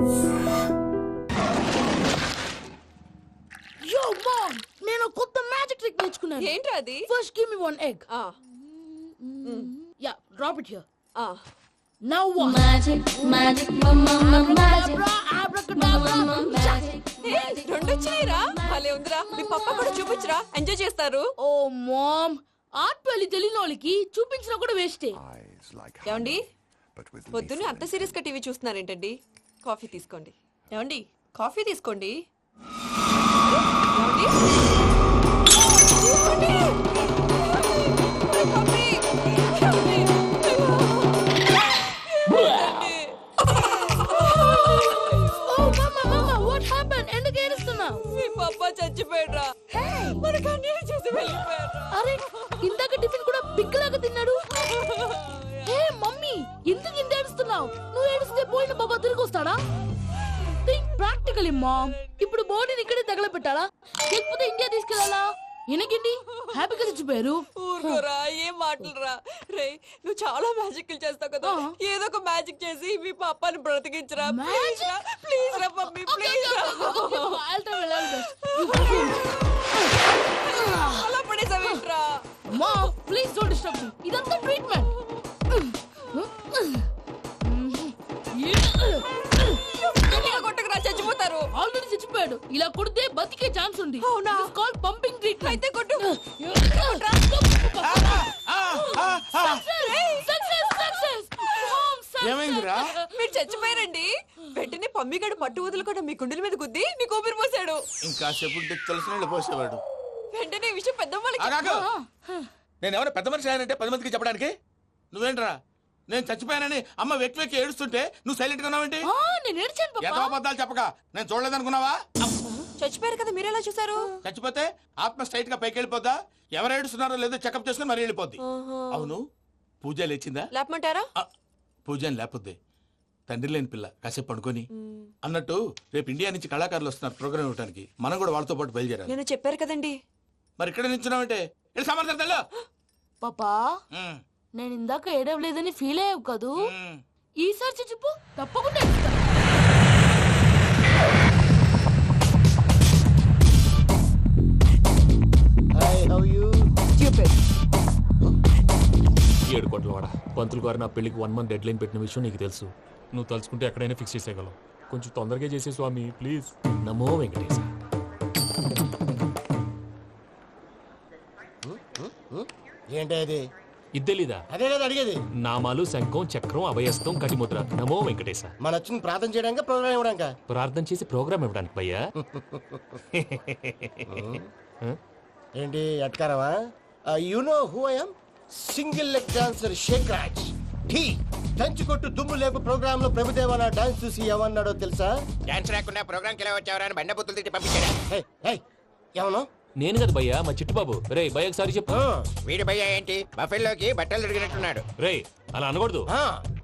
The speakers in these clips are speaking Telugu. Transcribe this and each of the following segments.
Yo, mom! నేను కొత్త మ్యాజిక్ ట్రిక్ నేర్చుకున్నాను. ఏంట్రా అది? First give me one egg. Yeah, drop it here. Now what? Magic, magic, mama, magic. Abracadabra. రెండు వచ్చినాయిరా. భలే ఉందిరా. మీ పప్ప కూడా చూపించరా, ఎంజాయ్ చేస్తారు. Oh, mom. ఆర్ట్ పెళ్లి తెలియని వాళ్ళకి చూపించినా కూడా వేస్టే. ఏమండి, పొద్దున్నే అంత సీరియస్ గా టీవీ చూస్తున్నారేంటండి? కాఫీ తీసుకోండి. ఏమండి, కాఫీ తీసుకోండి. ఏమండి? తీసుకోండి. కాఫీ. ఏమండి? Oh, mama, what happened? ఎందుకు ఏడుస్తున్నావు? మీ పప్ప చచ్చిపోయాడురా. మనకు అన్యాయం చేసి వెళ్ళిపోయాడురా. అరే, ఇందాక టిఫిన్ కూడా పిక్కలాగా తిన్నాడు. హే మమ్మీ, ఎందుకు ఇంత ఏడుస్తున్నావు? నువ్వు ఏడిస్తే పోయిన బాబా తిరిగి వస్తాడా? Think practically mom. ఇప్పుడు బాడీని ఇక్కడే తగలబెట్టాలా లేకపోతే ఇండియా తీసుకెళ్లాలా? ఎనకండి హ్యాపీగా చచ్చిపోయారు. ఊరుకోరా, ఏం మాటలురా. రే, నువ్వు చాలా మ్యాజిక్ చేస్తావు కదా, ఏదో ఒక మ్యాజిక్ చేసి మీ పాపాని బ్రతికించరా. ప్లీజ్ రా మమ్మీ, ప్లీజ్ రా. అలా పడేసావేంట్రా? Mom please don't disturb me. ఇదంతా ట్రీట్మెంట్. కొట్టకరా, చచ్చిపోతారు. ఆల్రెడీ చచ్చిపోయాడు. ఇలా కొడితే బతికే ఛాన్స్ ఉంది. అవునా? It is called pumping treatment. అయితే కొట్టు. ఏమైందిరా? మీరు చచ్చిపోయారండి. వెంటనే పమ్మిగాడు పట్టు వదులుకుండా మీ గుండెల మీద గుద్ది నీకు ఊపిరి పోసాడు. ఇంకా చెప్పు తెలిసిన వాళ్ళు పోసేవాడు. వెంటనే ఈ విషయం పెద్దవాళ్ళకి. నేను ఎవరైనా పెద్ద మనిషి ఆయనంటే 10 మందికి చెప్పడానికి. నువ్వేంట్రా నేను చచ్చిపోయానని అమ్మ వెక్కి వెక్కి ఏడుస్తుంటే నువ్వు సైలెంట్ గా ఉన్నావేంటి? నేను ఏడ్చాను ఎంత పాపా. అబద్ధాలు చెప్పక నేను చూడలేదనుకున్నావా? చచ్చిపోయారు కదా, మీరెలా చూసారు? చచ్చిపోతే ఆత్మ స్ట్రైట్ గా పైకి వెళ్ళిపోద్దా? ఎవరు ఏడుస్తున్నారో లేదో చెకప్ చేసుకుని మరి వెళ్ళిపోద్ది. అవును, పూజ లేచిందా? లేపమంటారా? పూజ అని లేకపోద్ది. తండ్రి లేని పిల్ల కాసేపు పడుకొని. అన్నట్టు రేపు ఇండియా నుంచి కళాకారులు వస్తున్నారు ప్రోగ్రామ్ ఇవ్వడానికి. మనం కూడా వాళ్ళతో పాటు బయలుదేరాలి. నేను చెప్పారు కదండి. మరి ఇక్కడ నిల్చున్నావంటే సమర్థతలో పాపా, నేను ఇందాక ఏడవలేదని ఫీల్ అయ్యావు కదూ? ఈసారి చచ్చిపో, తప్పకుండా ఏడుస్తా. ఏడు కోట్ల వాడ పంతులు గారు నా పెళ్లికి 1 month డెడ్ లైన్ పెట్టిన విషయం నీకు తెలుసు. నువ్వు తలుచుకుంటే ఎక్కడైనా ఫిక్స్ చేసేయగలవు. కొంచెం తొందరగా చేసే స్వామి ప్లీజ్. నమో వెంకటేశ. ఏంటి అది? ఇద్దెలీదా? అదే కదా అడిగేది. నామాలు శంఖం చక్రం అభయస్తం కటిముద్ర. నమో వెంకటేశ. మన వచ్చింది ప్రార్థన చేయడానికి ప్రోగ్రామ్ ఇవ్వడానికి. ప్రార్థన చేసి ప్రోగ్రామ్ ఇవ్వడానికి భయ్యా. ఏంటి ఎట్కారవా? You know who I am? Single leg dancer Shaik Raj. టీ దంచుకొట్టు దుమ్ము లేపు ప్రోగ్రామ్ లో ప్రభుదేవ నా డాన్స్ చూసి ఏమన్నాడో తెలుసా? డాన్స్ రాకుండా ప్రోగ్రామ్ కి ఎలా వచ్చావరా అని బండ బుద్ధులు తిట్టి పంపించాడు. ఏమను? నేను కదా భయ్యా, మా చిట్టుబాబు. రే భయ్య ఒకసారి చెప్పు. వీడి భయ్య ఏంటి బఫెల్లోకి బట్టలు తిరిగినట్టున్నాడు. రే అలా అనకూడదు.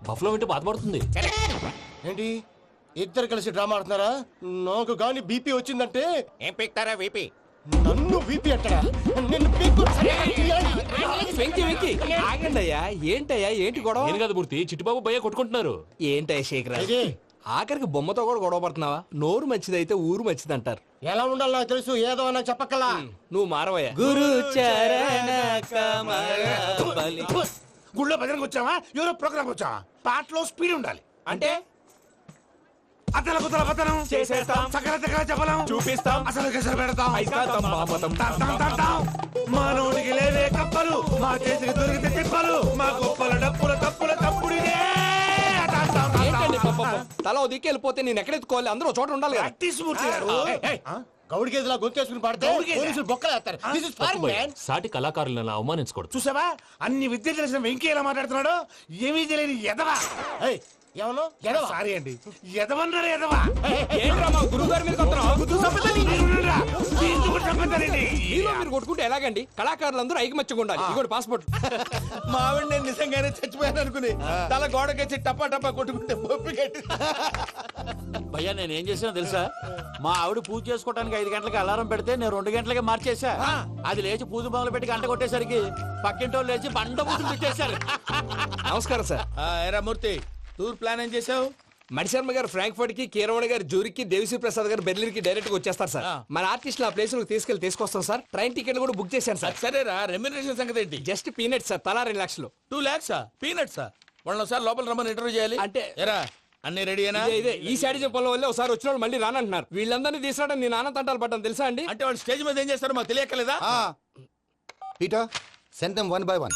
బఫ్లో వింటే బాధపడుతుంది. ఏంటి ఇద్దరు కలిసి డ్రామా ఆడుతున్నారా? నాకు గాని బీపీ వచ్చిందంటే ఏం పీక్తారా వీపీ? నన్ను బీపీ అంటారా? నిన్ను పీక్కు. ఆగండయ్యా, ఏంటయ్యా ఏంటి గొడవ? నేను కదా మూర్తి, చిట్టుబాబు భయ్య కొట్టుకుంటున్నారు. ఏంటయ్యా శేఖర్, ఆఖరికి బొమ్మతో కూడా గొడవ పడుతున్నావా? నోరు మంచిదైతే ఊరు మంచిది అంటారు. ఎలా ఉండాలి నాకు తెలుసు, ఏదో నాకు చెప్పక్కలా. నువ్వు మారవయ్యా. గురు చరణ గుళ్ళో భజనకు వచ్చావా? ఎవరో ప్రోగ్రామ్ వచ్చావా? పాటలో స్పీడ్ ఉండాలి. అంటే అతల కుతల పతనం చేసేస్తాం, సకల దగ్గర చెప్పలేం, చూపిస్తాం, అసలు గసలు పెడతాం, ఐకాంతం బాపతం. మానవునికి లేవే కప్పలు, మా చేతికి దొరికితే తిప్పలు, మా గొప్పల డప్పుల తప్పుల తప్పుడిదే. ఏంటండి పాపం? తల ఓ దిక్కు వెళ్ళిపోతే నేను ఎక్కడెత్తుకోవాలి? అందరూ ఒక చోట ఉండాలి కదా. మూర్తి గారు గౌడి గేదెలా గొంతేసుకుని పాడితే పోలీసులు బొక్కలు వేస్తారు. This is foreign, man. సాటి కళాకారులను అవమానించకూడదు. చూసావా అన్ని విద్య తెలిసిన వెంకీ ఎలా మాట్లాడుతున్నాడు? ఏమీ తెలియని ఎదవా. ఏమను? సారీ అండి, ఎదవన్నారు ఎదవా. ఏంట్రా మా గురువు గారి మీద మీలో మీరు కొట్టుకుంటే ఎలాగండి? కళాకారులందరూ ఐకమత్యంగా ఉండాలి. ఇగోటి పాస్పోర్ట్. మావిడ నేను నిజంగానే చచ్చిపోయాను అనుకుని తల గోడకొచ్చి టపా టపా కొట్టుకుంటే పొప్పి కట్టి. భయ్యా నేనేం చేసినా తెలుసా? మా ఆవిడ పూజ చేసుకోవడానికి 5 గంటలకి అలారం పెడితే నేను 2 గంటలకి మార్చేసా. అది లేచి పూజ మొదలు పెట్టి గంట కొట్టేసరికి పక్కింటో లేచి బండ పూజలు పెట్టేశారు. నమస్కారం సార్. ఎరా మూర్తి, టూర్ ప్లాన్ ఏం చేసావు? మణిశర్మ గారు ఫ్రాంక్ఫర్ట్ కి, కీరవాణి గారు జూరిక్ కి, దేవిశ్రీ ప్రసాద్ గారు బెర్లిన్ కి డైరెక్ట్ గా వచ్చేస్తారు సార్. మన ఆర్టిస్ట్ ఆ ప్లేస్ తీసుకెళ్లి తీసుకొస్తాం సార్. ట్రైన్ టికెట్ కూడా బుక్ చేశాను సార్. సరేరా, రెమ్యూనరేషన్ సంగతి ఏంటి? జస్ట్ పీనట్ సార్, తలా 2 లక్షలు. 2 lakhs పీనట్సా? వాళ్ళని ఒకసారి లోపల రమ్మని ఇంటర్వ్యూ చేయాలి. అంటే ఎరా అన్ని రెడీ అయినా? ఇదే ఈ శాడీ చెప్పడం వల్లే ఒకసారి వచ్చిన వాళ్ళు మళ్ళీ రానంటున్నారు. వీళ్ళందరినీ తీసుకురావడం నేను ఆనంద తంటాలు పడ్డాను తెలుసా అండి. అంటే వాళ్ళు స్టేజ్ మీద ఏం చేస్తారో మాకు తెలియక్కలేదా? Peter send them 1 by 1.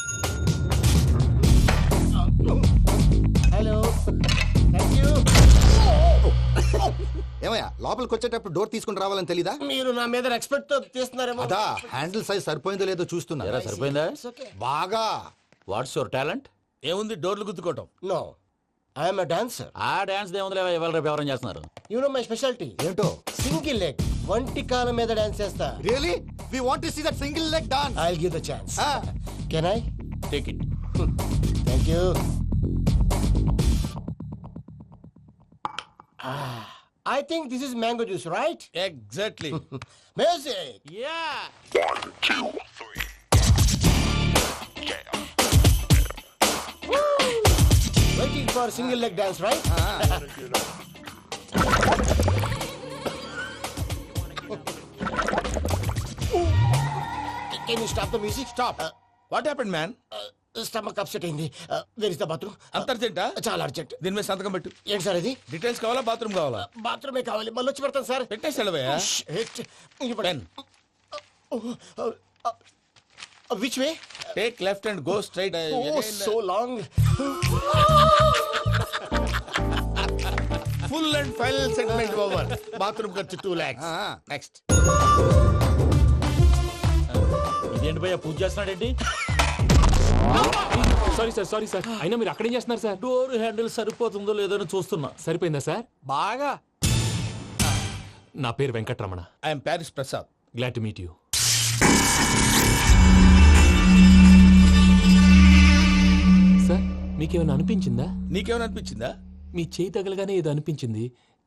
Hello, thank you. ఏమయ్యా లోపలికి వచ్చేటప్పుడు డోర్ తీసుకుని రావాలని తెలీదా? మీరు నా మీద ఎక్స్పెక్ట్ తో తీస్తున్నారేమో. అదా హ్యాండిల్ సైజ్ సరిపోయిందో లేదో చూస్తున్నా. ఎరా సరిపోయిందా? బాగా. What's your talent? ఏముంది, డోర్లు గుద్దుకోవటం. No, I'm a dancer. ఆ డాన్స్ దేవుందిలే, ఇవాళ రేపు ఎవరైనా చేస్తున్నారు. You know my speciality. ఏంటో? సింగిల్ లెగ్, వంటి కాలం మీద డాన్స్ చేస్తా. Really we want to see that single leg dance. I will give the chance. Can I? Take it. Thank you. I think this is mango juice, right? Exactly. Music. Yeah. Waiting for single leg dance, right? Can you stop the music? Stop. What happened man? Stomach upset అయింది. Where is the bathroom? అంత అర్జెంటా? చాలా అర్జెంట్. దీని మీద సంతకం పెట్టు. ఏంటి సార్ ఇది? డీటెయిల్స్ కావాలా, బాత్రూమ్ కావాలా? బాత్రూమే కావాలి, మళ్ళీ వచ్చి పెడతాను సార్. పెట్టేసి వెళ్ళవయ్యా. Pen. Which way? Take left and go straight. Oh, so long. Full and final segment over. Bathroom ఖర్చు 2 lakhs. నెక్స్ట్. ఇదేంటి భయ్యా పూజ చేస్తున్నాడేంటి? Sorry sir. అయినా మీరు అక్కడేం చేస్తున్నారు సార్? డోర్ హ్యాండిల్ సరిపోతుందో లేదో అని చూస్తున్నా. సరిపోయిందా సార్? బాగా. నా పేరు Venkatramana. I'm Paris Prasad. Glad to meet you. Sir, మీకేమైనా అనిపించిందా? నీకేమైనా అనిపించిందా? మీ చేయి తగలగానే ఏదో అనిపించింది,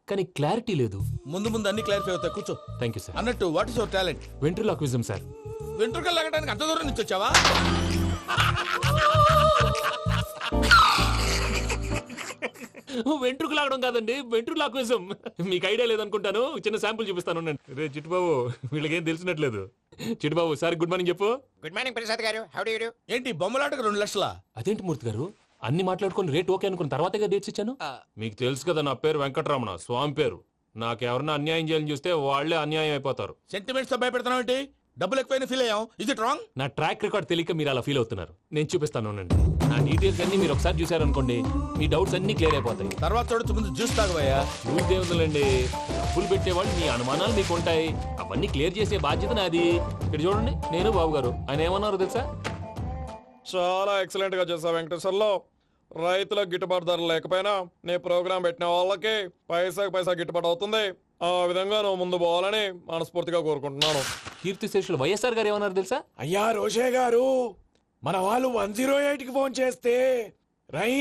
కానీ క్లారిటీ లేదు. ముందు ముందు అన్ని క్లారిఫై అవుతాయి, కూర్చో. Thank you sir. అన్నట్టు what is your talent? Ventriloquism sir. వెంట్రుకలు లాగడానికి అంత దూరం నుంచి వచ్చావా? వెంట్రుకు లాగడం కాదండి, వెంట్రులాక్విజం. మీకు ఐడియా లేదనుకుంటాను, చిన్న శాంపుల్ చూపిస్తాను. రే చిట్టుబాబు, వీళ్ళకేం తెలిసినట్లేదు. చిట్టుబాబు సార్ గుడ్ మార్నింగ్ చెప్పు. Good morning Prasad garu. How do you do? ఏంటి బొమ్మలాటకు 2 లక్షలా? అదేంటి మూర్తి గారు, అన్ని మాట్లాడుకుని రేట్ ఓకే అనుకున్న తర్వాతగా డేట్స్ ఇచ్చాను. మీకు తెలుసు కదా నా పేరు వెంకటరమణ, స్వామి పేరు. నాకెవరన్నా అన్యాయం చేయాలని చూస్తే వాళ్లే అన్యాయం అయిపోతారు. సెంటిమెంట్స్ తో భయపెడతావు ఏంటి? డబ్బులు ఎక్కువైనా ఫీల్ అయ్యాం. Is it wrong? నా ట్రాక్ రికార్డ్ తెలియక మీరు అలా ఫీల్ అవుతున్నారు. నేను చూపిస్తాను ఉండండి. నా డీటెయిల్స్ అన్ని మీరు ఒకసారి చూసారనుకోండి, మీ డౌట్స్ అన్ని క్లియర్ అయిపోతాయి. తర్వాత చూడొచ్చు, ముందు జ్యూస్ తాగవయ్యా. చూస్తే ఉందండి, డబ్బులు పెట్టేవాళ్ళు మీ అనుమానాలు మీకు ఉంటాయి, అవన్నీ క్లియర్ చేసే బాధ్యత నాది. ఇక్కడ చూడండి, నేను బాబు గారు. ఆయన ఏమన్నారు తెలుసా? చాలా ఎక్సలెంట్ గా చేసావు వెంకటేశ్వర్లో. రైతులకు గిట్టుబాటు ధర లేకపోయినా నీ ప్రోగ్రాం పెట్టిన వాళ్ళకి పైసాకి పైసా గిట్టుబాటు అవుతుంది. ఆ విధంగా నువ్వు ముందు పోవాలని మనస్ఫూర్తిగా కోరుకుంటున్నాను. కీర్తిశేషులు వైఎస్ఆర్ గారు ఏమన్నారు తెలుసా? అయ్యా రోషే గారు, మన వాళ్ళు 108కి ఫోన్ చేస్తే రై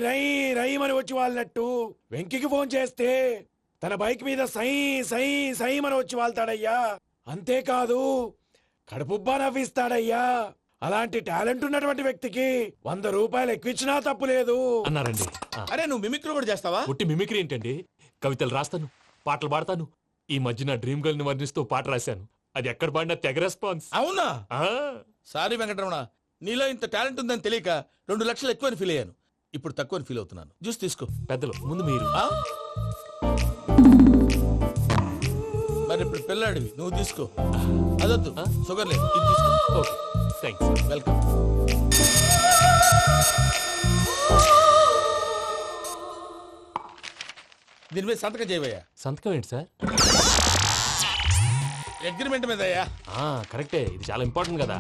రై రై అని వచ్చి వాళ్ళనట్టు, వెంకికి ఫోన్ చేస్తే తన బైక్ మీద సై సై సై అని వచ్చి వాళ్తాడయ్యా. అంతేకాదు కడుపుబ్బా నవ్విస్తాడయ్యా. అలాంటి టాలెంట్ ఉన్నటువంటి వ్యక్తికి 100 రూపాయలు ఎక్కువిచ్చినా తప్పు లేదు అన్నారండి. అరే నువ్వు మిమిక్రీ కూడా చేస్తావా? పుట్టి మిమిక్రీ ఏంటండి? కవితలు రాస్తాను, పాటలు పాడతాను. ఈ మధ్య నా డ్రీమ్ గర్ల్ ని వర్ణిస్తూ పాట రాశాను. అది ఎక్కడ పాడినా తెగ రెస్పాన్స్. అవునా? ఆ, సారీ వెంకటరమణ, నీలో ఇంత టాలెంట్ ఉందని తెలియక 2 లక్షలు ఎక్కువని ఫీల్ అయ్యాను. ఇప్పుడు తక్కువని ఫీల్ అవుతున్నాను. జ్యూస్ తీసుకో. పెద్దలు ముందు మీరు. ఆ? మరి ఇప్పుడు పిల్లాడివి, నువ్వు తీసుకో. అదొద్దు, షుగర్ లేదు, ఇది తీసుకో. Okay, thanks. వెల్కమ్. దీని మీద సంతకం చేయవయ్యా. సంతకం ఏంటి సార్? అగ్రిమెంట్ మీద అయ్యా. కరెక్టే, ఇది చాలా ఇంపార్టెంట్ కదా.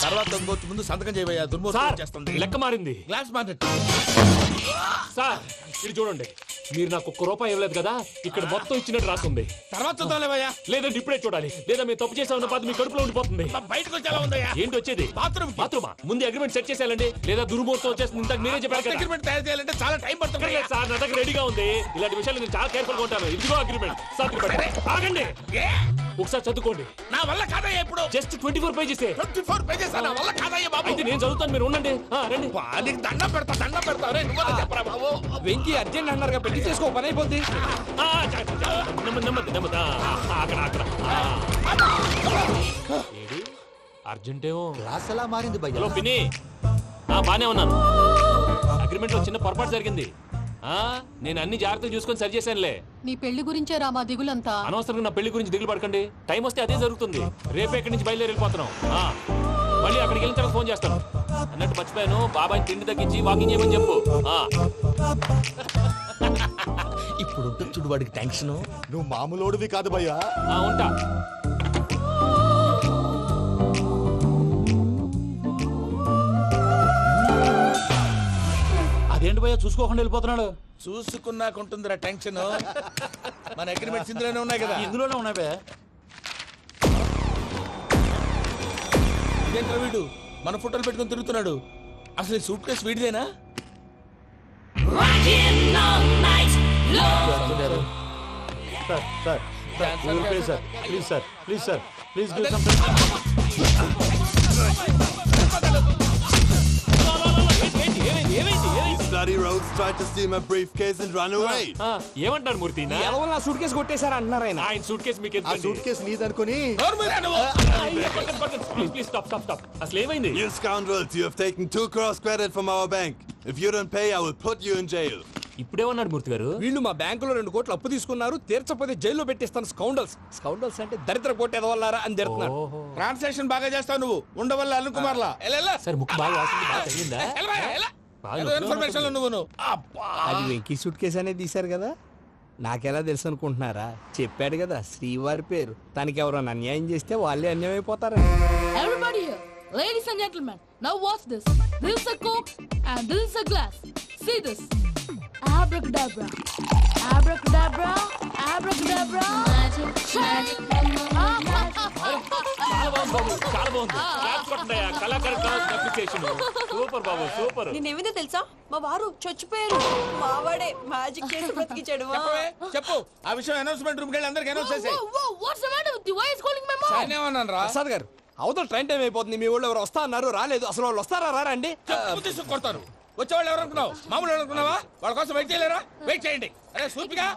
తర్వాత ఇంకొచ్చి ముందు సంతకం చేయవయ్యా. దుర్మోహం చేస్తుంది. లెక్క మారింది. Glass market. సార్ ఇది చూడండి, మీరు నాకు 1 రూపాయి ఇవ్వలేదు కదా, ఇక్కడ మొత్తం ఇచ్చినట్టు రాస్తుంది. తర్వాత చూద్దాంలేవయ్యా. లేదంటే ఇప్పుడే చూడాలి, లేదా మేము తప్పు చేసామన్న బాధ మీ కడుపులో ఉండిపోతుంది. బయటకు వచ్చేలా ఉందయ్యా. ఏంటి వచ్చేది? బాత్రూమా? ముందు అగ్రిమెంట్ సెట్ చేసేయాలండి, లేదా దుర్మూర్తం వచ్చేస్తుంది. ఇంతకు మీరే చెప్పారు కదా. అగ్రిమెంట్ తయారు చేయాలంటే చాలా టైం పడుతుంది. అక్కర్లేదు సార్, నా దగ్గర రెడీగా ఉంది. ఇలాంటి విషయాలు నేను చాలా కేర్ఫుల్ గా ఉంటాను. ఇదిగో అగ్రిమెంట్. సార్ ఆగండి. ఒకసారి చదువుకోండి. నా వల్ల కాదయ్యా ఇప్పుడు. Just 24 pages. 24 pages నా వల్ల కాదయ్యా బాబు. అయితే నేను చదువుతాను, మీరు ఉండండి. రండి. నీకు దండం పెడతా. రే నువ్వు చెప్పరా బాబు. వెంకీ అర్జెంట్ అన్నారుగా, పెళ్లి చేసుకో, పని అయిపోద్ది. నెమ్మది. అక్కడ. ఏడి అర్జెంటేమో. క్లాస్ ఎలా మారింది భయ్యా? హలో పిన్ని, బానే ఉన్నాను. అగ్రిమెంట్ లో చిన్న పొరపాటు జరిగింది. నేను అన్ని జాగ్రత్తగా చూసుకొని సరి చేశానులే. నీ పెళ్లి గురించే రా మా దిగులంతా. అనవసరంగా నా పెళ్లి గురించి దిగులు పడకండి. టైం వస్తే అదే జరుగుతుంది. రేపే ఇక్కడి నుంచి బయలుదేరి వెళ్ళిపోతున్నాం. మళ్ళీ అక్కడికి వెళ్ళిన తర్వాత ఫోన్ చేస్తాను. అన్నట్టు మర్చిపోయాను, బాబాయ్ తిండి తగ్గించి వాకింగ్ చేయమని చెప్పు. ఇప్పుడు ఉంటుంది చూడు వాడికి టెన్షన్. నువ్వు మామూలోడివి కాదు భయ్యా. ఉంటా. అదేంటి భయ్యా చూసుకోకుండా వెళ్ళిపోతున్నాడు? చూసుకున్నాకుంటుందిరా టెన్షన్. మన అగ్రిమెంట్స్ ఇందులోనే ఉన్నాయి కదా. ఇందులోనే ఉన్నాయి భయ్యా. ఇదేంట్రా వీడు మన ఫోటోలు పెట్టుకొని తిరుగుతున్నాడు. అసలు సూట్ కేసు వీడిదేనా? ప్లీజ్ ఏమంటారు మూర్తి? నా సూట్ కేసు కొట్టేశారా అన్నారు ఆయన. ఆయన సూట్ కేసు మీకు ఆ సూట్ కేసు నీదనుకుని ప్లీజ్ స్టాప్. అసలు ఏమైంది? You scoundrels, you have taken 2 crores credit from our bank. If you don't pay, I will put you in jail. ఇప్పుడేమన్నాడు మూర్తి గారు? వీళ్ళు మా బ్యాంకులో 2 కోట్లు అప్పు తీసుకున్నారు, తీర్చపోతే జైల్లో పెట్టేస్తాను. స్కౌండల్స్ అంటే దరిద్ర కోట ఎదవల్లారా అని తిడుతున్నారు. ట్రాన్సాక్షన్ బాగా చేస్తావు నువ్వు. ఉండవల్ల అరుణ్ కుమార్లా. సార్ ముక్కు బాగా వాసింది, బాగా తగిలిందా? ఇన్ఫర్మేషన్ నువ్వు. అది వెంకీ సూట్ కేసు అనేది తీశారు కదా, నాకెలా తెలుసు అనుకుంటున్నారా? చెప్పాడు కదా శ్రీవారి పేరు. తనకి ఎవరైనా అన్యాయం చేస్తే వాళ్ళే అన్యాయం అయిపోతారు. Everybody here, ladies and gentlemen, now watch this. This is a coke and this is a glass. See this. Abracadabra. Abracadabra. Abracadabra. Magic, mama, చాలా బాగుంది బాబు, చాలా బాగుంది. క్లాప్స్ కొట్టండి. కళాకారు అప్రిసియేషన్. సూపర్ బాబు, సూపర్. నేనేమిందో తెలుసా, మా వారు చచ్చిపోయారు. మావాడే మ్యాజిక్ చేసి బ్రతికించాడు. చెప్పు ఆ విషయం. అనౌన్స్మెంట్ రూమ్ కెళ్ళి అందరికి అనౌన్స్ చేసేయ్. What's the matter with you? Why is calling my mom? నేనేమన్నాను రా? ప్రసాద్ గారు, అవతల ట్రైన్ టైం అయిపోతుంది. మీ వాళ్ళు ఎవరు వస్తా అన్నారు, రాలేదు. అసలు వాళ్ళు వస్తారా రారా అండి? తీసుకు కొడతారు. వచ్చేవాళ్ళు ఎవరు అనుకున్నావు? మామూలు ఎవరు అనుకున్నావా? వాళ్ళ కోసం వెయిట్ చేయలేరా? వెయిట్ చేయండి. అరే సూపిగా.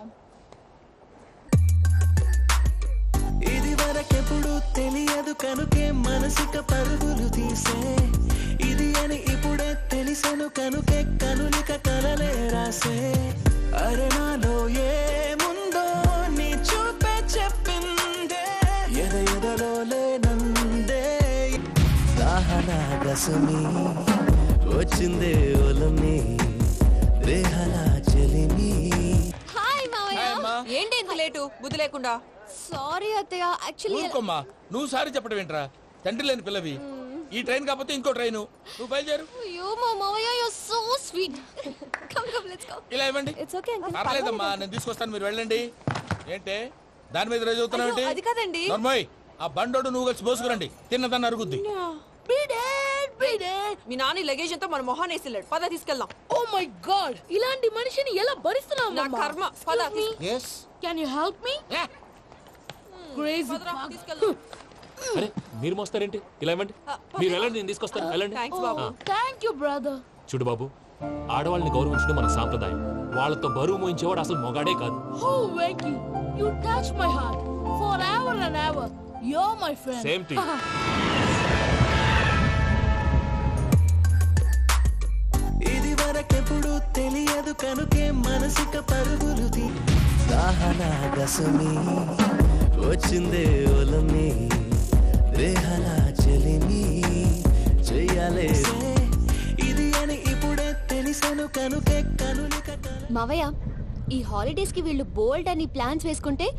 ఇది వరకెప్పుడు తెలియదు కనుకే మనసుక పరుగులు తీసే, ఇది అని ఇప్పుడే తెలిసెను కనుకే కనులిక కలలే రాసే. అరే నాలో ఏముందో నీ చూపే చెప్పిందే, ఎదలో లేనందే. దాహనా గసమి వచ్చిందే ఒలమి, రేహలా చెలిమి. హాయ్ మావయ్య. ఏంటి ఇంత లేటు? బుద్ధి లేకుండా. సారీ అత్తయ్య, యాక్చువల్లీ ఊరుకోమ్మా. నువ్వు సారీ చెప్పడం ఏంట్రా? తండ్రి లేని పిల్లవి. ఈ ట్రైన్ కాకపోతే ఇంకో ట్రైన్. నువ్వు బయలుదేరు. అయ్యో మా మావయ్య, you are so sweet. Come let's go. ఇలా ఇవ్వండి. It's okay uncle. పర్లేదమ్మా, నేను తీసుకొస్తాను, మీరు వెళ్ళండి. ఏంటే దాని మీద రోజు అవుతున్నావు? అది కాదండి. నర్మోయ్, ఆ బండోడు నువ్వు కలిసి పోసుకురండి. తిన్నదాన్ని అరుగుద్ది. మీ నాని లగేజ్ అంతా మన మొహాన్ వేసిల్లాడు. పద తీసుకెళ్దాం. Oh my God! ఇలాంటి మనిషిని ఎలా భరిస్తున్నావు? నా కర్మ. పద yes Can you help me? Crazy. తీసుకెళ్దాం. అరే మీరు మోస్తారేంటి? ఇలా ఇవ్వండి. మీరు వెళ్ళండి, నేను తీసుకొస్తాను. వెళ్ళండి. Thanks Babu. Thank you, brother. చూడు బాబు, ఆడవాళ్ళని గౌరవించడం మన సాంప్రదాయం. వాళ్ళతో బరువు మోయించేవాడు అసలు మొగాడే కాదు. Oh, Venky, you touch my heart forever and ever. You're my friend. Same to you. ఇది వరకెప్పుడు తెలియదు కనుకే మనసుక పరుగులు తీ. దాహనా గసమి వచ్చిందే ఒలమి, రేహలా చెలిమి చెయ్యాలే. ఇది అని ఇప్పుడే తెలిసెను కనుకే కనులిక. మావయ్య, ఈ హాలిడేస్ కి వీళ్ళు బోల్డ్ అని ప్లాన్స్ వేసుకుంటే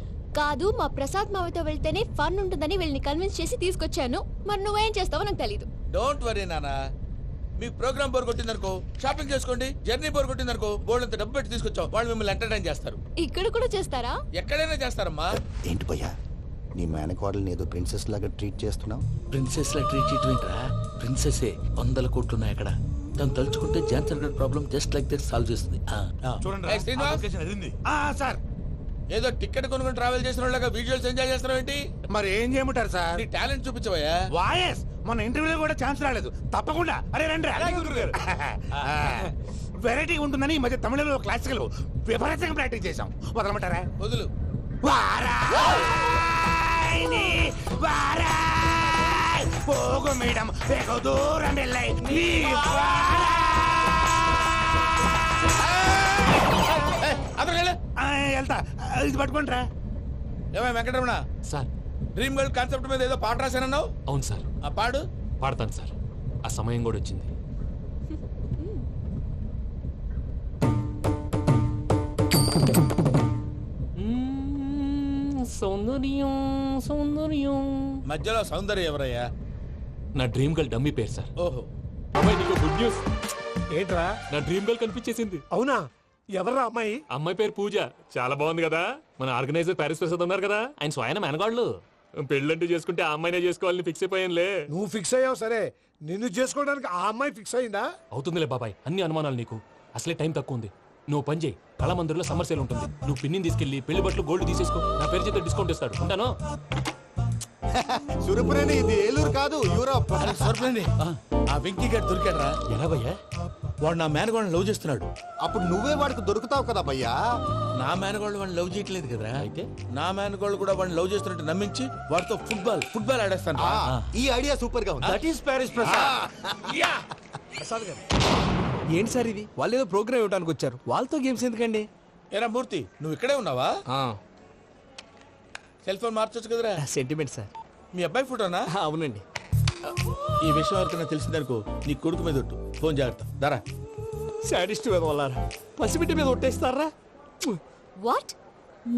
కాదు మా ప్రసాద్ మావయ్యతో వెళ్తేనే ఫన్ ఉంటుందని వీళ్ళని కన్విన్స్ చేసి తీసుకొచ్చాను. మరి నువ్వేం చేస్తావో నాకు తెలీదు. డోంట్ వరీ నానా. మీకు ప్రోగ్రామ్ బోర్ కొట్టిందనుకో షాపింగ్ చేసుకోండి. జర్నీ బోర్ కొట్టిందనుకో బోర్డు అంత డబ్బు పెట్టి తీసుకొచ్చాం. వాళ్ళు మిమ్మల్ని ఎంటర్టైన్ చేస్తారు. ఇక్కడ కూడా చేస్తారా? ఎక్కడైనా చేస్తారమ్మా. ఏంటి భయ్యా, నీ మేనకోడల్ని ఏదో ప్రిన్సెస్ లాగా ట్రీట్ చేస్తున్నావు? ప్రిన్సెస్ లా ట్రీట్ చేయటమేంట్రా? ప్రిన్సెస్ 100 కోట్లు ఉన్నాయి అక్కడ. తను తలుచుకుంటే జాన్సన్ గడ్ problem just like this solve చేస్తుంది. చూడండి Hey, Srinivas. సార్ ఏదో టికెట్ కొనుక్కొని ట్రావెల్ చేసిన వాళ్ళగా విజువల్స్ ఎంజాయ్ చేస్తున్నావు ఏంటి? మరి ఏం చేయమంటారు సార్? నీ టాలెంట్ చూపించవయ్యా. వాయస్ మన ఇంటర్వ్యూలో కూడా ఛాన్స్ రాలేదు. తప్పకుండా అరే రండి వెరైటీ ఉంటుందని ఈ మధ్య తమిళంలో క్లాసికల్ విపరీతంగా ప్రాక్టీస్ చేశాం. వదలమంటారా? వదులు. వారాయని వారాయ్ పోగు మేడం వెగు దూరం వెళ్ళై నీ వెళ్తా. ఇది పట్టుకుంటారా? ఏమై Venkataramana sir dream girl concept మీద ఏదో పాట రాశానన్నావు. అవును సార్. ఆ పాడు. పాడతాను సార్. ఆ సమయం కూడా వచ్చింది. సౌందర్యం సౌందర్యం. మధ్యలో సౌందర్యం ఎవరయ్యా? నా డ్రీమ్ గర్ల్ డమ్మీ పేరు సార్. ఓహో. అమ్మాయి నీకు గుడ్ న్యూస్. ఏంట్రా? నా డ్రీమ్ గర్ల్ కనిపించేసింది. అవునా? ఎవర్రా అమ్మాయి? అమ్మాయి పేరు పూజ. చాలా బాగుంది కదా. మన ఆర్గనైజర్ ప్యారిస్ ప్రసాద్ ఉన్నారు కదా, ఆయన స్వయం మెనగాళ్ళు. పెళ్ళంటూ చేసుకుంటే ఆ అమ్మాయినే చేసుకోవాలని ఫిక్స్ అయిపోయానులే. నువ్వు ఫిక్స్ అయ్యావు సరే, నిన్ను చేసుకోవడానికి ఆ అమ్మాయి ఫిక్స్ అయిందా? అవుతుందిలే బాబాయ్, అన్ని అనుమానాలు నీకు. అసలే టైం తక్కువ ఉంది. నువ్వు పని చేయి, కళామందిర్లో సమ్మర్ సేల్ ఉంటుంది. నువ్వు పిన్నిని తీసుకెళ్లి పెళ్లి బట్టలు గోల్డ్ తీసేసుకో. నా పేరు చేత డిస్కౌంట్ ఇస్తాడు. ఉంటాను. సురపురేని ఇది ఏలూరు కాదు, యూరోప్. సర్ప్లేండి. ఆ వెంకీ గారు దొరికాడరా? ఎలా భయ్యా? వాడు నా మేనగోళ్ళని లవ్ చేస్తున్నాడు. అప్పుడు నువ్వే వాడికి దొరుకుతావు కదా భయ్యా. నా మేనగోళ్ళు వాడిని లవ్ చేయట్లేదు కదరా. అయితే నా మేనగోళ్ళు కూడా వాడిని లవ్ చేస్తున్నట్టు నమ్మించి వాడితో ఫుట్బాల్ ఆడేస్తాను. ఈ ఐడియా సూపర్ గా ఉంది. That is Paris Prasad. ఏంటి సార్ ఇది? వాళ్ళు ఏదో ప్రోగ్రామ్ ఇవ్వడానికి వచ్చారు, వాళ్ళతో గేమ్స్ ఎందుకండి? ఏరా మూర్తి, నువ్వు ఇక్కడే ఉన్నావా? సెల్ ఫోన్ మార్చొచ్చు కదరా. Sentiment sir. మీ అబ్బాయి ఫోటోనా? అవునండి. ఈ విషయం ఎవరికైనా తెలిసిందనుకో నీ కొడుకు మీద ఒట్టు. ఫోన్ జాగ్రత్త. దారా. సాడిస్ట్ వాళ్ళారా, పసిబిడ్డ మీద ఒట్టేస్తారా? వాట్?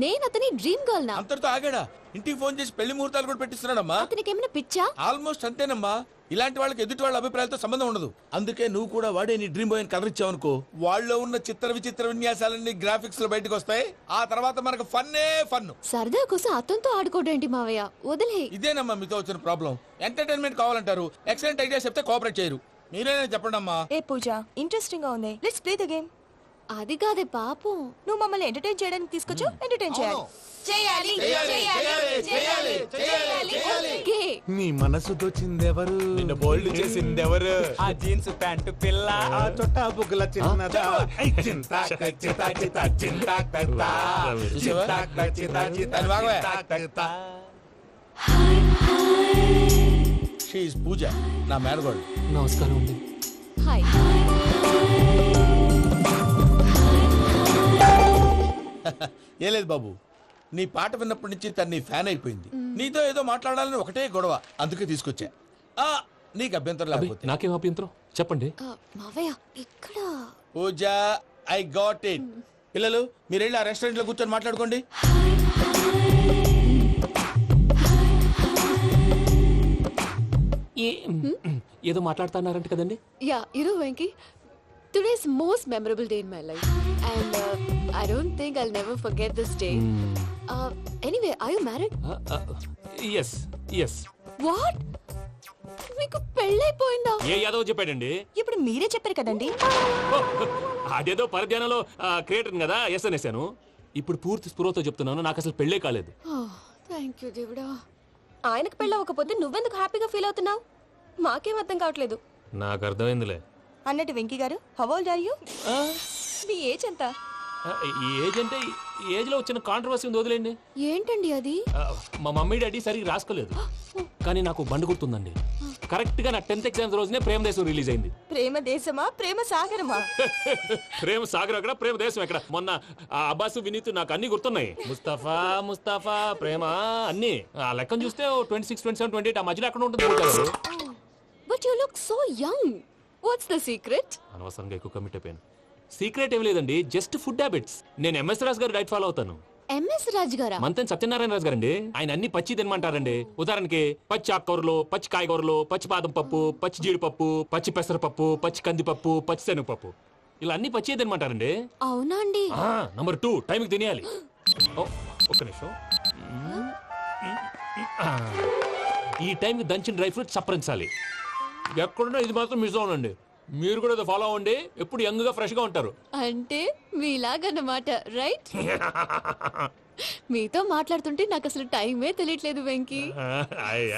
నేను అతని డ్రీమ్ గర్ల్ నా? అంతటితో ఆగాడా? ఇంటికి ఫోన్ చేసి పెళ్లి ముహూర్తాలు కూడా పెట్టిస్తున్నాడమ్మా. అతనికి ఏమైనా పిచ్చా? ఆల్మోస్ట్ అంతేనమ్మా. ఇలాంటి వాళ్ళకి ఎదుటి వాళ్ళ అభిప్రాయాలతో సంబంధం ఉండదు. అందుకే నువ్వు కూడా వాడే నీ డ్రీమ్ బాయ్ అని కవర్ ఇచ్చావనుకో, వాళ్ళలో ఉన్న చిత్ర విచిత్ర విన్యాసాలన్నీ గ్రాఫిక్స్ లో బయటకు వస్తాయి. ఆ తర్వాత మనకు ఫన్నే ఫన్. సరదా కోసం అతనితో ఆడుకోవడం మావయ్య, వదిలే. ఇదేనమ్మా మీతో వచ్చిన ప్రాబ్లం. ఎంటర్టైన్మెంట్ కావాలంటారు, ఎక్సలెంట్ ఐడియా చెప్తే కోఆపరేట్ చేయరు. మీరేనా చెప్పండి అమ్మా. ఏ పూజ, ఇంట్రెస్టింగ్ గా ఉంది. Let's play the game. అది కాదే పాపం. నువ్వు మమ్మల్ని ఎంటర్టైన్ చేయడానికి తీసుకొచ్చు. ఎంటర్టైన్ చేయాలి. ఓకే. నీ మనసు దోచిందెవరు? నిన్ను బోల్డ్ చేసిందెవరు? ఆ జీన్స్ ప్యాంటు పిల్ల, ఆ చొట్టా బుగ్గల చిన్నదా. షీఈస్ పూజ, నా మేనగోడు. నమస్కారం అండి. హాయ్. ఏ లేదు బాబు, నీ పాట విన్నప్పటి నుంచి తను నీ ఫ్యాన్ అయిపోయింది. నీతో ఏదో మాట్లాడాలని ఒకటే గొడవ, అందుకే తీసుకొచ్చా. నీకు అభ్యంతరం లేకపోతే. నాకేం అభ్యంతరం చెప్పండి. మావయ్య ఇక్కడ. పూజ, ఐ గాట్ ఇట్. పిల్లలు మీరు వెళ్ళి ఆ రెస్టారెంట్ లో కూర్చొని మాట్లాడుకోండి. ఏదో మాట్లాడుతున్నారంట కదండి. Yeah, Venky, today's most memorable day in my life, and I don't think I'll never forget this day. Anyway, are you married? Yes yes. What? మీకు పెళ్ళైపోయిందా? ఏ యాదవ్ చెప్పాడండి? ఇప్పుడు మీరే చెప్పారు కదండి. అదేదో పరధ్యానంలో క్రియేటర్ కదా ఎస్ అనేసాను. ఇప్పుడు పూర్తి స్పృహతో చెప్తున్నాను, నాకు అసలు పెళ్ళే కాలేదు. థ్యాంక్ యూ దేవుడా. ఆయనకు పెళ్ళవకపోతే నువ్వెందుకు హ్యాపీగా ఫీల్ అవుతున్నావు? మాకేం అర్థం కావట్లేదు. నాకు అర్థమైందిలే. అన్నట్టు వెంకీ గారు, హౌ ఓల్డ్ ఆర్ యు? మీ ఏజ్ ఎంత? ఈ ఏజ్ అంటే ఏజ్ లో వచ్చిన కాంట్రవర్సీ ఉంది, వదిలేండి. ఏంటండి అది? మా మమ్మీ డాడీ సరిగ్గా రాసుకోలేదు, కానీ నాకు బండి గుర్తుందండి. కరెక్ట్ గా నా 10th ఎగ్జామ్స్ రోజునే ప్రేమ దేశం రిలీజ్ అయింది. ప్రేమ దేశమా, ప్రేమ సాగరమా? ప్రేమ సాగర్ ఎక్కడ, ప్రేమ దేశం ఎక్కడ? మొన్న అబ్బాసు వినీత్ నాకు అన్ని గుర్తున్నాయి. ముస్తఫా ముస్తఫా ప్రేమ అన్ని ఆ లెక్కను చూస్తే 26, 27, 28 ఆ మధ్యలో ఎక్కడ ఉంటుంది. But you look so young. What's the secret? అనవసరంగా ఎక్కువ కమిట్ అయిపోయాను. సీక్రెట్ ఏం లేదండి, జస్ట్ ఫుడ్ హ్యాబిట్స్. నేను ఎంఎస్ రాజు గారు డైట్ ఫాలో అవుతాను. ఎంఎస్ రాజు గారా? మంతెన్ సత్యనారాయణ రాజు గారండి. ఆయన అన్ని పచ్చి తినమంటారండి. ఉదాహరణకి పచ్చి ఆకుకూరలు, పచ్చి కాయగూరలు, పచ్చి బాదం పప్పు, పచ్చి జీడిపప్పు, పచ్చి పెసరపప్పు, పచ్చి కందిపప్పు, పచ్చి శనగపప్పు, ఇలా అన్ని పచ్చి తినమంటారండి. అవునా అండి? నంబర్ 2, టైంకి తినేయాలి. ఒక్క నిమిషం. ఈ టైంకి దంచిన డ్రై ఫ్రూట్స్ సప్పరించాలి. ఎక్కడున్నా ఇది మాత్రం మిస్ అవునండి. మీరు కూడా ఇది ఫాలో అవ్వండి, ఎప్పుడు యంగ్ గా ఫ్రెష్ గా ఉంటారు. అంటే మీలాగన్నమాట, రైట్? మీతో మాట్లాడుతుంటే నాకు అసలు టైమే తెలియట్లేదు వెంకీ.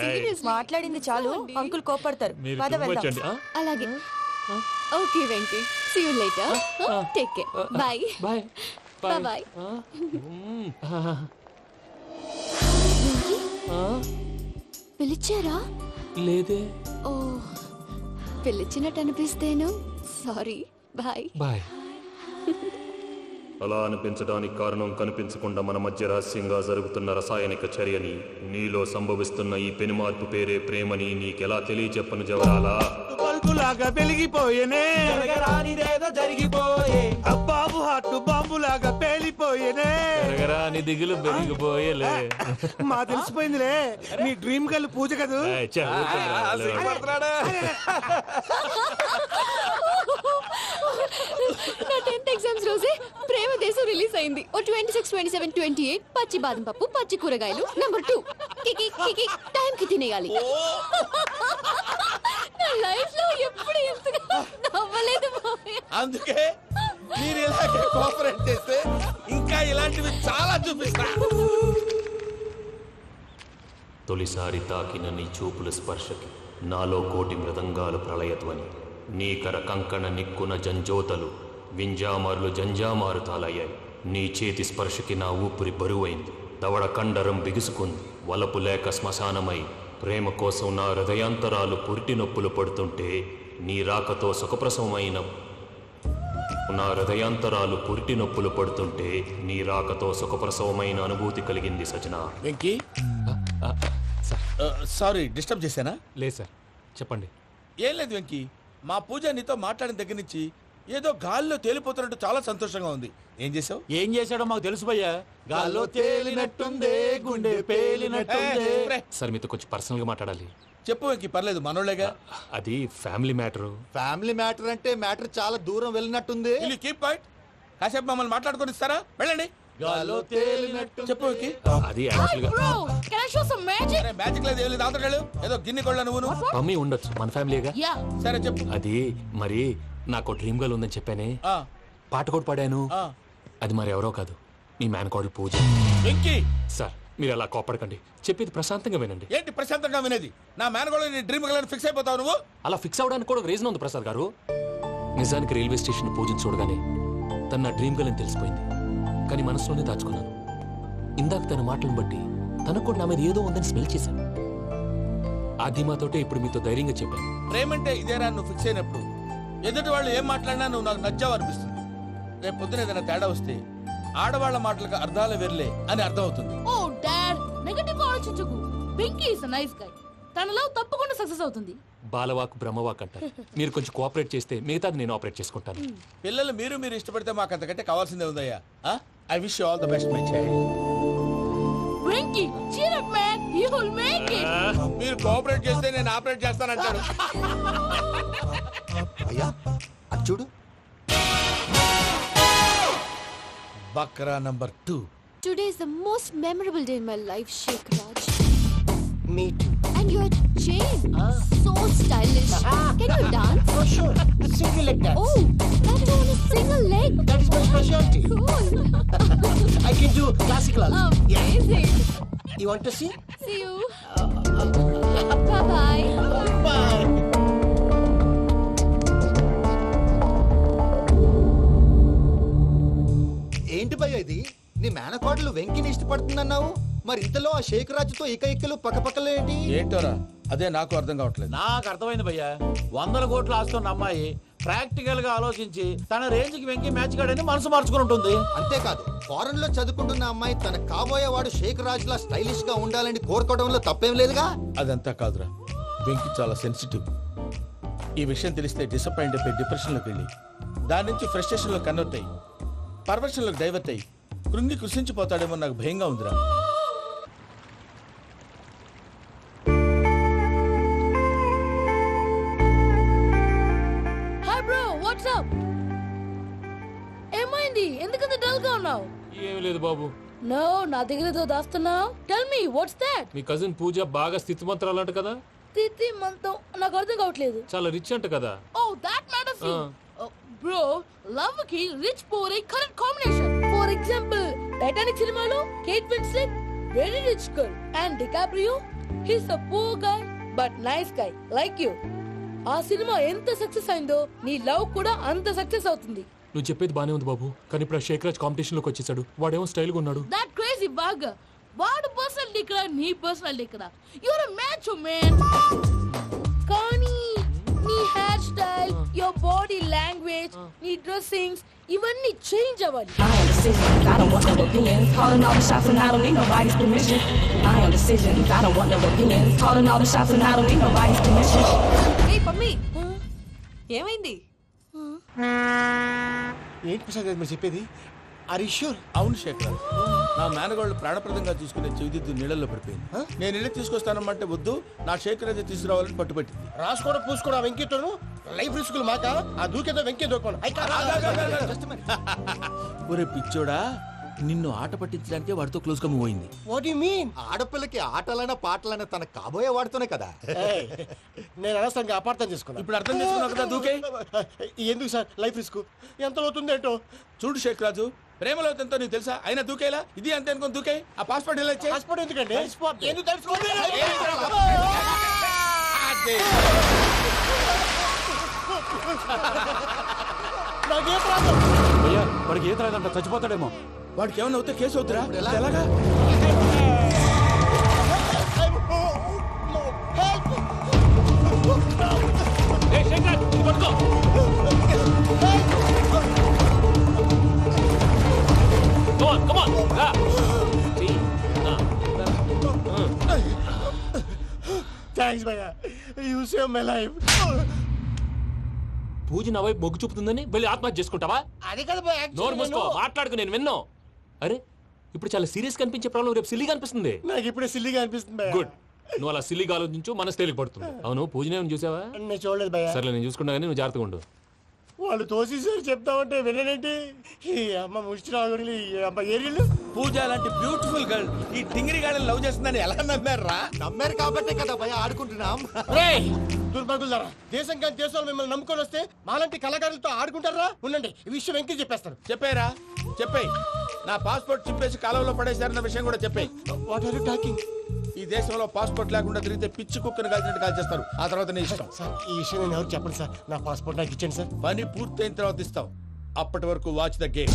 Seriously. మాట్లాడింది చాలు, అంకుల్ కోపడతారు. మీరు పద too much వెళ్దాం. అండి. ఆ? అలాగే. Okay Venky, see you later. Take care. Bye. Bye Bye bye. పిలిచారా? లేదే. ఓ, పిలిచినట్టు అనిపిస్తేను సారీ. బాయ్. బాయ్. అలా అనిపించడానికి కారణం కనిపించకుండా మన మధ్య రహస్యంగా జరుగుతున్న రసాయనిక చర్యని, నీలో సంభవిస్తున్న ఈ పెనుమార్పు పేరే ప్రేమని నీకెలా తెలియచెప్పను జవరాలా? బల్బులాగా వెలిగిపోయేనే, జరగరానిదేదో జరిగిపోయే, బాబు హార్ట్ బాంబులాగా పేలిపోయేనే. జరగరాని దిగులు పెరిగిపోయేలే. మా తెలిసిపోయిందిలే, నీ డ్రీమ్ గర్ల్ పూజ కదూ. ఏయ్, చ్చ, ఊరుకోరా, సిగ్గుపడుతున్నాడు. నా 10th ఎగ్జామ్స్ రోజే ప్రేమ దేశం రిలీజ్ అయింది. ఓ 26, 27, 28 పచ్చి బాదం పప్పు, పచ్చి కూరగాయలు. నెంబర్ 2 కికి కికి టైం కి తినేయాలి. నా లైఫ్ లో ఎప్పుడు ఎంతగా నవ్వలేదు మామయ్య. అందుకే మీరు ఇలాగే కోఆపరేట్ చేస్తే ఇంకా ఇలాంటివి చాలా చూపిస్తా. తొలిసారి తాకిన నీ చూపుల స్పర్శకి నాలో కోటి మృదంగాలు ప్రళయధ్వని. నీకర కంకణ నిక్కున జంజోతలు వింజామారులు జంజామారు తాలయ్యాయి. నీ చేతి స్పర్శకి నా ఊపిరి బరువైంది. దవడ కండరం బిగుసుకుంది. వలపు లేక శ్మశానమై ప్రేమ కోసం నా హృదయాంతరాలు పురిటి నొప్పులు పడుతుంటే, నీ రాకతో సుఖప్రసవమైన నా హృదయాంతరాలు పురిటి నొప్పులు పడుతుంటే నీ రాకతో సుఖప్రసవమైన అనుభూతి కలిగింది సజనా. వెంకీ, సారీ డిస్టర్బ్ చేశానా? లేదు సార్, చెప్పండి. ఏం లేదు వెంకీ, మా పూజ నీతో మాట్లాడిన దగ్గర నుంచి ఏదో గాల్లో తేలిపోతున్నట్టు చాలా సంతోషంగా ఉంది. ఏం చేసావు? ఏం చేశాడో మాకు తెలుసు భయ్యా. గాల్లో తేలినట్టుందే, గుండె పేలినట్టుందే. సార్, మీతో కొంచెం పర్సనల్ గా మాట్లాడాలి. చెప్పు వెంకీ, పర్లేదు, మనోళ్ళేగా. అది ఫ్యామిలీ మ్యాటరు. ఫ్యామిలీ మ్యాటర్ అంటే మ్యాటర్ చాలా దూరం వెళ్ళినట్టుంది. Will you keep point? కాసేపు మమ్మల్ని మాట్లాడుకొని ఇస్తారా? వెళ్ళండి. గాల్లో తేలినట్టు చెప్పు వెంకీ. అది యాక్చువల్ గా Bro, can I show some magic? సరే, మ్యాజిక్ లేదు, ఏం లేదు, ఆతడాలు ఏదో గిన్నె కొళ్ళ నువ్వు. మమ్మీ ఉండొచ్చు, మన ఫ్యామిలీగా. Yeah. సరే చెప్పు. అది మరి నాకు డ్రీమ్ గర్ల్ ఉందని చెప్పానే, ఆ, పాట కూడా పాడాను. ఆ. అది మరి ఎవరో కాదు, మీ మేనకోడలు పూజ. వెంకీ, సార్, మీరు అలా కోపడకండి, చెప్పేది ప్రశాంతంగా వినండి. ఏంటి ప్రశాంతంగా వినేది? నా మేనగోళ్ళు నీ డ్రీమ్ గర్ల్ ఫిక్స్ అయిపోతావు నువ్వు. అలా ఫిక్స్ అవడానికి కూడా ఒక రీజన్ ఉంది ప్రసాద్ గారు. నిజానికి రైల్వే స్టేషన్ పూజను చూడగానే తన నా డ్రీమ్ గర్ల్ అని తెలిసిపోయింది. కానీ మనసులోనే దాచుకున్నాను. ఇందాక తన మాటలను బట్టి తనకు కూడా నా మీద ఏదో ఉందని స్మెల్ చేశాను. ఆ ధీమాతోటే ఇప్పుడు మీతో ధైర్యంగా చెప్పాను. ప్రేమంటే ఇదేరా నువ్వు ఫిక్స్ అయినప్పుడు ఎదుటి వాళ్ళు ఏం మాట్లాడినా నువ్వు నాకు నచ్చావు అనిపిస్తుంది. రేపు పొద్దున ఏదైనా తేడా వస్తే ఆడవాళ్ల మాటలకు అర్థాలు వెర్లే అని అర్థం అవుతుంది. Oh, Dad, నెగటివ్ ఆలోచించకు. Venky is nice guy. తన లవ్ తప్పకుండా సక్సెస్ అవుతుంది. బాలవాక్ బ్రహ్మవాక్ అంటారు. మీరు కొంచెం కోఆపరేట్ చేస్తే మిగతాది నేను ఆపరేట్ చేసుకుంటాను. పిల్లలు మీరు ఇష్టపడితే మాకు అంతకంటే కావాల్సిందే ఉందయ్యా. I wish you all the best my child. Venky, cheer up man, you will make it. మీరు కోఆపరేట్ చేస్తే నేను ఆపరేట్ చేస్తానంటాడు. అయ్యా అది చూడు. Bakra number 2. Today is the most memorable day in my life, Sheikh Raj. Me too. And your chain, so stylish. Can you dance? For sure. Single leg dance. Oh, that is on a single leg. That is my specialty. Cool. I can do classical also. Amazing. You want to see? See you. Bye-bye. Bye. ఏంటి భయ్య ఇది? నీ మేనకోడలు వెంకిని ఇష్టపడుతుందన్నావు, మరి ఇంతలో ఆ షేక్ రాజుతో ఇకలు పక్కపక్కలు ఏంటి? ఏంటోరా, అదే నాకు అర్థం కావట్లేదు. నాకు అర్థమైంది భయ్యా. 100 కోట్లు ఆస్తున్న అమ్మాయి ప్రాక్టికల్ గా ఆలోచించి తన రేంజ్ కి వెంకి మ్యాచ్ కాడని మనసు మార్చుకుని ఉంటుంది. అంతేకాదు, ఫారెన్ లో చదువుకుంటున్న అమ్మాయి తన కాబోయేవాడు షేక్ రాజ్ లా స్టైలిష్ గా ఉండాలని కోరుకోవడంలో తప్పేం లేదుగా. అదంతా కాదురా, వెంకి చాలా సెన్సిటివ్. ఈ విషయం తెలిస్తే డిసప్పాయింట్ అయిపోయి డిప్రెషన్లోకి వెళ్ళి దాని నుంచి ఫ్రస్ట్రేషన్లో కన్వర్ట్ అయ్యి పర్వర్షన్లోకి డైవర్ట్ అయ్యి కృంగి కృషించిపోతాడేమో నాకు భయంగా ఉందిరా. Hi bro, what's up? ఏమైంది? ఎందుకంత డల్ గా ఉన్నావు? ఏమీ లేదు బాబు. నో, నా దగ్గర ఏదో దాస్తున్నావు. Tell me what's that? మీ కజిన్ పూజ బాగా స్థితిమంతరాలు అంట కదా. స్థితి మంతం నాకు అర్థం కావట్లేదు. చాలా రిచ్ అంట కదా. Oh that matters bro. Love కి rich poor a correct combination. For example Titanic సినిమాలో Kate Winslet very rich girl and DiCaprio he's a poor guy but nice guy like you. ఆ సినిమా ఎంత సక్సెస్ అయిందో నీ లవ్ కూడా అంత సక్సెస్ అవుతుంది. నువ్వు చెప్పేది బానే ఉంది బాబు, కానీ ఇప్పుడు శేఖ్ రాజ్ కాంపిటీషన్ లోకి వచ్చేసాడు. వాడేమో స్టైల్ గా ఉన్నాడు. దట్ క్రేజీ బాగ్. వాడు పర్సనాలిటీ ఇక్కడ, నీ పర్సనాలిటీ ఇక్కడ. Your a match man. కానీ నీ hair style, your body language, నీ డ్రెస్సింగ్స్ ఇవన్నీ చేంజ్ అవ్వాలి. I am decisions, I don't want no opinions. Calling all the shots and I don't need nobody's permission. I am decisions, I don't want no opinions. Calling all the shots and I don't need nobody's permission. ఏ పమ్మి ఏమైంది? ఏంటి ప్రసాద్ గారు మీరు చెప్పేది? Are you sure? అవును శేఖర్, నా మేనగోళ్ళు ప్రాణప్రదంగా చూసుకునే చెవిదిద్దు నీళ్ళల్లో పడిపోయింది. నేను ఇల్లు తీసుకొస్తానమ్మంటే వద్దు, నా శేఖర్ అయితే తీసుకురావాలని పట్టుబట్టింది. రాసుకోవడం పూసుకోవడం వెంకీతోను లైఫ్ రిస్కులు మాక ఆ దూకేదో వెంకీ దూకోను. ఒరే పిచ్చోడా, నిన్ను ఆట పట్టించడానికి వాడితో క్లోజ్ గా మూవ్ అయింది. What you mean? ఆడపిల్లకి ఆటలైనా పాటలైనా తన కాబోయే వాడుతూనే కదా. నేను అనవసరంగా అపార్థం చేసుకున్నా. ఇప్పుడు అర్థం చేసుకున్నావు కదా దూకే. ఎందుకు సార్ లైఫ్ రిస్క్ ఎంత అవుతుంది ఏంటో? చూడు శేఖ్ రాజు, ప్రేమలో ఎంతో నీకు తెలుసా? అయినా దూకేలా ఇది అంతే అనుకుని దూకే. ఆ పాస్పోర్ట్ ఎలా ఇచ్చే? పాస్పోర్ట్ ఎందుకండి? ఎందుకు తెలుసుకోండి. నాకేం ప్రాబ్లం? భయ్యా వాడికి ఈత రాదంట, చచ్చిపోతాడేమో. వాడికి ఏమన్నా అవుతే కేసు అవుతురా? ఎలాగా? థ్యాంక్స్ భయ్యా, యు సేవ్ మై లైఫ్. పూజ నా వైపు మొగ్గు చూపుతుందని వెళ్ళి ఆత్మహత్య చేసుకుంటావా? అది కదా భయ్యా. నోరు మూసుకో, మాట్లాడుకు, నేను విన్నాను. అరే ఇప్పుడు చాలా సీరియస్ కనిపించే ప్రాబ్లం రేపు సిల్లీగా అనిపిస్తుంది. నాకు ఇప్పుడే సిల్లీగా అనిపిస్తుంది భయ్యా. గుడ్, నువ్వు అలా సిల్లీగా ఆలోచించు, మనసు తేలిక పడుతుంది. అవును పూజనే చూసావా? నేను చూడలేదు భయ్యా. సర్లే నేను చూసుకున్నా కానీ నువ్వు జాగ్రత్తగా ఉండు. వాళ్ళు తోసేసారు చెప్తామంటే విననేంటి? ఈ అమ్మ ముష్టి రాగుడి అమ్మ ఏరియలు. పూజ లాంటి బ్యూటిఫుల్ గర్ల్ ఈ టింగిరి గాడిని లవ్ చేస్తుందని ఎలా నమ్మారా? నమ్మారు కాబట్టే కదా భయ ఆడుకుంటున్నాం. దుర్భగులారా, దేశం కానీ దేశాలు మిమ్మల్ని నమ్ముకొని వస్తే మాలాంటి కళాకారులతో ఆడుకుంటారా? ఉండండి, ఈ విషయం వెంకీ చెప్పేస్తారు. చెప్పారా? చెప్పేయ్. నా పాస్పోర్ట్ చింపేసి కాలంలో పడేశారన్న విషయం కూడా చెప్పేయ్. What are you talking? ఈ దేశంలో పాస్పోర్ట్ లేకుండా తిరిగితే పిచ్చి కుక్కను కాల్చినట్టు కాల్చేస్తారు. ఆ తర్వాత నీ ఇష్టం. సార్ ఈ విషయం నేను ఎవరు చెప్పండి సార్. నా పాస్పోర్ట్ నాకు ఇచ్చండి సార్. పని పూర్తయిన తర్వాత ఇస్తాం. అప్పటి వరకు వాచ్ ద గేమ్.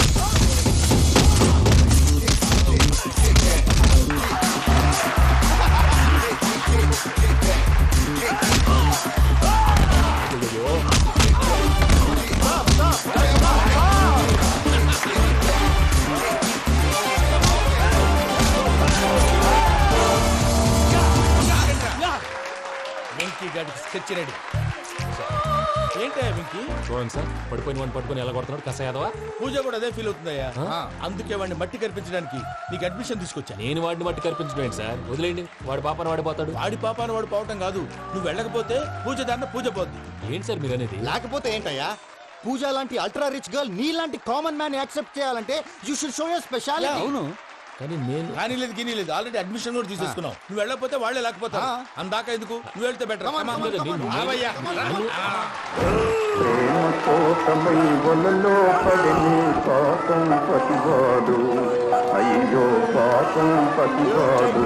వెంకీ గాడికి స్కెచ్ రెడీ. ఏంటయ్యా వెంకీ? చూడండి సార్, పడిపోయిన వాడిని పట్టుకొని ఎలా కొడుతున్నాడు కసాయాదవా. పూజ కూడా అదే ఫీల్ అవుతుందయ్యా. అందుకే వాడిని మట్టి కనిపించడానికి నీకు అడ్మిషన్ తీసుకొచ్చా. నేను వాడిని మట్టి కనిపించడం ఏంటి సార్? వదిలేండి, వాడి పాపను వాడిపోతాడు. వాడి పాపాను వాడు పోవటం కాదు, నువ్వు వెళ్ళకపోతే పూజ దాన్న పూజ పోద్ది. ఏంటి సార్ మీరు అనేది? లేకపోతే ఏంటయ్యా? పూజ లాంటి అల్ట్రా రిచ్ గర్ల్ నీ లాంటి కామన్ మ్యాన్ యాక్సెప్ట్ చేయాలంటే you should show your speciality. అవును, కానీ నేను కానీ లేదు గిని లేదు, ఆల్రెడీ అడ్మిషన్ కూడా తీసేసుకున్నావు. నువ్వు వెళ్ళకపోతే వాళ్ళే లేకపోతా. అందాక ఎందుకు? నువ్వు వెళ్తే బెటర్. అయ్యో పాపం పతివాడు.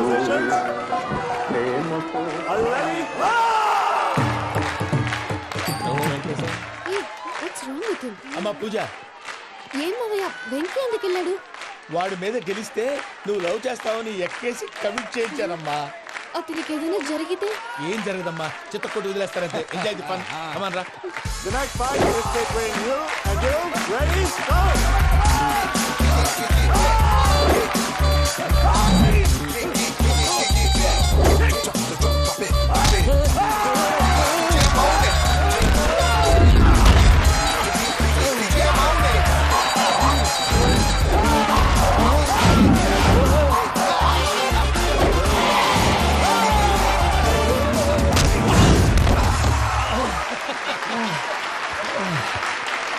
అమ్మా పూజ, ఏం మావయ్య వెంకీ ఎందుకు వెళ్ళాడు? వాడి మీద గెలిస్తే నువ్వు లవ్ చేస్తావని ఎక్కేసి కమిట్ చేయించానమ్మా. అతనికి ఏదైనా జరిగితే? ఏం జరగదమ్మా, చిత్త కొట్టి వదిలేస్తారంటే. Enjoy the fun. కమాన్ రా. The next fight is between you and you. Ready? Go!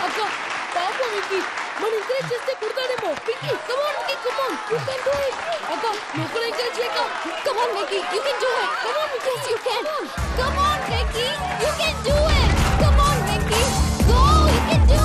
అక్క పాప వెంకీ మన ఎంకరేజ్ చేస్తే కుడతాడేమో. Venky come on Venky, come on, you can do it. అక్క నువ్వు కూడా ఎంకరేజ్ చేయక. Come on Venki, you can do it. Come on, yes you can. Come on Venki, you can do it. Come on Venki, go, you can do.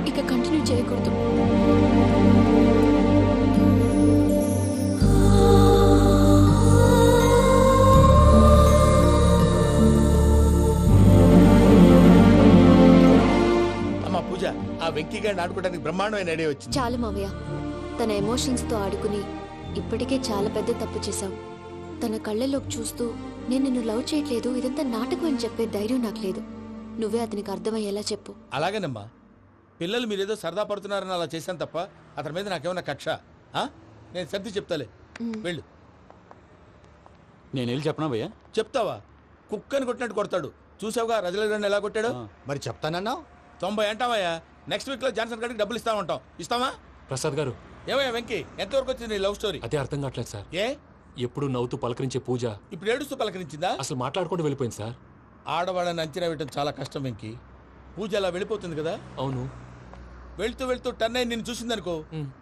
ఇక కంటిన్యూ చేయకూడదు. అమ్మా పూజ, ఆ వెంకీ గారిని ఆడుకోవడానికి బ్రహ్మాండమైన ఐడియా వచ్చింది. చాలు మావయ్య, తన ఎమోషన్స్ తో ఆడుకుని ఇప్పటికే చాలా పెద్ద తప్పు చేశాం. తన కళ్ళలోకి చూస్తూ నేను నిన్ను లవ్ చేయట్లేదు, ఇదంతా నాటకం అని చెప్పే ధైర్యం నాకు లేదు. నువ్వే అతనికి అర్థమయ్యేలా చెప్పు. అలాగేనమ్మా, పిల్లలు మీరేదో సరదా పడుతున్నారని అలా చేశాను తప్ప అతని మీద నాకేమన్నా కక్ష? నేను సర్ది చెప్తాలే, వెళ్ళు. నేను వెళ్ళి చెప్పనా భయ్యా? చెప్తావా? కుక్కని కొట్టినట్టు కొడతాడు. చూసావుగా రజలగడ్డని ఎలా కొట్టాడు? మరి చెప్తానన్నావు. 90 అంటావయ్యా. నెక్స్ట్ వీక్ లో జాన్సన్ గారికి డబ్బులు ఇస్తామంటాం. ఇస్తావా? ప్రసాద్ గారు, ఏమయ్యా వెంకీ, ఎంతవరకు వచ్చింది నీ లవ్ స్టోరీ? అదే అర్థం కావట్లేదు సార్. ఏ ఎప్పుడు నవ్వుతూ పలకరించే పూజ ఇప్పుడు ఏడుస్తూ పలకరించిందా? అసలు మాట్లాడుకుంటూ వెళ్ళిపోయింది సార్. ఆడవాళ్ళని అంచనా వేయడం చాలా కష్టం వెంకీ. పూజ అలా వెళ్ళిపోతుంది కదా. అవును. వెళ్తూ వెళ్తూ టర్న్ అయి నిన్ను చూసిందనుకో,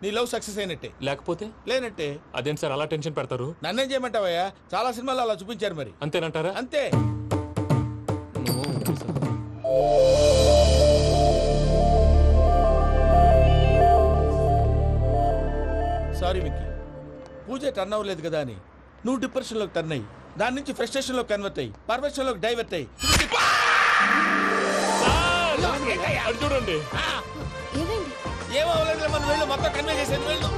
నీ లవ్ సక్సెస్ అయినట్టే. లేకపోతే లేనట్టే. అదేం సార్ అలా టెన్షన్ పెడతారు? నన్నేం చేయమంటావయ్యా? చాలా సినిమాలు అలా చూపించారు. మరి అంతేనంటారా? అంతే. సారీ వెంకీ, పూజ టర్న్ అవ్వలేదు కదా అని నువ్వు డిప్రెషన్ లోకి టర్న్ అయ్యి దాని నుంచి ఫ్రస్ట్రేషన్ లో కన్వర్ట్ అయ్యి పర్వర్షన్ లోకి డైవర్ట్ అయ్యి చూడండి. ఏమో అవ్వలేదు, మనం వెళ్ళు, మొత్తం కన్వే చేసేది. వెళ్ళు.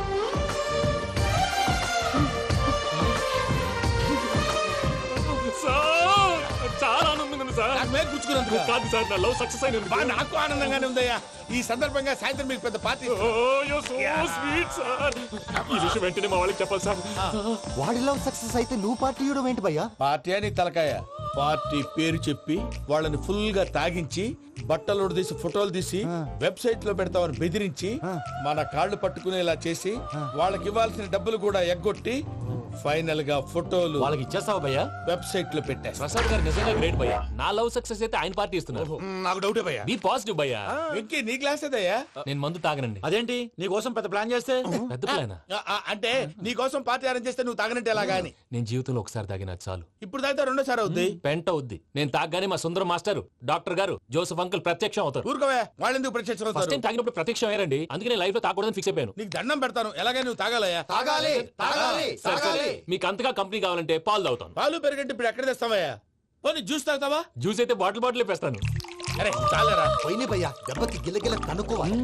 చాలా ఆనందంగా ఉంది సార్. నాకు మేలు గుచ్చుకున్నందుకు కాదు సార్, నా లవ్ సక్సెస్ అయినందుకు. నాకు ఆనందంగానే ఉందయ్యా. ఈ సందర్భంగా సాయంత్రం మీకు పెద్ద పార్టీ. ఈ విషయం వెంటనే మా వాళ్ళకి చెప్పాలి సార్. వాడి లవ్ సక్సెస్ అయితే నువ్వు పార్టీ ఇవ్వడం ఏంటి భయ్యా? పార్టీ అని తలకాయ. పార్టీ పేరు చెప్పి వాళ్ళని ఫుల్ గా తాగించి బట్టలు తీసి ఫోటోలు తీసి వెబ్సైట్ లో పెడతామని బెదిరించి మన కాళ్ళు పట్టుకునేలా చేసి వాళ్ళకి ఇవ్వాల్సిన డబ్బులు కూడా ఎగ్గొట్టి ఫైనల్ గా ఫోటోలు వాళ్ళకి ఇచ్చేస్తావా భయ్యా? వెబ్సైట్ లో పెట్టేస్తా. ప్రసాద్ గారు నిజంగా గ్రేట్ భయ్యా. నా లవ్ సక్సెస్ అయితే ఆయన పార్టీ ఇస్తున్నారు. నాకు డౌటే భయ్యా. బీ పాజిటివ్ భయ్యా. వెంకీ నీ గ్లాస్ ఏదయ్యా? నేను మందు తాగనండి. అదేంటి నీ కోసం పెద్ద ప్లాన్ చేస్తే? పెద్ద ప్లాన్ అంటే నీ కోసం పార్టీ అరేంజ్ చేస్తే నువ్వు తాగనంటే ఎలాగా అని. నేను జీవితంలో ఒకసారి తాగినా చాలు. ఇప్పుడు తాగితే రెండోసారి అవుద్ది. పెంట అవుద్ది. నేను తాగగానే మా సుందరం మాస్టర్, డాక్టర్ గారు, జోసెఫ్ అంకుల్ ప్రత్యక్షం అవుతారు. ఊరుకోవే, వాళ్ళు ఎందుకు ప్రత్యక్షం ఫస్ట్ అవుతారు? టైం తాగినప్పుడు ప్రత్యక్షం అయ్యారండి. అందుకే నేను లైఫ్ లో తాగకూడదని ఫిక్స్ అయిపోయాను. నీకు దండం పెడతాను, ఎలాగే నువ్వు తాగాలయ్యా. తాగాలి తాగాలి సరే, సరే. తాగాలి. మీకు అంతగా కంపెనీ కావాలంటే పాలు తాగుతాను. పాలు పెరిగంటే ఇప్పుడు ఎక్కడ తెస్తావయ్యా? పోనీ జ్యూస్ తాగుతావా? జ్యూస్ అయితే బాటిల్ వేస్తాను. అరే చాలరా, పోయిన భయ్యా, దెబ్బకి గిల్లగిల్ల కనుక్కోవాలి.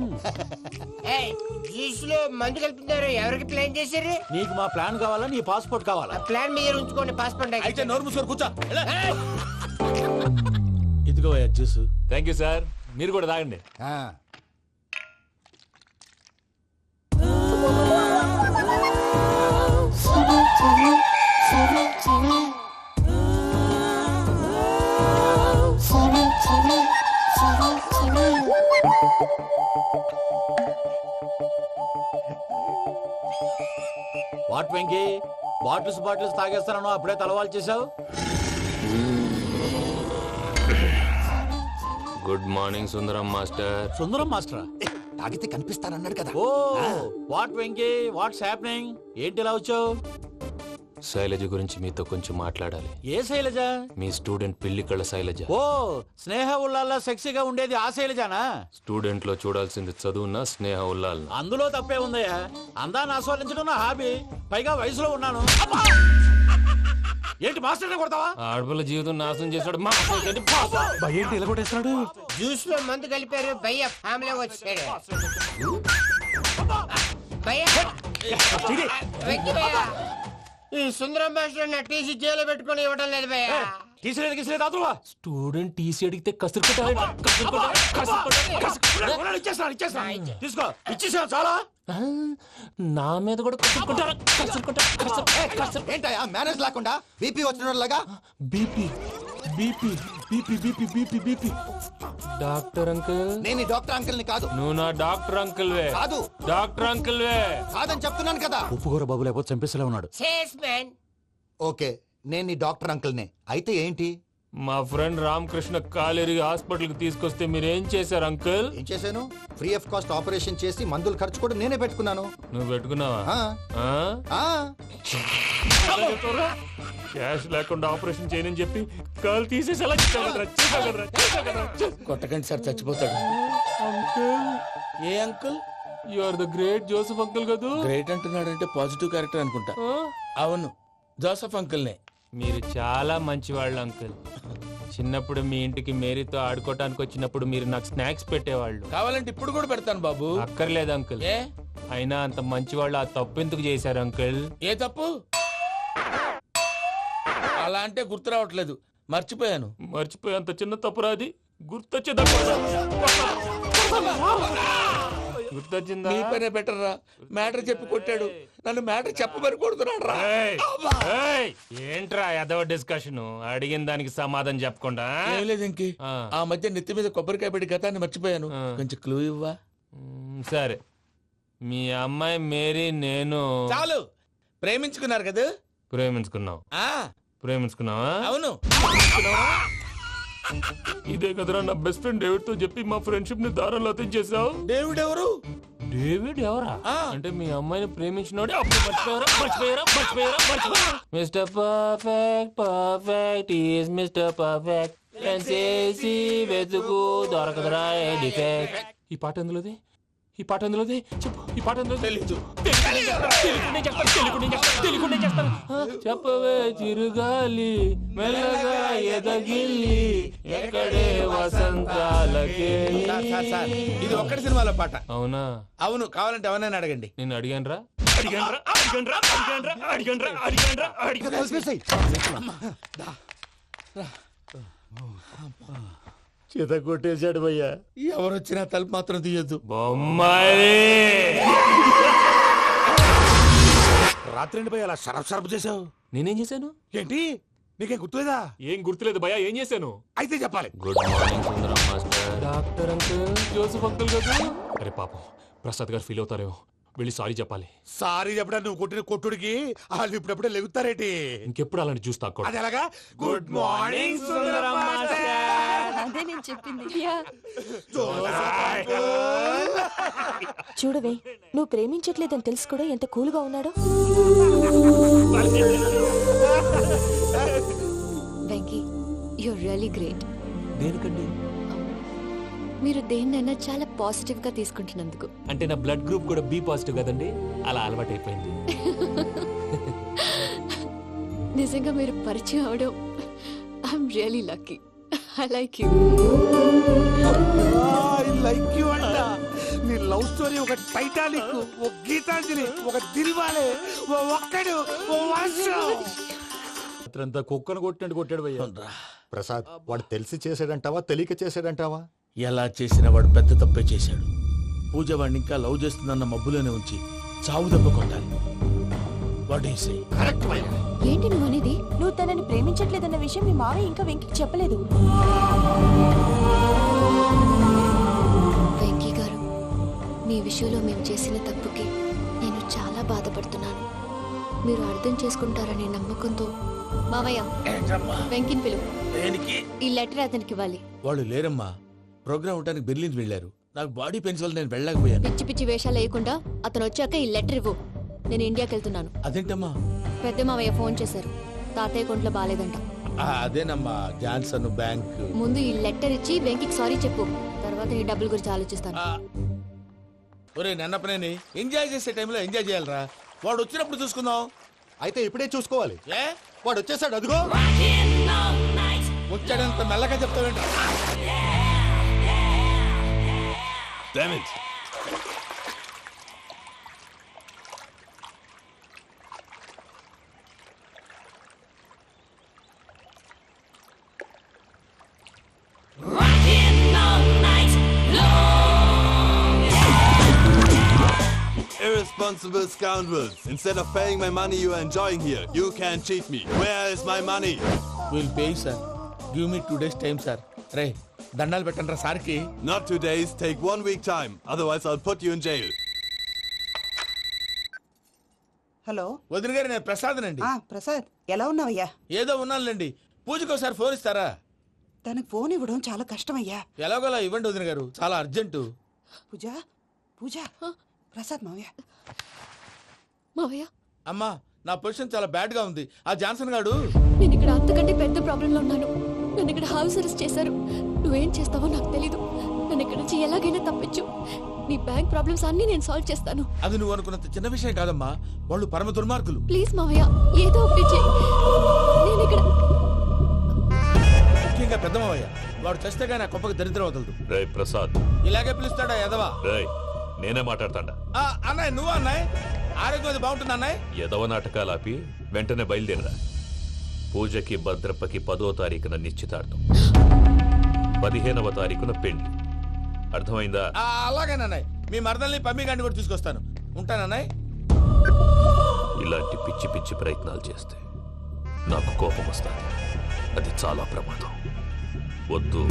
జ్యూస్ లో మందు కలుపుతున్నారు. ఎవరికి ప్లాన్ చేశారు? నీకు మా ప్లాన్ కావాలా, నీ పాస్పోర్ట్ కావాలా? ప్లాన్ మీరు ఉంచుకోండి, పాస్పోర్ట్ అయితే నోరు మూసుకొని కూర్చో. ఇదిగో జ్యూస్. Thank you sir. మీరు కూడా తాగండి. వాట్ వెంకీ, బాటిల్స్ తాగేస్తానో అప్పుడే తలవాలు చేసావు. Good morning Sundaram master. Sundaram మాస్టరా? తాగితే కనిపిస్తానన్నాడు కదా. Oh what Venky, what's happening? ఏంటి ఇలా వచ్చావు? శైలజ గురించి మీతో కొంచెం మాట్లాడాలి. ఏ శైలజ? మీ స్టూడెంట్ పిల్లి కళ్ళ శైలజ. ఓ స్నేహ ఉల్లాల్లో సెక్సీగా ఉండేది ఆ శైలజానా? స్టూడెంట్ లో చూడాల్సింది చదువున స్నేహ ఉల్లాల్. అందులో తప్పే ఉందయ్యా. అందాన్ని ఆస్వాదించడం నా హాబీ. పైగా వయసులో ఉన్నాను. ఏంటి మాస్టర్ కొడతావా? ఆడపిల్ల జీవితం నాశనం చేశాడు. ఏంటి ఇలా కొట్టేస్తున్నాడు? జ్యూస్ లో మందు కలిపారు. భయ్య ఫ్యామిలీ వచ్చాడు. భయ్య వెంకీ భయ్య, ఈ సుందరం మాస్టర్ నా టీసీ జైలు పెట్టుకుని ఇవ్వడం లేదు భయ్య. స్టూడెంట్ టీసీ అడిగితే తీసుకో, ఇచ్చేసా చాలా. నా మీద కూడా ఏంటయ్యా మేనేజ్ లేకుండా బీపీ వచ్చినలాగా? BP BP BP BP BP BP. Doctor uncle, నేను ఈ డాక్టర్ అంకుల్ ని కాదు. నువ్వు నా డాక్టర్ అంకుల్ వే. కాదు డాక్టర్ అంకుల్ వే. కాదని చెప్తున్నాను కదా. ఉప్పుకూర బాబు లేకపోతే చంపేసేలా ఉన్నాడు. ఓకే, నేను ఈ డాక్టర్ అంకుల్ నే. అయితే ఏంటి? మా ఫ్రెండ్ రామకృష్ణ కాలేరి హాస్పిటల్ కి తీసుకొస్తే మీరేం చేశారు అంకుల్? ఏం చేశాను? ఫ్రీ ఆఫ్ కాస్ట్ ఆపరేషన్ చేసి మందులు ఖర్చు కూడా నేనే పెట్టుకున్నాను. నువ్వు పెట్టుకున్నావా? క్యాష్ లేకుండా ఆపరేషన్ చేయనని చెప్పి కాల్ తీసేసి కొట్టకండి సార్, చచ్చిపోతాడు. అంకుల్ ఏ uncle? You are the great Joseph uncle కదూ? గ్రేట్ అంటున్నాడంటే పాజిటివ్ క్యారెక్టర్ అనుకుంటా. అవును, జోసఫ్ అంకుల్నే. మీరు చాలా మంచివాళ్ళు అంకుల్. చిన్నప్పుడు మీ ఇంటికి మేరీతో ఆడుకోవటానికి వచ్చినప్పుడు మీరు నాకు స్నాక్స్ పెట్టేవాళ్ళు. కావాలంటే ఇప్పుడు కూడా పెడతాను బాబు. అక్కర్లేదు అంకుల్. ఏ అయినా అంత మంచివాళ్ళు ఆ తప్పు ఎందుకు చేశారు అంకుల్? ఏ తప్పు? అలా అంటే గుర్తు రావట్లేదు, మర్చిపోయాను. మర్చిపోయి అంత చిన్న తప్పు రాది గుర్తొచ్చేదా? గుర్తొచ్చిందా? నీ పనే బెటర్ రా. మ్యాటర్ చెప్పి కొట్టాడు, నన్ను మ్యాటర్ చెప్పమని కొడుతున్నాడు రా. ఏంట్రా ఎదవ డిస్కషన్? అడిగిన దానికి సమాధానం చెప్పకుండా. ఏం లేదు ఇంకి, ఆ మధ్య నెత్తి మీద కొబ్బరికాయ పెట్టి గతాన్ని మర్చిపోయాను. కొంచెం క్లూ ఇవ్వా? సరే, మీ అమ్మాయి మేరీ నేను చాలు. ప్రేమించుకున్నారు కదా? ప్రేమించుకున్నావు. ప్రేమించుకున్నావా? అవును. ఇదే కదరా నా బెస్ట్ ఫ్రెండ్ డేవిడ్ తో చెప్పి మా ఫ్రెండ్షిప్ ని దారంలో తెంచేసావు. డేవిడ్ ఎవరు? డేవిడ్ ఎవరా? అంటే మీ అమ్మాయిని ప్రేమించినోడే అప్పుడు మర్చిపోయారా? Mister perfect perfect is mister perfect చేసి వెతుకు దొరకదురా డిఫెక్ట్. ఈ పాట ఎందులోది? ఈ పాట ఎందులోది? చెప్పు. ఈ పాట ఎందులో? తెలీదు. చెప్పవే చిరుగాలి మెల్లగా ఎదగిల్లి ఎక్కడే వసంతాలకే. ఇది ఒక్కటి సినిమాలో పాట. అవునా? అవును. కావాలంటే ఎవరైనా అడగండి. నేను అడిగాను రా. చేత కొట్టేశాడు భయ్యా. ఎవరు వచ్చినా తలుపు మాత్రం తీయొద్దు. రాత్రి భయ్య అలా షరఫ్ చేసావు. నేనేం చేశాను? ఏంటి నీకేం గుర్తులేదా? ఏం గుర్తులేదు భయ్యా. ఏం చేశాను? అయితే చెప్పాలి. Good morning Sundaram master. Doctor uncle, Joseph uncle కదా? అరే పాపం, ప్రసాద్ గారు ఫీల్ అవుతారేమో. వెళ్ళి సారీ చెప్పాలి. సారీ చెప్పడా? నువ్వు కొట్టిన కొట్టుడికి వాళ్ళు ఇప్పుడప్పుడే లెగుతారేటి? ఇంకెప్పుడు అలాంటి జ్యూస్ తాకూడదు. అది ఎలాగా? Good morning Sundaram master. అదే నేను చెప్పింది. చూడవే, నువ్వు ప్రేమించట్లేదని తెలుసు కూడా ఎంత కూల్గా ఉన్నాడో. Venky, you're really great. దేనికండి? మీరు దేన్నైనా చాలా పాజిటివ్ గా తీసుకుంటున్నందుకు. అంటే నా బ్లడ్ గ్రూప్ కూడా బి పాజిటివ్ కదండి, అలా అలవాటు అయిపోయింది. నిజంగా మీరు పరిచయం అవడం I'm really lucky. I like you. I like you అంట. నీ లవ్ స్టోరీ ఒక టైటానిక్, ఒక గీతాంజలి, ఒక దిల్వాలే, ఓ ఒక్కడు, ఓ వర్షం. అంతా కుక్కను కొట్టినట్టు కొట్టాడు భయ్యా. ప్రసాద్, వాడు తెలిసి చేసాడంటావా తెలియక చేసాడంటావా? ఎలా చేసిన వాడు పెద్ద తప్పే చేశాడు. పూజ వాడిని ఇంకా లవ్ చేస్తుందన్న మబ్బులోనే ఉంచి చావు దెబ్బ కొట్టాలి. ఏంటి నువ్వు అనేది? నువ్వు తనని ప్రేమించట్లేదన్న విషయం మీ మావయ్య ఇంకా వెంకికి చెప్పలేదు. వెంకీ గారు, మీ విషయంలో మేము చేసిన తప్పుకి నేను చాలా బాధపడుతున్నాను. మీరు అర్థం చేసుకుంటారనే నమ్మకంతో మావయ్య వెంకిని పిలువు. ఈ లెటర్ అతనికి ఇవ్వాలి. వాళ్ళు లేరమ్మా, ప్రోగ్రామ్ ఉండడానికి బెర్లిన్ వెళ్ళారు. నాకు బాడీ పెయిన్స్ వల్ల నేను వెళ్ళలేకపోయాను. పిచ్చి పిచ్చి వేషాలు వేయకుండా అతను వచ్చాక ఈ లెటర్ ఇవ్వు. నేను ఇండియాకి వెళ్తున్నాను. అదేంటమ్మా? పెద్ద మావయ్య ఫోన్ చేశారు, తాతయ్య కొంట్లో బాలేదంట. అదేనమ్మా, జాన్సన్ బ్యాంక్. ముందు ఈ లెటర్ ఇచ్చి వెంకికి సారీ చెప్పు, తర్వాత ఈ డబ్బుల గురించి ఆలోచిస్తాను. ఒరే నన్నపనేని, ఎంజాయ్ చేసే టైంలో ఎంజాయ్ చేయాలరా. వాడు వచ్చినప్పుడు చూసుకుందాం. అయితే ఇప్పుడే చూసుకోవాలి. ఏ వాడు వచ్చేసాడు, అదిగో వచ్చాడంత మెల్లగా చెప్తావేంట? Damn it. Irresponsible scoundrels. Instead of paying my money you are enjoying here, you can cheat me. Where is my money? We'll pay, sir. Give me 2 days time, sir. Ray, దండాలు పెట్టండి సార్కి. Not 2 days, take 1 week time. Otherwise I'll put you in jail. Hello వదిన గారు, నేను ప్రసాదనండి. ప్రసాద్, ఎలా ఉన్నావయ్యా? ఏదో ఉన్నానులేండి. పూజకి ఒకసారి ఫోన్ ఇస్తారా? తనకు ఫోన్ ఇవ్వడం చాలా కష్టమయ్యా. ఎలాగోలా ఇవ్వండి వదిన గారు, చాలా అర్జెంటు. పూజ పూజ ప్రసాద్ మావయ్య. మావయ్య, అమ్మా, నా పొజిషన్ చాలా బ్యాడ్ గా ఉంది. ఆ జాన్సన్ గాడు. నేను ఇక్కడ అంతకంటే పెద్ద ప్రాబ్లంలో ఉన్నాను. నన్ను ఇక్కడ హౌస్ అరెస్ట్ చేశారు. నువ్వేం చేస్తావో నాకు తెలీదు. నన్ను ఇక్కడి నుంచి ఎలాగైనా తప్పించు. నీ బ్యాంక్ ప్రాబ్లమ్స్ అన్ని నేను సాల్వ్ చేస్తాను. అది నువ్వు అనుకున్నంత చిన్న విషయం కాదమ్మా. వాళ్ళు పరమ దుర్మార్గులు. ప్లీజ్ మావయ్య, ఏదో ఒకటి చెయ్యి. నేను ఇక్కడ ముఖ్యంగా పెద్ద మావయ్య, వాడు చేస్తే గానీ ఆ కొంపకి దరిద్రం వదలదు. రేయ్ ప్రసాద్, ఇలాగే పిలుస్తాడా ఎదవా? రేయ్ నేనే మాట్లాడతాడా? అన్నయ్య నువ్వు అన్నయ్య, ఆరోగ్యం అది బాగుంటుంది అన్నయ్య. ఎదవ నాటకాలు ఆపి వెంటనే బయలుదేరరా. పూజకి భద్రప్పకి 10వ తారీఖున నిశ్చితార్థం, 15వ తారీఖున పెళ్లి. అర్థమైందా? అలాగేనన్నయ్య. మీ మరదల్ని పమ్మి గాండి కూడా తీసుకొస్తాను. ఉంటానన్నయ్య. ఇలాంటి పిచ్చి పిచ్చి ప్రయత్నాలు చేస్తే నాకు కోపం వస్తుంది. అది చాలా ప్రమాదం. వద్దు.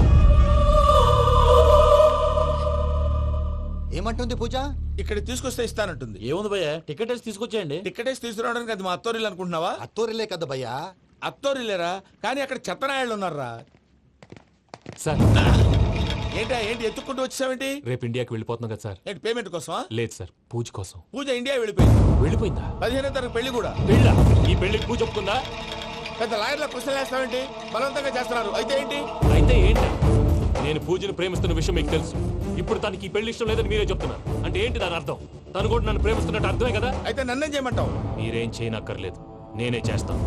ఏమంటుంది పూజ? ఇక్కడ తీసుకొస్తే ఇస్తానంటుంది. ఏముంది భయ్య, టికెట్ వేసి తీసుకొచ్చేయండి. టికెట్ వేసి తీసుకురావడానికి అది మా అత్తోరిల్లు అనుకుంటున్నావా? అత్తోరిలే కదా భయ్యా. అత్తోరిల్లేరా, కానీ అక్కడ చెత్తనాయాళ్ళు ఉన్నారా. సార్ ఏంటి ఎత్తుక్కుంటూ వచ్చావేంటి? రేపు ఇండియాకి వెళ్ళిపోతున్నాం కదా సార్. ఏంటి పేమెంట్ కోసమా? లేదు సార్, పూజ కోసం. పూజ ఇండియా వెళ్ళిపోయింది. వెళ్ళిపోయిందా? 15వ తారీఖు పెళ్లి కూడా. పెళ్ళా? ఈ పెళ్లికి పూజ ఒప్పుకుందా? పెద్ద లాయర్ల క్వశ్చన్ వేస్తావేంటి? బలవంతంగా చేస్తున్నారు. అయితే ఏంటి? అయితే ఏంటి? నేను పూజను ప్రేమిస్తున్న విషయం మీకు తెలుసు. ఇప్పుడు తనకి ఈ పెళ్లి ఇష్టం లేదని మీరే చెప్తున్నారు. అంటే ఏంటి దాని అర్థం? తను కూడా నన్ను ప్రేమిస్తున్నట్టు అర్థమే కదా? అయితే నన్నేం చేయమంటావు? మీరేం చేయనక్కర్లేదు, నేనే చేస్తాను.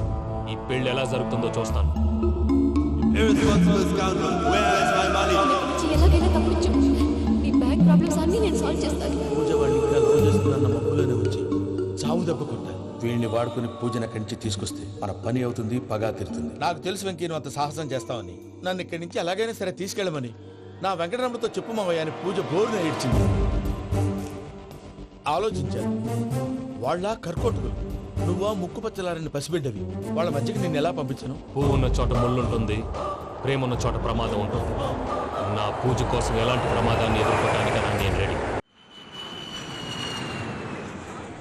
ఈ పెళ్లి ఎలా జరుగుతుందో చూస్తాను. ఎలాగైనా తప్పించు. నీ బ్యాంక్ ప్రాబ్లమ్స్ అన్ని నేను సాల్వ్ చేస్తాను. పూజ వాడిని ఇంకా లవ్ చేస్తున్న మబ్బులోనే ఉంచి చావు దెబ్బకుంటా వీళ్ళని వాడుకుని పూజన కంచి తీసుకొస్తే మన పని అవుతుంది, పగా తీరుతుంది. నాకు తెలుసు వెంకీ నువ్వు అంత సాహసం చేస్తావని. నన్ను ఇక్కడి నుంచి ఎలాగైనా సరే తీసుకెళ్ళమని నా వెంకటరమణతో చెప్పు మావయ్య అని పూజ బోరున ఏడ్చింది. ఆలోచించాను. వాళ్ళ కర్కోటకులు, నువ్వా ముక్కు పచ్చలారని పసిబిడ్డవి. వాళ్ళ మధ్యకి నిన్ను ఎలా పంపించను? పువ్వు ఉన్న చోట ముళ్ళుంటుంది, ప్రేమ ఉన్న చోట ప్రమాదం ఉంటుంది. నా పూజ కోసం ఎలాంటి ప్రమాదాన్ని ఎదుర్కోవడానికైనా నేను రెడీ.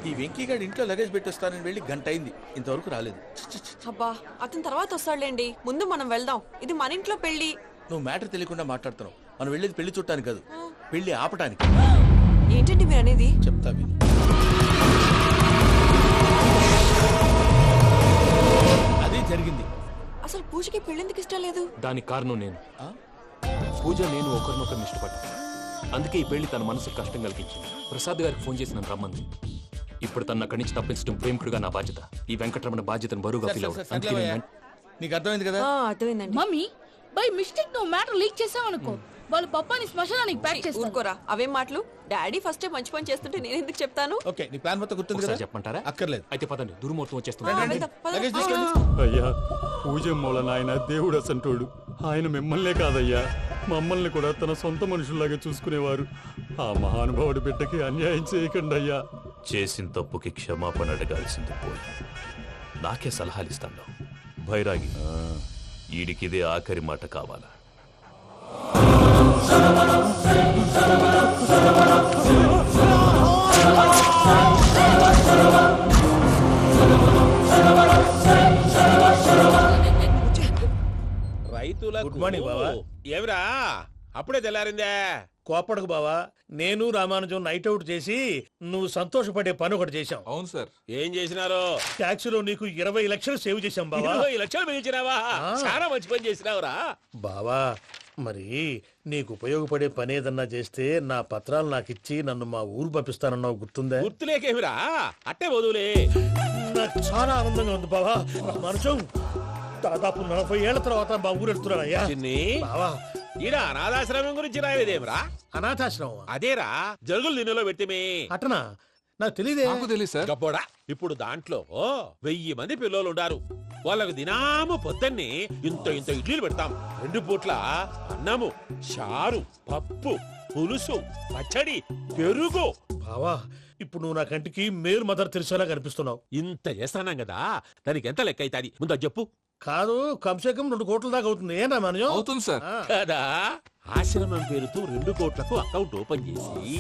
ఈ వెంకీగాడు ఇంట్లో లగేజ్ పెట్టొస్తానని వెళ్ళి గంట అయింది, ఇంతవరకు రాలేదు. అబ్బా అతని తర్వాత వస్తాడులేండి, ముందు మనం వెళ్దాం. ఇది మన ఇంట్లో పెళ్లి. నువ్వు మ్యాటర్ తెలియకుండా మాట్లాడుతున్నావు. మనం వెళ్ళేది పెళ్లి చుట్టానికి కాదు, పెళ్లి ఆపటానికి. ఏంటండి మీరు అనేది? చెప్తా విను. అదే జరిగింది. అసలు పూజకి పెళ్ళెందుకు ఇష్టం లేదు? దానికి కారణం నేను. పూజ నేను ఒకరినొకరిని ఇష్టపడ్డా. అందుకే ఈ పెళ్లి తన మనసుకు కష్టం కలిగించింది. ప్రసాద్ గారికి ఫోన్ చేసి నన్ను రమ్మంది. ఇప్పుడు తన అక్కడి నుంచి తప్పించడం ప్రేమికుడుగా నా బాధ్యత. ఈ వెంకటరమణ బాధ్యతను బరువుగా ఫీల్ అవ్వడం. నీకు అర్థమైంది కదా? అర్థమైందండి. మమ్మీ బై మిస్టేక్ నువ్వు మ్యాటర్ లీక్ చేసావనుకో, వాళ్ళు పప్పాని శ్మశానానికి ప్యాక్ చేస్తారు. ఊరుకోరా, అవేం మాటలు? డాడీ ఫస్ట్ మంచి పని చేస్తుంటే నేను ఎందుకు చెప్తాను? ఓకే, నీ ప్లాన్ మొత్తం గుర్తుంది కదా? చెప్పమంటారా? అక్కర్లేదు. అయితే పదండి, దుర్మూర్తం వచ్చేస్తుంది. లగేజ్ తీసుకెళ్ళి. అయ్యా పూజ మూలన ఆయన దేవుడు అసంటోడు. ఆయన మిమ్మల్నే కాదయ్యా, మమ్మల్ని కూడా తన సొంత మనుషుల్లాగా చూసుకునేవారు. ఆ మహానుభావుడి బిడ్డకి అన్యాయం చేయకండి అయ్యా. చేసిన తప్పుకి క్షమాపణ అడగాల్సింది పోయి నాకే సలహాలు ఇస్తాను. భైరాగి, ఈడికిదే ఆఖరి మాట కావాలా? రైతులకు గుడ్ మార్నింగ్ బావా. ఏమిరా అప్పుడే తెల్లారిందే? కోపడకు బావా, నేను రామానుజం నైట్ అవుట్ చేసి నువ్వు సంతోషపడే పని ఒకటి చేశాం. అవును సార్. ఏం చేసినారు? ట్యాక్సీలో నీకు 20 లక్షలు సేవ్ చేశాం బావా. 20 లక్షలు మిగిల్చినావా? చాలా మంచి పని చేసినావురా బావా. మరి నీకు ఉపయోగపడే పని ఏదన్నా చేస్తే నా పత్రాలు నాకు ఇచ్చి నన్ను మా ఊరు పంపిస్తానన్నావు, గుర్తుందా? గుర్తులేకేమిరా, అట్టే వదులే. నాకు చాలా ఆనందంగా ఉంది బావా. రామానుజం దాదాపు 40 ఏళ్ల తర్వాత మా ఊరు వెళ్తున్నానయ్యా. బావా ఈడ అనాథాశ్రమం గురించి రాయలేదేమిరా? అనాథాశ్రమం అదేరా, జరుగులు దీనిలో పెట్టిమే. అటనా? నాకు తెలియదే. గబ్బోడా, ఇప్పుడు దాంట్లో 1000 మంది పిల్లలు ఉండారు. వాళ్ళకు దినాము పొద్దున్నే ఇంత ఇంత ఇడ్లీలు పెడతాం. 2 పూట్ల అన్నము, చారు, పప్పు, పులుసు, పచ్చడి, పెరుగు. బావా ఇప్పుడు నువ్వు నా కంటికి మేలు మదర్ తెరిసేలా కనిపిస్తున్నావు. ఇంత చేస్తానం కదా, దానికి ఎంత లెక్క అవుతుంది ముందు చెప్పు. కాదు, కంసేకం 2 కోట్ల దాకా అవుతుంది. ఏం రామానుజం? అవుతుంది సార్. కదా, ఆశ్రమం పేరుతో 2 కోట్లకు అకౌంట్ ఓపెన్ చేసి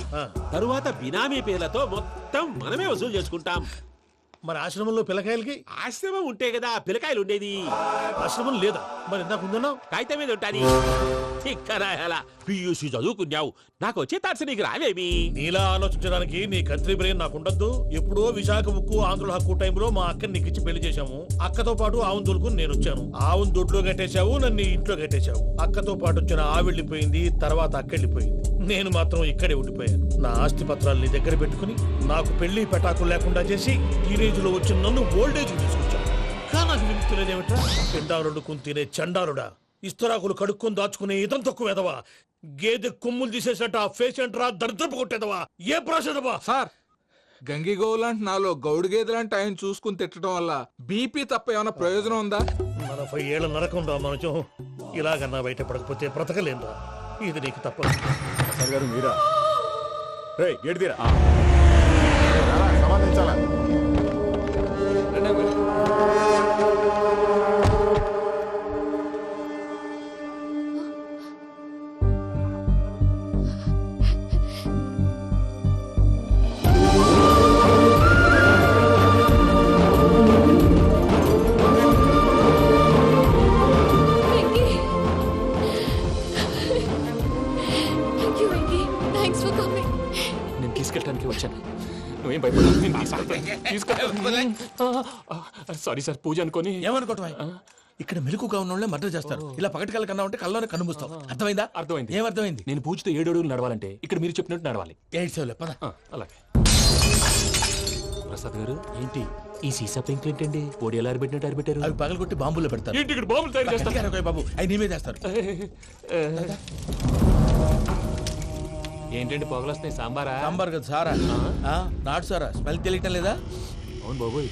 తరువాత బినామీ పేర్లతో మొత్తం మనమే వసూలు చేసుకుంటాం. మరి ఆశ్రమంలో పిల్లకాయలకి? ఆశ్రమం ఉంటే కదా పిల్లకాయలు ఉండేది. ఆశ్రమం లేదా? మరి ఇందాక ఉందన్నావు. కాగితం మీద ఉంటాది. తిక్కరాయాల పియూసీ చదువుకున్నావు నాకు వచ్చే తాట్స్ నీకు రావేమి. నీలా ఆలోచించడానికి నీ కత్రి బ్రెయిన్ నాకు ఉండద్దు. ఎప్పుడో విశాఖ ముక్కు ఆంధ్రుల హక్కు టైంలో మా అక్కని నీకిచ్చి పెళ్లి చేశాము. అక్కతో పాటు ఆవును దొడుకుని నేను వచ్చాను. ఆవును దొడ్లో కట్టేశావు, నన్ను ఇంట్లో కట్టేశావు. అక్కతో పాటు వచ్చిన ఆవిళ్ళిపోయింది, తర్వాత అక్కెళ్ళిపోయింది. నేను మాత్రం ఇక్కడే ఉండిపోయాను. నా ఆస్తి పత్రాలు నీ దగ్గర పెట్టుకుని నాకు పెళ్లి పెటాకులు లేకుండా చేసి టీనేజ్ లో వచ్చిన నన్ను ఓల్డేజ్ తీసుకొచ్చాను. కానీ నాకు విముక్తులేదేమిట్రా? పిండారుడుకుని తినే చండారుడా, ఇస్తరాకులు కడుక్కొని దాచుకునే ఇతం తక్కువ ఎదవా, గేదె కొమ్ములు తీసేసట ఆ పేషెంట్ రా దరిద్రపు కొట్టేదవా, ఏ ప్రాసెదవా? సార్ గంగిగోవులాంటి నాలో గౌడు గేదెలాంటి ఆయన చూసుకుని తిట్టడం వల్ల బీపీ తప్ప ఏమైనా ప్రయోజనం ఉందా? 40 ఏళ్ల నరకం రా మనచం. ఇలాగన్నా బయటపడకపోతే బ్రతకలేనురా. ఇది నీకు తప్పదు. గారు మీరా? గేట్ తీరా. సంబంధించాలా? నేను తీసుకెళ్ళడానికి వచ్చాను. నువ్వేం భయపడలేదు. సారీ సార్, పూజ అనుకోని. ఏమనుకోవటం? ఇక్కడ మెలకుగా ఉన్న వాళ్ళే మర్డర్ చేస్తారు. ఇలా పగటి కళ్ళ కన్నా ఉంటే కళ్ళలోనే కన్నుమూస్తావు. అర్థమైందా? అర్థమైంది. ఏమర్థమైంది? నేను పూజతో 7 అడుగులు నడవాలంటే ఇక్కడ మీరు చెప్పినట్టు నడవాలి. 8 పద. అలాగే. ప్రసాద్ గారు ఏంటి ఈ సీసా పెంకులు ఏంటండి? పొడి ఎలా అరబెట్టినట్టు అరబెట్టారు? అవి పగలగొట్టి బాంబులో పెడతారు. ఏంటి ఇక్కడ బాంబులు తయారు చేస్తారు? బాబు అవి నీవే చేస్తారు. ఏంటండి పొగలు వస్తున్నాయి? సాంబారా? సాంబార్ కదా సారా. నాటు సారా. స్మెల్ తెలియటం లేదా? అవును బాబోయ్.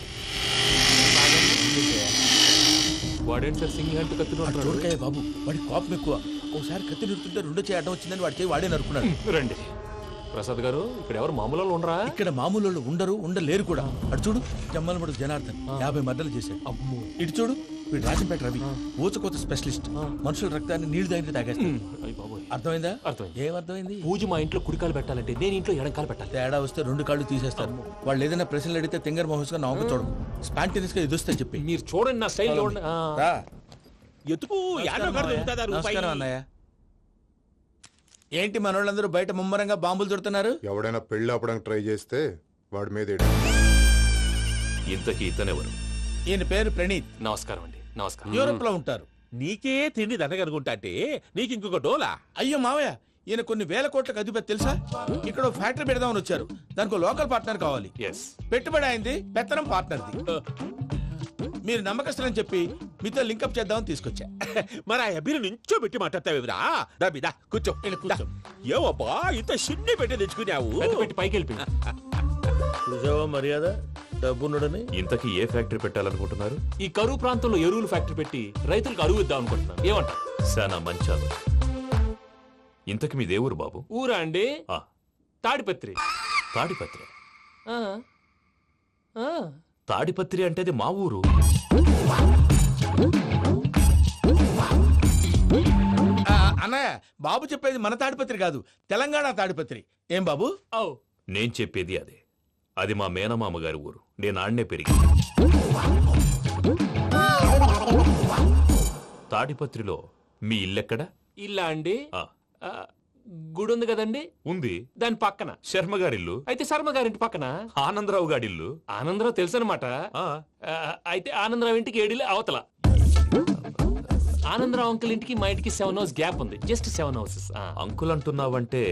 వాడేంటి సార్ సింగిల్ హ్యాండ్ కత్తిని చూడకాయ బాబు, వాడి కోపం ఎక్కువ. ఒకసారి కత్తి నిరుతుంటే 2 చేయి అడ్డం వచ్చిందని వాడి చేయి వాడే నరుకున్నాడు. రండి ప్రసాద్ గారు, ఇక్కడ ఎవరు మామూలు వాళ్ళు ఉండరా? ఇక్కడ మామూలు వాళ్ళు ఉండరు, ఉండలేరు కూడా. అటు చూడు, జమ్మలమడు జనార్దన్ 50 మర్డర్లు చేశాడు. ఇటు చూడు, వీడు రాజంపేట రవి ఊచకోత స్పెషలిస్ట్. మనుషుల రక్తాన్ని నీళ్లు దగ్గర తాగేస్తాడు. అర్థమైందా? ఏమర్థమైంది? పూజ మా ఇంట్లో కుడికాలు పెట్టాలంటే నేను ఇంట్లో ఎడంకాలు పెట్టాలి. తేడా వస్తే 2 కాళ్ళు తీసేస్తారు. వాళ్ళు ఏదైనా ప్రశ్నలు అడిగితే తింగర్ మహోస్ గా నవ్వు చూడడం, స్పాంటినియస్ గా ఎదుస్తా చెప్పి. మీరు చూడండి నా స్టైల్. ఎతుకు నమస్కారం అన్నయ్య. ఏంటి మనోళ్ళందరూ బయట ముమ్మరంగా బాంబులు దొరుకుతున్నారు? ఎవడైనా పెళ్లి ఆపడానికి ట్రై చేస్తే వాడి మీద ఇంతకీ ఇతనెవరు? ఈయన పేరు ప్రణీత్. నమస్కారం అండి. నమస్కారం. యూరోప్ లో ఉంటారు. నీకే తిండి దండగనుకుంటా అంటే నీకు ఇంకొక డోలా? అయ్యో మావయ్య, ఈయన కొన్ని వేల కోట్లకు అధిపతి తెలుసా? ఇక్కడ ఫ్యాక్టరీ పెడదామని వచ్చారు. దానికి లోకల్ పార్ట్నర్ కావాలి. పెట్టుబడి అయింది, పెత్తనం పార్ట్నర్ది. మీరు నమ్మకస్తులని చెప్పి మీతో లింకప్ చేద్దామని తీసుకొచ్చా. మరి ఆ అబ్బిని నుంచో పెట్టి మాట్లాడతావేమిరా? దాబిదా కూర్చో. ఏవబ్బా ఇంత సిన్ని పెట్టి తెచ్చుకున్నావు? పెట్టి పైకి వెళ్ళి చూసావా మర్యాద డబ్బున్నడని. ఇంతకీ ఏ ఫ్యాక్టరీ పెట్టాలనుకుంటున్నారు? ఈ కరువు ప్రాంతంలో ఎరువులు ఫ్యాక్టరీ పెట్టి రైతులకు అరువు ఇద్దాం అనుకుంటున్నాను. ఏమంటారు? శానా మంచాలు. ఇంతకి మీ దేవురు బాబు? ఊరా అండి? తాడిపత్రి. తాడిపత్రి? తాడిపత్రి అంటే అది మా ఊరు. అన్నయ్య, బాబు చెప్పేది మన తాడిపత్రి కాదు, తెలంగాణ తాడిపత్రి. ఏం బాబు? నేను చెప్పేది అదే. అది మా మేనమామ గారి ఊరు. నేను ఆడనే పెరిగింది. తాడిపత్రిలో మీ ఇల్లెక్కడ? ఇల్లా అండి? గుడి ఉంది కదండి? ఉంది. దాని పక్కన శర్మ గారిల్లు. అయితే శర్మ గారింటి పక్కన ఆనందరావు గారిల్లు. ఆనందరావు తెలుసు అనమాట. అయితే ఆనందరావు ఇంటికి 7 అవతల. ఆనందరావు అంకుల్ ఇంటికి మా ఇంటికి 7 హౌస్ గ్యాప్ ఉంది. Just 7 houses. అంకుల్ అంటున్నావంటే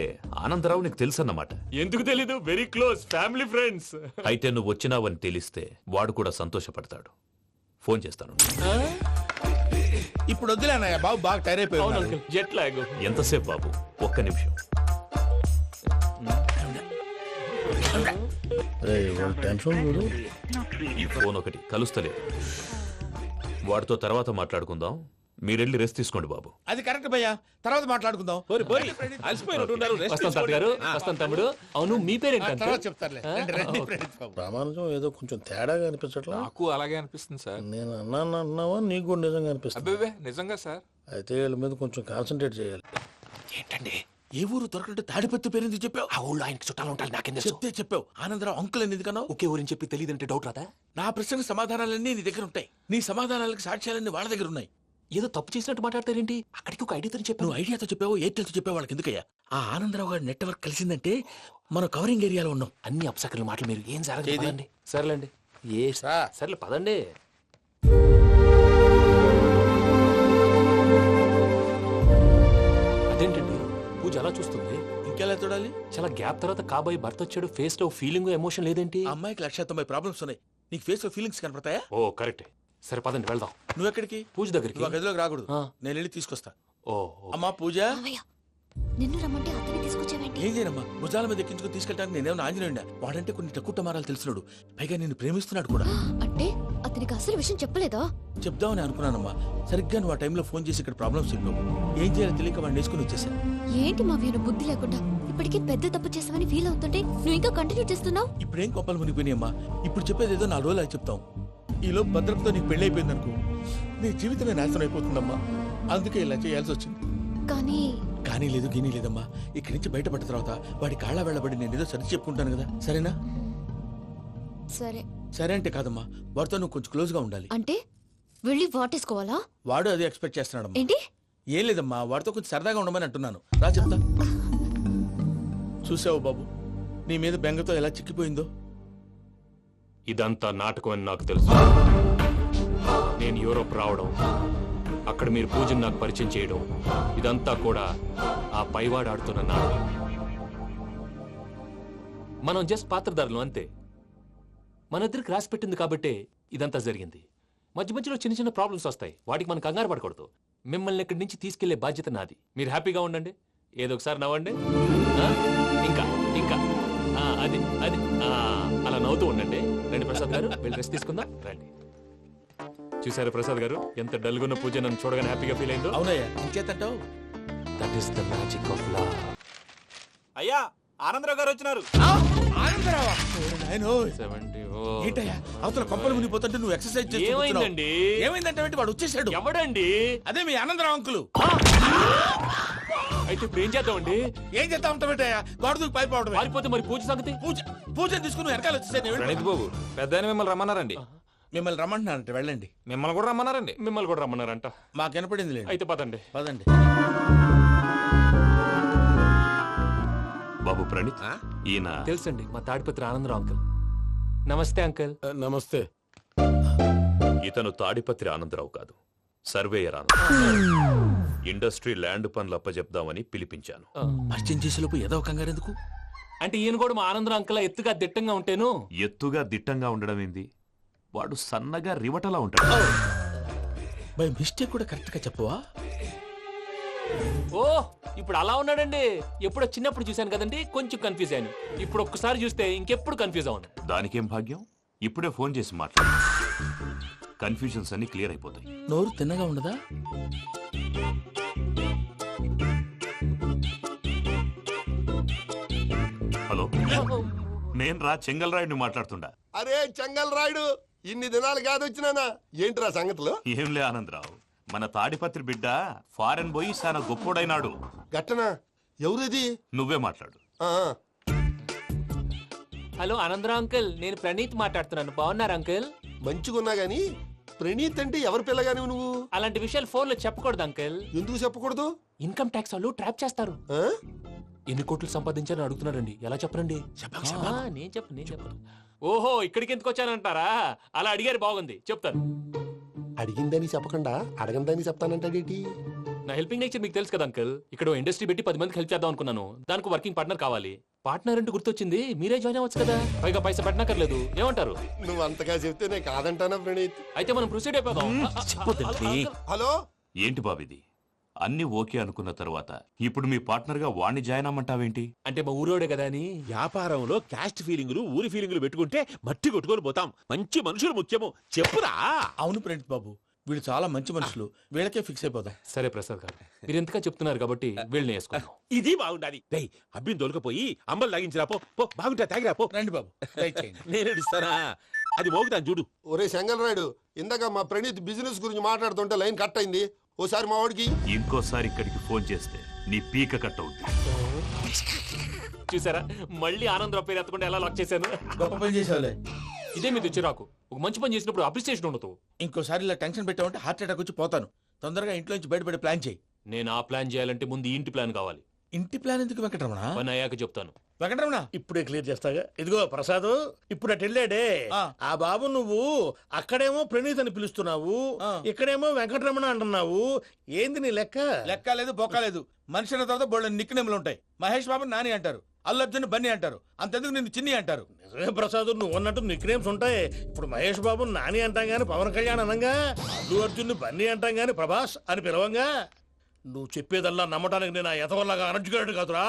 ఆనందరావు నీకు తెలుసు అన్నమాట. ఎందుకు తెలీదు? Very close family friends. అయితే నువ్వు వచ్చినావని తెలిస్తే వాడు కూడా సంతోషపడతాడు. ఫోన్ చేస్తాను. ఇప్పుడు వద్దులే అన్నయ్య, బాబు బాగా టైర్ అయిపోయాడు. Jet lag. ఎంతసేపు బాబు? ఒక్క నిమిషం. ఈ ఫోన్ ఒకటి కలుస్తలేదు. వాడితో తర్వాత మాట్లాడుకుందాం. మీరెళ్ళి రెస్ట్ తీసుకోండి బాబు. అది కరెక్ట్ భయ్యా, తర్వాత మాట్లాడుకుందాం. తమ్ముడు, అవును మీ పేరేంటి? చెప్తారులే. ప్రామాణికం ఏదో కొంచెం తేడాగా అనిపించట్లా? నాకు అలాగే అనిపిస్తుంది సార్. నేను అన్నావా నీకు కూడా నిజంగా అనిపిస్తుంది? అబ్బే నిజంగా సార్. అయితే వీళ్ళ మీద కొంచెం కాన్సన్ట్రేట్ చేయాలి. ఏంటండి ఏ ఊరు దొరకట్టు తాడిపత్రి పేరు ఎందుకు చెప్పావు? ఆ ఊళ్ళో ఆయనకి చుట్టాలు ఉంటారు. నాకేం తెలుసు? చెప్తే చెప్పావు. ఆనందరావు అంకుల్ అని ఎందుకన్నావు? ఒకే ఊరిని చెప్పి తెలియదంటే డౌట్ రాదా? నా ప్రశ్నకు సమాధానాలన్నీ నీ దగ్గర ఉంటాయి. నీ సమాధానాలకు సాక్ష్యాలన్నీ వాళ్ళ దగ్గర ఉన్నాయి. ఏదో తప్పు చేసినట్టు మాట్లాడతారేంటి? అక్కడికి ఒక ఐడియాతో చెప్పాను. నువ్వు ఐడియాతో చెప్పావు, ఎయిర్టెల్తో చెప్పావు, వాళ్ళకి ఎందుకయ్యా? ఆ ఆనందరావు గారి నెట్వర్క్ కలిసిందంటే మనం కవరింగ్ ఏరియాలో ఉన్నాం. అన్ని అప్సకర్ల మాటలు మీరు ఏం ఏది? జరగదండి. సర్లేండి. సర్లే పదండి. అదేంటండి పూజ అలా చూస్తుంది? ఇంకెలా చూడాలి? చాలా గ్యాప్ తర్వాత కాబోయే భర్త వచ్చాడు, ఫేస్ లో ఫీలింగ్ ఎమోషన్ లేదేంటి? ఆ అమ్మాయికి 190 ప్రాబ్లమ్స్ ఉన్నాయి, నీకు ఫేస్ లో ఫీలింగ్స్ కనపడతాయా? ఓ కరెక్ట్. సరే పదండి వెళ్దాం. నువ్వు ఎక్కడికి? పూజ దగ్గరికి. నువ్వు ఆ గదిలోకి రాకూడదు, నేను వెళ్ళి తీసుకొస్తా. ఓ అమ్మా పూజ, నిన్ను రమ్మంటే అతన్ని తీసుకొచ్చావేంటి? ఏం చేయనమ్మా, భుజాల మీద ఎక్కించుకుని తీసుకెళ్ళడానికి నేనేమన్నా ఆంజనేయుడా? వాడంటే కొన్ని తక్కువ టమారాలు తెలిసినాడు, పైగా నిన్ను ప్రేమిస్తున్నాడు కూడా. అంటే అతనికి అసలు విషయం చెప్పలేదా? చెప్దామని అనుకున్నానమ్మా, సరిగ్గా నువ్వు ఆ టైంలో ఫోన్ చేసి ఇక్కడ ప్రాబ్లమ్స్ చెప్పావు. ఏం చేయాలో తెలియక వాడిని వేసుకుని వచ్చేసా. ఏంటి మా వీరు బుద్ధి లేకుండా ఇప్పటికే పెద్ద తప్పు చేసామని ఫీల్ అవుతుంటే నువ్వు ఇంకా కంటిన్యూ చేస్తున్నావు? ఇప్పుడేం కొప్పలు మునిగిపోయినాయమ్మా, ఇప్పుడు చెప్పేది ఏదో 4 రోజులు చెప్తాం. ఈలో భద్రతతో నీకు పెళ్ళైపోయింది అనుకో, నీ జీవితమే నాశనం అయిపోతుందమ్మా. అందుకే ఇలా చేయాల్సి వచ్చింది. కానీ లేదు గినీ లేదమ్మా, ఇక్కడి నుంచి బయటపడ్డ తర్వాత వాడి కాళ్ళ వెళ్ళబడి నేను ఏదో సరి చెప్పుకుంటాను కదా, సరేనా? సరే. సరే అంటే కాదమ్మా, వాడితో నువ్వు కొంచెం క్లోజ్ గా ఉండాలి. అంటే వెళ్ళి వాటేసుకోవాలా? వాడు అదే ఎక్స్పెక్ట్ చేస్తున్నాడమ్మా. ఏంటి? ఏం లేదమ్మా, వాడితో కొంచెం సరదాగా ఉండమని అంటున్నాను. రా చెప్తా. చూసావు బాబు, నీ మీద బెంగతో ఎలా చిక్కిపోయిందో. ఇదంతా నాటకం అని నాకు తెలుసు. నేను యూరోప్ రావడం, అక్కడ మీరు పూజను నాకు పరిచయం చేయడం, ఇదంతా కూడా ఆ పైవాడు ఆడుతున్న నాటకం. మనం జస్ట్ పాత్రధారులు అంతే. మన ఇద్దరికి రాసి పెట్టింది కాబట్టే ఇదంతా జరిగింది. మధ్య మధ్యలో చిన్న చిన్న ప్రాబ్లమ్స్ వస్తాయి, వాటికి మనం కంగారు పడకూడదు. మిమ్మల్ని ఇక్కడి నుంచి తీసుకెళ్లే బాధ్యత నాది. మీరు హ్యాపీగా ఉండండి, ఏదో ఒకసారి నవ్వండి. ఇంకా ఇంకా అది అది అలా నవ్వుతూ ఉండండి. రండి ప్రసాద్ గారు, వెళ్ళి రెస్ట్ తీసుకుందాం. రండి. చూసారు ప్రసాద్ గారు, ఎంత డల్గున్న పూజ నన్ను చూడగానే హ్యాపీగా ఫీల్ అయిందో? అవునయ్యా, ఇంకేతంటావు? That is the magic of love. అయ్యా, ఆనందరావు గారు వచ్చినారు. ఏంటయ్యా అవతల కొంపలు మునిగిపోతుంటే నువ్వు ఎక్సర్సైజ్ చేస్తూ ఏమైందండి? ఏమైందంటే వాడు వచ్చేసాడు. ఎవడండి? అదే మీ ఆనందరావు అంకులు. అయితే ఇప్పుడు ఏం చేద్దామండి? ఏం చేస్తా ఉంటావేటయ్యా, గొడవకు పైపోవడం. పారిపోతే మరి పూజ సంగతి? పూజ తీసుకుని వెనకాల వచ్చేసాను. ప్రణీత్ బాబు, పెద్ద మిమ్మల్ని రమ్మన్నారండి. మిమ్మల్ని రమ్మంటున్నారంట, వెళ్ళండి. మిమ్మల్ని కూడా రమ్మన్నారండి. మిమ్మల్ని కూడా రమ్మన్నారంట. మాకు వినపడింది లేదు. అయితే పదండి. పదండి. బాబు ప్రణీత్, ఈయన తెలుసండి, మా తాడిపత్రి ఆనందరావు అంకుల్. నమస్తే అంకుల్. నమస్తే. ఇతను తాడిపత్రి ఆనందరావు కాదు, సర్వేయర్ ఆనందరావు. ఇండస్ట్రీ ల్యాండ్ పనులు అప్పచెప్దామని పిలిపించాను. పరిచయం చేసేలోపు ఏదో కంగారు ఎందుకు? అంటే ఈయన కూడా మా ఆనందరావు అంకుల్ ఎత్తుగా దిట్టంగా ఉంటేను. ఎత్తుగా దిట్టంగా ఉండడం ఏంది, వాడు సన్నగా రివటలా ఉంటాడు. బై మిస్టేక్ కూడా కరెక్ట్ గా చెప్పవా? ఓ ఇప్పుడు అలా ఉన్నాడండి. ఎప్పుడో చిన్నప్పుడు చూశాను కదండి, కొంచెం కన్ఫ్యూజ్ అయ్యాను. ఇప్పుడు ఒక్కసారి చూస్తే ఇంకెప్పుడు కన్ఫ్యూజ్ అవును. దానికేం భాగ్యం, ఇప్పుడే ఫోన్ చేసి మాట్లాడు, కన్ఫ్యూజన్స్ అన్ని క్లియర్ అయిపోతాయి. నోరు తిన్నగా ఉండదా? హలో, నేను రా చెంగల్ రాయుడిని మాట్లాడుతుండా. అరే చెంగల్ రాయుడు, ఇన్ని దినాలు కాదు వచ్చినానా? ఏంట్రా సంగతులు? ఏంలే ఆనందరావు, మన తాడిపత్రి బిడ్డ ఫారెన్ పోయి చాలా గొప్పోడైనాడు. గట్టనా? ఎవరిది? నువ్వే మాట్లాడు. హలో ఆనందరావు అంకుల్, నేను ప్రణీత్ మాట్లాడుతున్నాను. బాగున్నారు అంకుల్? మంచిగున్నా గాని ప్రణీత్ అంటే ఎవరి పిల్లగాని నువ్వు? అలాంటి విషయాలు ఫోన్ లో చెప్పకూడదు అంకుల్. ఎందుకు చెప్పకూడదు? ఇన్కమ్ ట్యాక్స్ వాళ్ళు ట్రాప్ చేస్తారు. ఎన్ని కోట్లు సంపాదించాలని అడుగుతున్నారండి, ఎలా చెప్పరండి? నేను చెప్పను. ఓహో, ఇక్కడికి ఎందుకు వచ్చానంటారా? అలా అడిగారు, బాగుంది, చెప్తాను. అడిగిందని చెప్పకుండా అడగందని చెప్తానంటాడేటి? నా హెల్పింగ్ నేచర్ మీకు తెలుసు కదా అంకుల్. ఇక్కడ ఇండస్ట్రీ పెట్టి 10 మందికి హెల్ప్ చేద్దాం అనుకున్నాను. దానికి వర్కింగ్ పార్ట్నర్ కావాలి. పార్ట్నర్ అంటే గుర్తొచ్చింది, మీరే జాయిన్ అవ్వచ్చు కదా, పైగా పైసా పెట్టనక్కర్లేదు. ఏమంటారు? నువ్వు అంతగా చెప్తే నేను కాదంటానా ప్రణీత్? అయితే మనం ప్రొసీడ్ అయిపోదాం. హలో, ఏంటి బాబిది, అన్ని ఓకే అనుకున్న తర్వాత ఇప్పుడు మీ పార్ట్నర్ గా వాణ్ణి జాయిన్ అమ్మంటావేంటి? అంటే మా ఊరోడే కదా అని. వ్యాపారంలో క్యాస్ట్ ఫీలింగులు, ఊరి ఫీలింగులు పెట్టుకుంటే మట్టి కొట్టుకొని పోతాం. మంచి మనుషులు ముఖ్యము, చెప్పురా. అవును ప్రణీత్ బాబు, వీళ్ళు చాలా మంచి మనుషులు, వీళ్ళకే ఫిక్స్ అయిపోదాం. సరే ప్రసాద్ గారు, మీరు ఎంతగా చెప్తున్నారు కాబట్టి వీళ్ళని వేసుకుందాం. ఇది బాగుండాలి. డై అబ్బిని దొలకపోయి అమ్మలు లాగించిరా పో. బాగుంటా తాగిరా పో. రండి బాబు, నేను ఇస్తానా? అది మోగుతాను చూడు. ఒరే చెంగల్ రాయుడు, ఇందాక మా ప్రణీత్ బిజినెస్ గురించి మాట్లాడుతుంటే లైన్ కట్ అయింది. ఓసారి మా వాడికి ఇంకోసారి ఇక్కడికి ఫోన్ చేస్తే నీ పీక కట్ అవుద్ది. చూసారా, మళ్ళీ ఆనందరావు పేరు ఎత్తకుండా ఎలా లాక్ చేశాను. గొప్ప పని చేసావులే. ఇదే మీద చిరాకు. ఒక మంచి పని చేసినప్పుడు అప్రిసియేషన్ ఉండదు. ఇంకోసారి ఇలా టెన్షన్ పెట్టామంటే హార్ట్ అటాక్ వచ్చి పోతాను. తొందరగా ఇంట్లో నుంచి బయటపడే ప్లాన్ చేయి. నేను ఆ ప్లాన్ చేయాలంటే ముందు ఈ ఇంటి ప్లాన్ కావాలి. ఇంటి ప్లాన్ ఎందుకు వెంకటరమణ? పని అయ్యాక చెప్తాను. వెంకటరమణ ఇప్పుడే క్లియర్ చేస్తాగా. ఇదిగో ప్రసాద్, ఇప్పుడు అటు వెళ్ళాడే ఆ బాబు, నువ్వు అక్కడేమో ప్రణీత్ అని పిలుస్తున్నావు, ఇక్కడేమో వెంకటరమణ అంటున్నావు. ఏంది నీ లెక్క? లెక్క లేదు, బొక్క లేదు. మనిషి అన్న తర్వాత బోళ్ళ నిక్నెములు ఉంటాయి. మహేష్ బాబు నాని అంటారు, అల్లు అర్జున్ బన్నీ అంటారు, అంతెందుకు నిన్ను చిన్ని అంటారు. నిజమే ప్రసాద్, నువ్వు అన్నట్టు నిక్నేమ్స్ ఉంటాయి. ఇప్పుడు మహేష్ బాబు నాని అంటాం గాని పవన్ కళ్యాణ్ అనంగా, అల్లు అర్జున్ బన్నీ అంటాం గాని ప్రభాస్ అని పిలవంగా. నువ్వు చెప్పేదల్లా నమ్మటానికి నేను ఎతవల్లాగా అనర్జుకేటెడ్ కాదురా.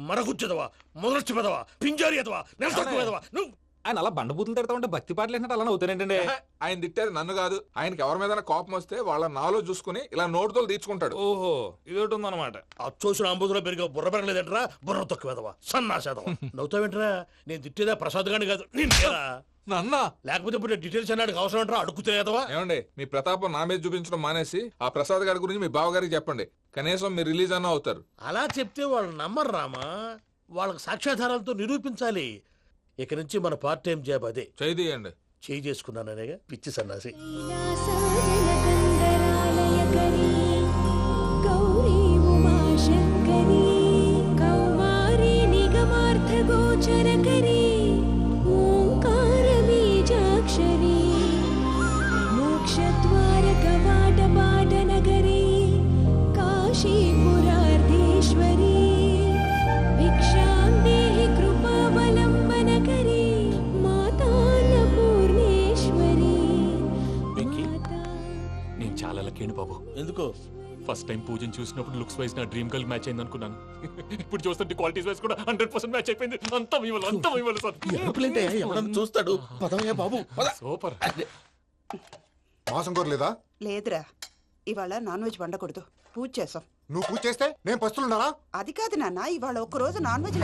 మరగుచ్చదవా, మొదలచ్చి పెదవా, పింజారి ఎదవా, నెలసొక్కుదవా నువ్వు. ఆయన అలా బండబూతులు తిడతా ఉంటే భక్తి పాటలు ఏంటంటే అలా అవుతానేంటండి. ఆయన తిట్టేది నన్ను కాదు, ఆయనకి ఎవరి మీద కోపం వస్తే వాళ్ళ నాలో చూసుకుని ఇలా నోటుతో తీర్చుకుంటాడు. ఓహో, ఇదొకటి ఉందన్నమాట. అచ్చోసిన అంబుధులో పెరిగే బుర్ర పెరగలేదంటరా, బుర్ర తొక్కువేదవా, సన్నాసేదవా. నవ్వుతావేంట్రా? నేను తిట్టేదా ప్రసాద్ గాని కాదు, నన్నా. లేకపోతే ఇప్పుడు డీటెయిల్స్ అన్నాడు అవసరం అంటారా? అడుగుతాయేదవా. ఏమండి, మీ ప్రతాపం నా మీద చూపించడం మానేసి ఆ ప్రసాద్ గారి గురించి మీ బావగారికి చెప్పండి. కనీసం మీరు రిలీజ్ అన్న అవుతారు. అలా చెప్తే వాళ్ళు నమ్మరు రామా, వాళ్ళకి సాక్ష్యాధారాలతో నిరూపించాలి. ఇక నుంచి మన పార్ట్ టైం జాబ్ అదే. చేయండి. చేయి చేసుకున్నాననేగా పిచ్చి సన్నాసి. గౌరీ ఉమాశంకరీ కౌమారీ నిగమార్థగోచరకరీ ఓంకార బీజాక్షరీ మోక్షద్వార కవాట పాటనగరీ కాశీపురార్ధేశ్వరీ భిక్షాం దేహి కృపావలంబనకరీ మాతాన్నపూర్ణేశ్వరీ. నేను చాలా లక్కీని బాబు. ఎందుకు? ఫస్ట్ టైం పూజను చూసినప్పుడు లుక్స్ వైజ్ నా డ్రీమ్ గర్ల్ మ్యాచ్ అయింది అనుకున్నాను. ఇప్పుడు చూస్తుంటే క్వాలిటీస్ వైజ్ కూడా 100% మ్యాచ్ అయిపోయింది. అంతా ఇవ్వాలి సార్. ఎవడన్నా చూస్తాడు. పదవయ్యా బాబు, సూపర్. మాసం కోరలేదా? లేదురా, ఇవాళ నాన్ వెజ్ వండకూడదు, పూజ చేసాం. నువ్వు పూజ చేస్తే నేను పస్తులున్నారా? అది కాదు నాన్న, ఇవాళ ఒక్కరోజు నాన్ వెజ్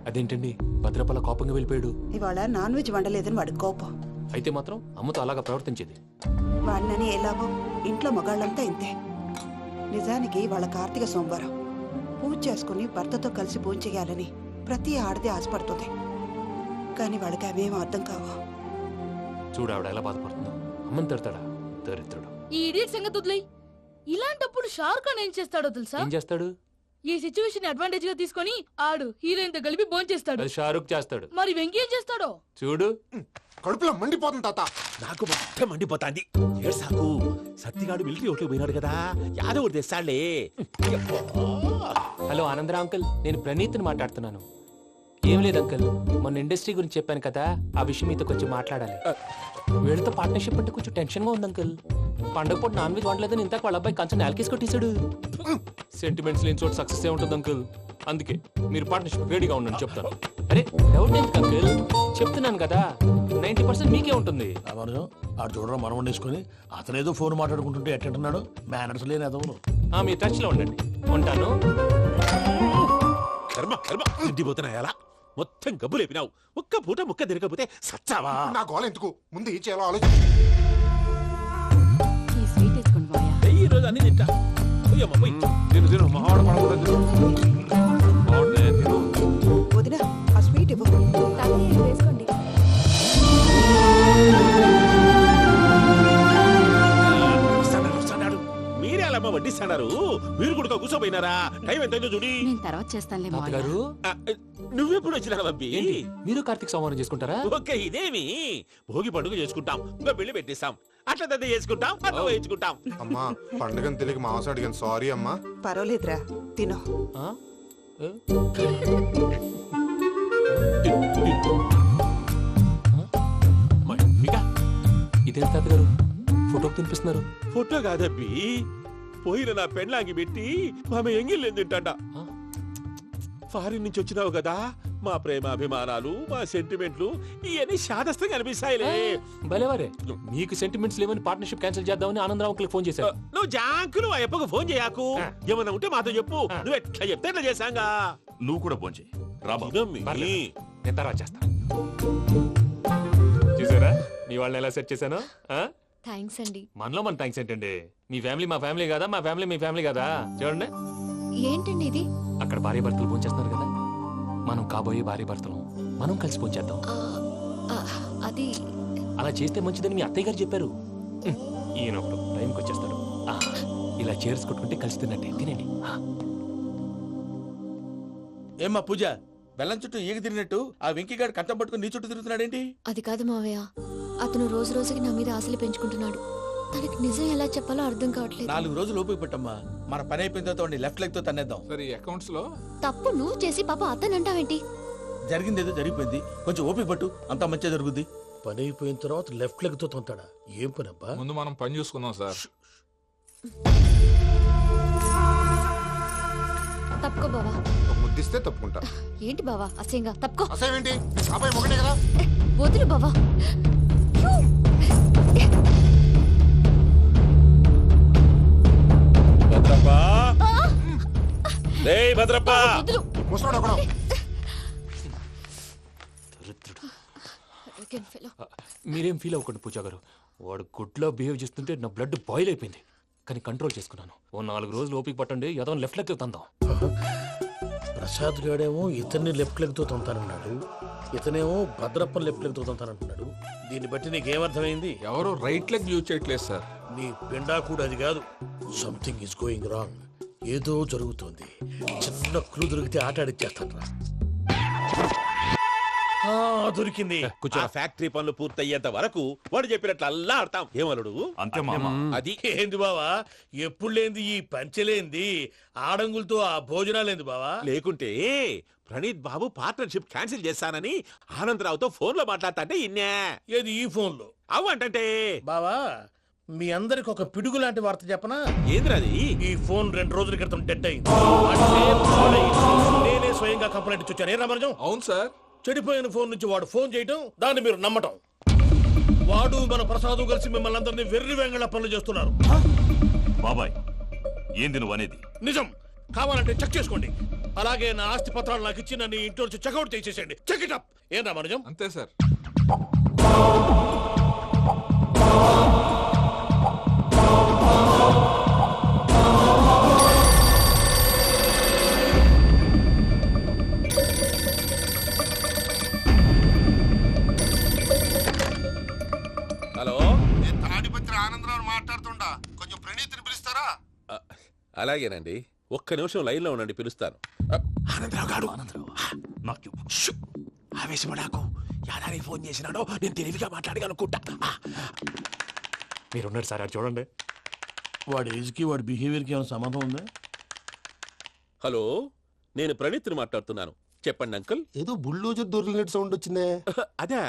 అదేంటండి భద్రపల కోపంగా వెళ్ళిపోయాడు? ఇవాళ నాన్ వెజ్ వండలేదని వాడి కోపం. అయితే మాత్రం అమ్మతో అలాగా ప్రవర్తించేది. వాడినని ఎలాగో ఇంట్లో మగాళ్ళంతా ఇంతే. నిజానికి వాళ్ళ కార్తీక సోమవారం పూజ చేసుకుని భర్తతో కలిసి పూజ చేయాలని ప్రతి ఆడది ఆశపడుతుంది. కానీ వాళ్ళకి అవేం అర్థం కావు. చూడు ఆవిడ ఎలా బాధపడుతుందో. అమ్మని తిడతాడా దరిద్రుడు. ఈ ఇడియట్ సంగతి వదిలేయ్. ఇలాంటప్పుడు షారుఖ్ ఖాన్ ఏం చేస్తాడో తెలుసా? ఏం చేస్తాడు? ఈ సిచ్యువేషన్ అడ్వాంటేజ్ గా తీసుకొని ఆడు హీరోయిన్ తో కలిపి బోన్ చేస్తాడు. అది షారుఖ్ చేస్తాడు. మరి వెంకీ ఏం చేస్తాడో చూడు. కడుపులో మండిపోతుంది తాత. నాకు మొత్తం మండిపోతాంది. ఏడ్సాకు, సత్తిగాడు మిలిటరీ ఓట్లు పోయినాడు కదా, యాదవ్ తెస్తాడులే. హలో ఆనందరా అంకుల్, నేను ప్రణీత్ని మాట్లాడుతున్నాను. ఏం లేదు అంకుల్, మొన్న ఇండస్ట్రీ గురించి చెప్పాను కదా, ఆ విషయం మీతో కొంచెం మాట్లాడాలి. వీళ్ళతో పార్ట్నర్షిప్ అంటే కొంచెం టెన్షన్ గా ఉంది అంకుల్. పండగ పూట నాన్ వెజ్ వండలేదని ఇంతకు వాళ్ళ అబ్బాయి కంచెం నేలకేసి కొట్టేశాడు. సెంటిమెంట్స్ లేని చోట సక్సెస్ ఏ ఉంటుంది అంకుల్. అందుకే మీరు పార్ట్నర్షిప్ రెడీగా ఉండండి చెప్తాను. అరే డౌట్ ఎందుకు అంకుల్, చెప్తున్నాను కదా 90% మీకే ఉంటుంది. ఆడు చూడడం మనం వండేసుకుని అతనేదో ఫోన్ మాట్లాడుకుంటుంటే ఎట్టంటున్నాడు. మేనర్స్ లేని అదవును. మీ టచ్ లో ఉండండి. ఉంటాను. కర్మ కర్మ, తిండిపోతున్నాయలా మొత్తం గబ్బు లేపినావు. ఒక్క పూట ముక్క తిరగకపోతే సచ్చావా? నా గోల ఎందుకు, ముందు ఈ చేయాలో ఆలోచించు. ఈ రోజు అన్ని తింటా. తిను మావాడ పడకూడదు. వదినా, ఆ స్వీట్ ఇవ్వు. వేసుకోండి. మీరే అలా వడ్డిస్తున్నారు. మీరు కూడా కూర్చోపోయినారా? టైం ఎంతైందో చూడి. నేను తర్వాత చేస్తానులే తాతగారు. నువ్వెప్పుడు వచ్చినా అబ్బి? మీరు కార్తీక్ సంహారం చేసుకుంటారా? ఓకే, ఇదేమి భోగి పండుగ చేసుకుంటాం, ఇంకా పెళ్లి పెట్టేస్తాం, అట్లా దద్ద చేసుకుంటాం, అట్లా వేయించుకుంటాం. అమ్మా పండుగని తెలియక మాంసం అడిగాను, సారీ అమ్మా. పర్వాలేదురా, తినో. ఇదే తాతగారు ఫోటోకి తినిపిస్తున్నారు. ఫోటో కాదబ్బి, పోయిన నా పెళ్ళాంగి పెట్టి ఆమె ఎంగిల్లేం తింటాడ. ఫారిన్ నుంచి వచ్చినావు కదా, మా ప్రేమ అభిమానాలు, మా సెంటిమెంట్లు ఇవన్నీ శాదస్తంగా అనిపిస్తాయిలే. భలేవారే, మీకు సెంటిమెంట్స్ లేవని పార్ట్నర్షిప్ క్యాన్సిల్ చేద్దామని ఆనందరావు అంకుల్ ఫోన్ చేశారు. నువ్వు జాంకులు ఆ ఎప్పకు ఫోన్ చేయకు. ఏమన్నా ఉంటే మాతో చెప్పు. నువ్వు ఎట్లా చెప్తే ఎట్లా చేశాంగా. నువ్వు కూడా ఫోన్ చేయి. నేను తర్వాత చేస్తాను. చూసారా మీ వాళ్ళని ఎలా సెట్ చేశాను? థ్యాంక్స్ అండి. మనలో మన థ్యాంక్స్ ఏంటండి? మీ ఫ్యామిలీ మా ఫ్యామిలీ కదా, మా ఫ్యామిలీ మీ ఫ్యామిలీ కదా. చూడండి, ఏంటండి ఇది? అక్కడ భార్య భర్తలు పోంచేస్తున్నారు కదా, మనం కాబోయే భార్య భర్తలు మనం కలిసి పోంచేద్దాం. అది అలా చేస్తే మంచిదని మీ అత్తయ్య గారు చెప్పారు. ఈయన ఒకడు టైంకి వచ్చేస్తాడు. ఇలా చేర్స్ కొట్టుకుంటే కలిసి తిన్నట్టే. తినండి. ఏమ్మా పూజ, బెల్లం చుట్టూ ఈగ తిరిగినట్టు ఆ వెంకీగాడు కంటం పట్టుకుని నీ చుట్టూ తిరుగుతున్నాడేంటి? అది కాదు మావయ్య, అతను రోజు రోజుకి నా మీద ఆశలు పెంచుకుంటున్నాడు. తనకి నిజం ఎలా చెప్పాలో అర్థం కావట్లేదు. 4 రోజులు ఓపిక పట్టమ్మా, మన పని అయిపోయిన తర్వాత లెఫ్ట్ లెగ్ తో తన్నేద్దాం. సరే అకౌంట్స్ లో తప్పు నువ్వు చేసి పాప అతను అంటావేంటి? జరిగింది ఏదో జరిగిపోయింది, కొంచెం ఓపిక పట్టు, అంతా మంచిగా జరుగుద్ది. పని అయిపోయిన తర్వాత లెఫ్ట్ లెగ్ తో తొంతాడా? ఏం పని అబ్బా? ముందు మనం పని చూసుకుందాం సార్. తప్పుకో బావా. ముద్దిస్తే తప్పుకుంటా. ఏంటి బావా అసహ్యంగా? తప్పుకో. అసేమేంటి? అబ్బాయి ఒకటే కదా. వదులు బావా. భద్రప్పా, రేయ్ భద్రప్పా. ముసలోడు ఒకడు. మీరేం ఫీల్ అవ్వకండి పూజా గారు. వాడు గుడ్లో బిహేవ్ చేస్తుంటే నా బ్లడ్ బాయిల్ అయిపోయింది. కానీ కంట్రోల్ చేసుకున్నాను. ఓ 4 రోజులు ఓపిక పట్టండి, ఏదో లెఫ్ట్ లెగ్ తందాం. ప్రసాద్ గాడేమో ఇతన్ని లెఫ్ట్ లెగ్ తో తొంతానన్నాడు, ఇతనేమో భద్రప్పని లెఫ్ట్ లెగ్ తో తొంతానంటున్నాడు. దీన్ని బట్టి నీకేమర్థమైంది? ఎవరు రైట్ లెగ్ యూజ్ చేయట్లేదు సార్. నీ పిండా కూడా అది కాదు. Something is going wrong. ఏదో జరుగుతోంది. చిన్న క్లూ దొరికితే ఆట ఆడిచ్చేస్తాను రా. దొరికింది. ఆ ఫ్యాక్టరీ పనులు పూర్తయ్యేంత వరకు వాడు చెప్పినట్లు అల్లా ఆడతాం. ఏమలుడు అంతే మామ. అది ఏంది బావా, ఎప్పుడు లేంది ఈ పంచలేంది, ఆడంగులతో ఆ భోజనాలేంది బావా? లేకుంటే ప్రణీత్ బాబు పార్ట్నర్షిప్ క్యాన్సిల్ చేస్తానని ఆనందరావుతో ఫోన్ లో మాట్లాడతాంటే ఇన్నే. ఏది ఈ ఫోన్ లో? అవ్వంటే బావా, మీ అందరికి ఒక పిడుగు లాంటి వార్త చెప్పనా? ఏంద్రది? ఈ ఫోన్ 2 రోజుల క్రితం డెడ్ అయింది. అంటే పాడైంది. నేనే స్వయంగా కంప్లైంట్ ఇచ్చాను. ఏ రామరాజం? అవును సార్. చెడిపోయిన ఫోన్ నుంచి వాడు ఫోన్ చేయటం, దాన్ని మీరు నమ్మటం. వాడు మన ప్రసాదు కలిసి మిమ్మల్ని అందరినీ వెర్రి వెంగళ పనులు చేస్తున్నారు. బాబాయ్, ఏంది నువ్వు అనేది? నిజం. కావాలంటే చెక్ చేసుకోండి. అలాగే నా ఆస్తి పత్రాలు నాకు ఇచ్చి నన్ను ఇంట్లో నుంచి చెక్అౌట్ చేసేసండి. Check it up. ఏం రామరాజం? అంతే సార్. హలో, నేను తాడిపత్రి ఆనందరావు మాట్లాడుతుండా, కొంచెం ప్రణీతిని పిలుస్తారా? అలాగేనండి. ఒక్క నిమిషం లైన్ లో ఉండండి, పిలుస్తాను. ఆనందరావు గాడు నాకు ఆవేశపడాకు. యాదానికి ఫోన్ చేసినాడో నేను తెలివిగా మాట్లాడగలనుకుంటా. మీరున్నారు సార్, అది చూడండి. వాడి ఏజ్కి వాడి బిహేవియర్కి ఏమైనా సంబంధం ఉందా? హలో, నేను ప్రణీత్ని మాట్లాడుతున్నాను. చెప్పండి అంకుల్. ఏదో బుల్డోజర్ దొరికినట్టు సౌండ్ వచ్చిందే. అదే,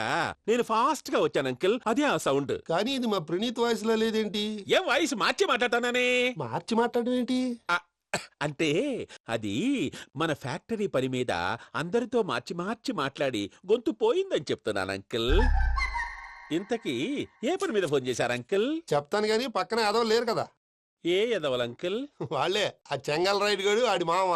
నేను ఫాస్ట్ గా వచ్చాను అంకుల్. అదే ఆ సౌండ్. కానీ ఇది మా ప్రణీత్ వాయిస్ లో లేదేంటి? ఏం వాయిస్ మార్చి మాట్లాడతానే? మార్చి మాట్లాడడం ఏంటి? అంటే అది మన ఫ్యాక్టరీ పని మీద అందరితో మార్చి మార్చి మాట్లాడి గొంతు పోయిందని చెప్తున్నాను అంకుల్. ఇంతకీ ఏ పని మీద ఫోన్ చేశారు అంకుల్? చెప్తాను గానీ పక్కన ఎదవ లేరు కదా. ఏ ఎదవలు అంకుల్? వాళ్ళే ఆ చెంగల్ రైడ్ గడు ఆడి మామ.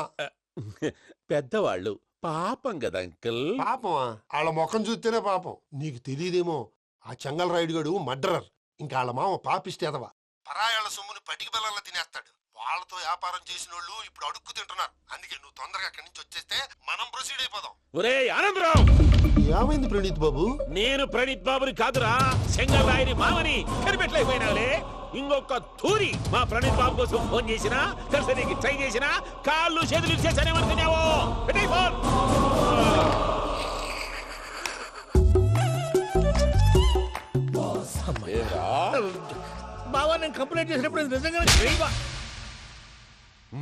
పెద్దవాళ్ళు. పాపం కదా అంకుల్. పాపమా? వాళ్ళ ముఖం చూస్తేనే పాపం. నీకు తెలియదేమో, ఆ చెంగల్ రైడ్ గడు మర్డరర్. ఇంకా వాళ్ళ మామ పాపిస్తేదవా. పరాయాళ్ళ సొమ్ముని పటికి బెల్లంలో తినేస్తాడు. వాళ్ళతో వ్యాపారం చేసిన వాళ్ళు ఇప్పుడు అడుక్కు తింటున్నారు. అందుకే నువ్వు తొందరగా అక్కడి నుంచి వచ్చేస్తే మనం ప్రొసీడ్ అయిపోదాం. ఒరే ఆనందరావు! ఏమైంది ప్రణీత్ బాబు? నేను ప్రణీత్ బాబుని కాదురా, సెంగల్రాయని మామని. కనిపెట్టలేకపోయినావులే. ఇంకొక తూరి మా ప్రణీత్ బాబు కోసం ఫోన్ చేసినా, కలిసి ట్రై చేసినా కాళ్ళు చేతులు చేశానేమనుకున్నావో. పెట్టేయ్ ఫోన్. బావా, నేను కంప్లైంట్ చేసినప్పుడు ఇది నిజంగానే చేయవా?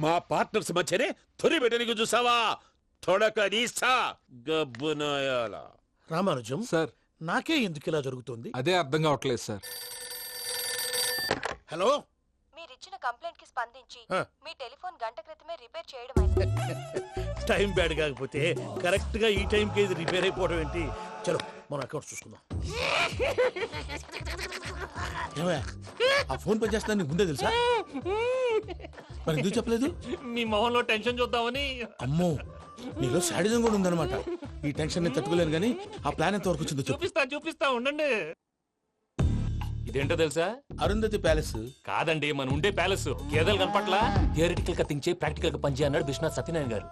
మా పార్ట్నర్స్ మధ్యనే తొలి పెట్టడానికి చూసావా? తొడక నీస్తా గబ్బునాయాల. రామానుజం సార్, నాకే ఎందుకు ఇలా జరుగుతుంది? అదే అర్థం కావట్లేదు సార్. హలో, మీరిచ్చిన కంప్లైంట్ కి స్పందించి ఆ. మీ టెలిఫోన్ గంట క్రితమే రిపేర్ చేయడం టైం బ్యాడ్ కాకపోతే కరెక్ట్ గా ఈ టైంకి ఇది రిపేర్ అయిపోవడం ఏంటి? చలో మన అకౌంట్ చూసుకుందాం. ఏమయ్య, ఆ ఫోన్ పని చేస్తున్నా నీకు ముందే తెలుసా? మరి ఎందుకు చెప్పలేదు? మీ మొహంలో టెన్షన్ చూద్దామని. అమ్మో, నీలో శాడిజం కూడా ఉందన్నమాట. ఈ టెన్షన్ నేను తట్టుకోలేను కానీ ఆ ప్లాన్ ఎంత వరకు వచ్చిందో చెప్పు. చూపిస్తా ఉండండి. ఇదేంటో తెలుసా? అరుంధతి ప్యాలెస్ కాదండి, మన ఉండే ప్యాలెస్. గేదెలు కనపట్లా? థియరిటికల్ గా థింక్ చేయి, ప్రాక్టికల్ గా పనిచేయ అన్నాడు విశ్వనాథ్ సత్యనారాయణ గారు.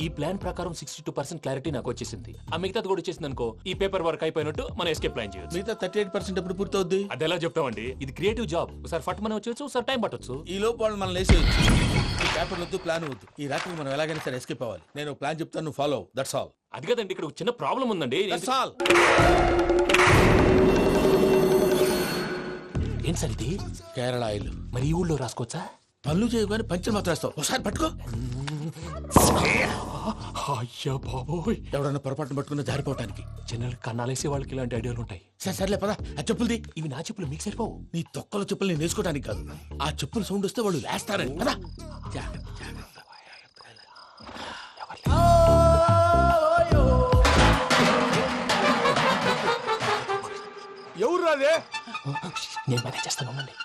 ఈ ప్లాన్ ప్రకారం 62% క్లారిటీ నాకు వచ్చేసింది. ఆ మిగతాది కూడా వచ్చేసింది అనుకో, ఈ పేపర్ వర్క్ అయిపోయినట్టు మనం ఎస్కేప్ ప్లాన్ చేయొచ్చు. మిగతా 38% ఎప్పుడు పూర్తవుద్ది? అది ఎలా చెప్తామండి, ఇది క్రియేటివ్ జాబ్. ఒకసారి ఫట్ మనం వచ్చేయచ్చు, ఒకసారి టైం పట్టొచ్చు. ఈ లోపు వాళ్ళు మనం లేసేయచ్చు. ఈ పేపర్ వద్దు, ప్లాన్ వద్దు. ఈ రాత్రికి మనం ఎలాగైనా సరే ఎస్కేప్ అవ్వాలి. నేను ప్లాన్ చెప్తాను, నువ్వు ఫాలో. That's all. అది కదండి, ఇక్కడ ఒక చిన్న ప్రాబ్లం ఉందండి. That's all. ఏం సార్ ఇది? కేరళ ఆయిల్. మరి ఈ ఊళ్ళో రాసుకోవచ్చా? పళ్ళు చేయగానే పంచర్ మాత్రం వేస్తావు. ఒకసారి పట్టుకో. అయ్యా బాబోయ్, ఎవడన్నా పొరపాటున పట్టుకున్న జారిపోవటానికి. జనరల్ కన్నాలేసే వాళ్ళకి ఇలాంటి ఐడియాలు ఉంటాయి. సర్లే పదా, ఆ చెప్పులది. ఇవి నా చెప్పులు, మీకు సరిపోవు. నీ తొక్కల చెప్పులు నేను వేసుకోవడానికి కాదు, ఆ చెప్పులు సౌండ్ వస్తే వాళ్ళు లేస్తారని. పదా. ఎవరు రాదే? నేను మేనేజ్ చేస్తాను, ఉండండి.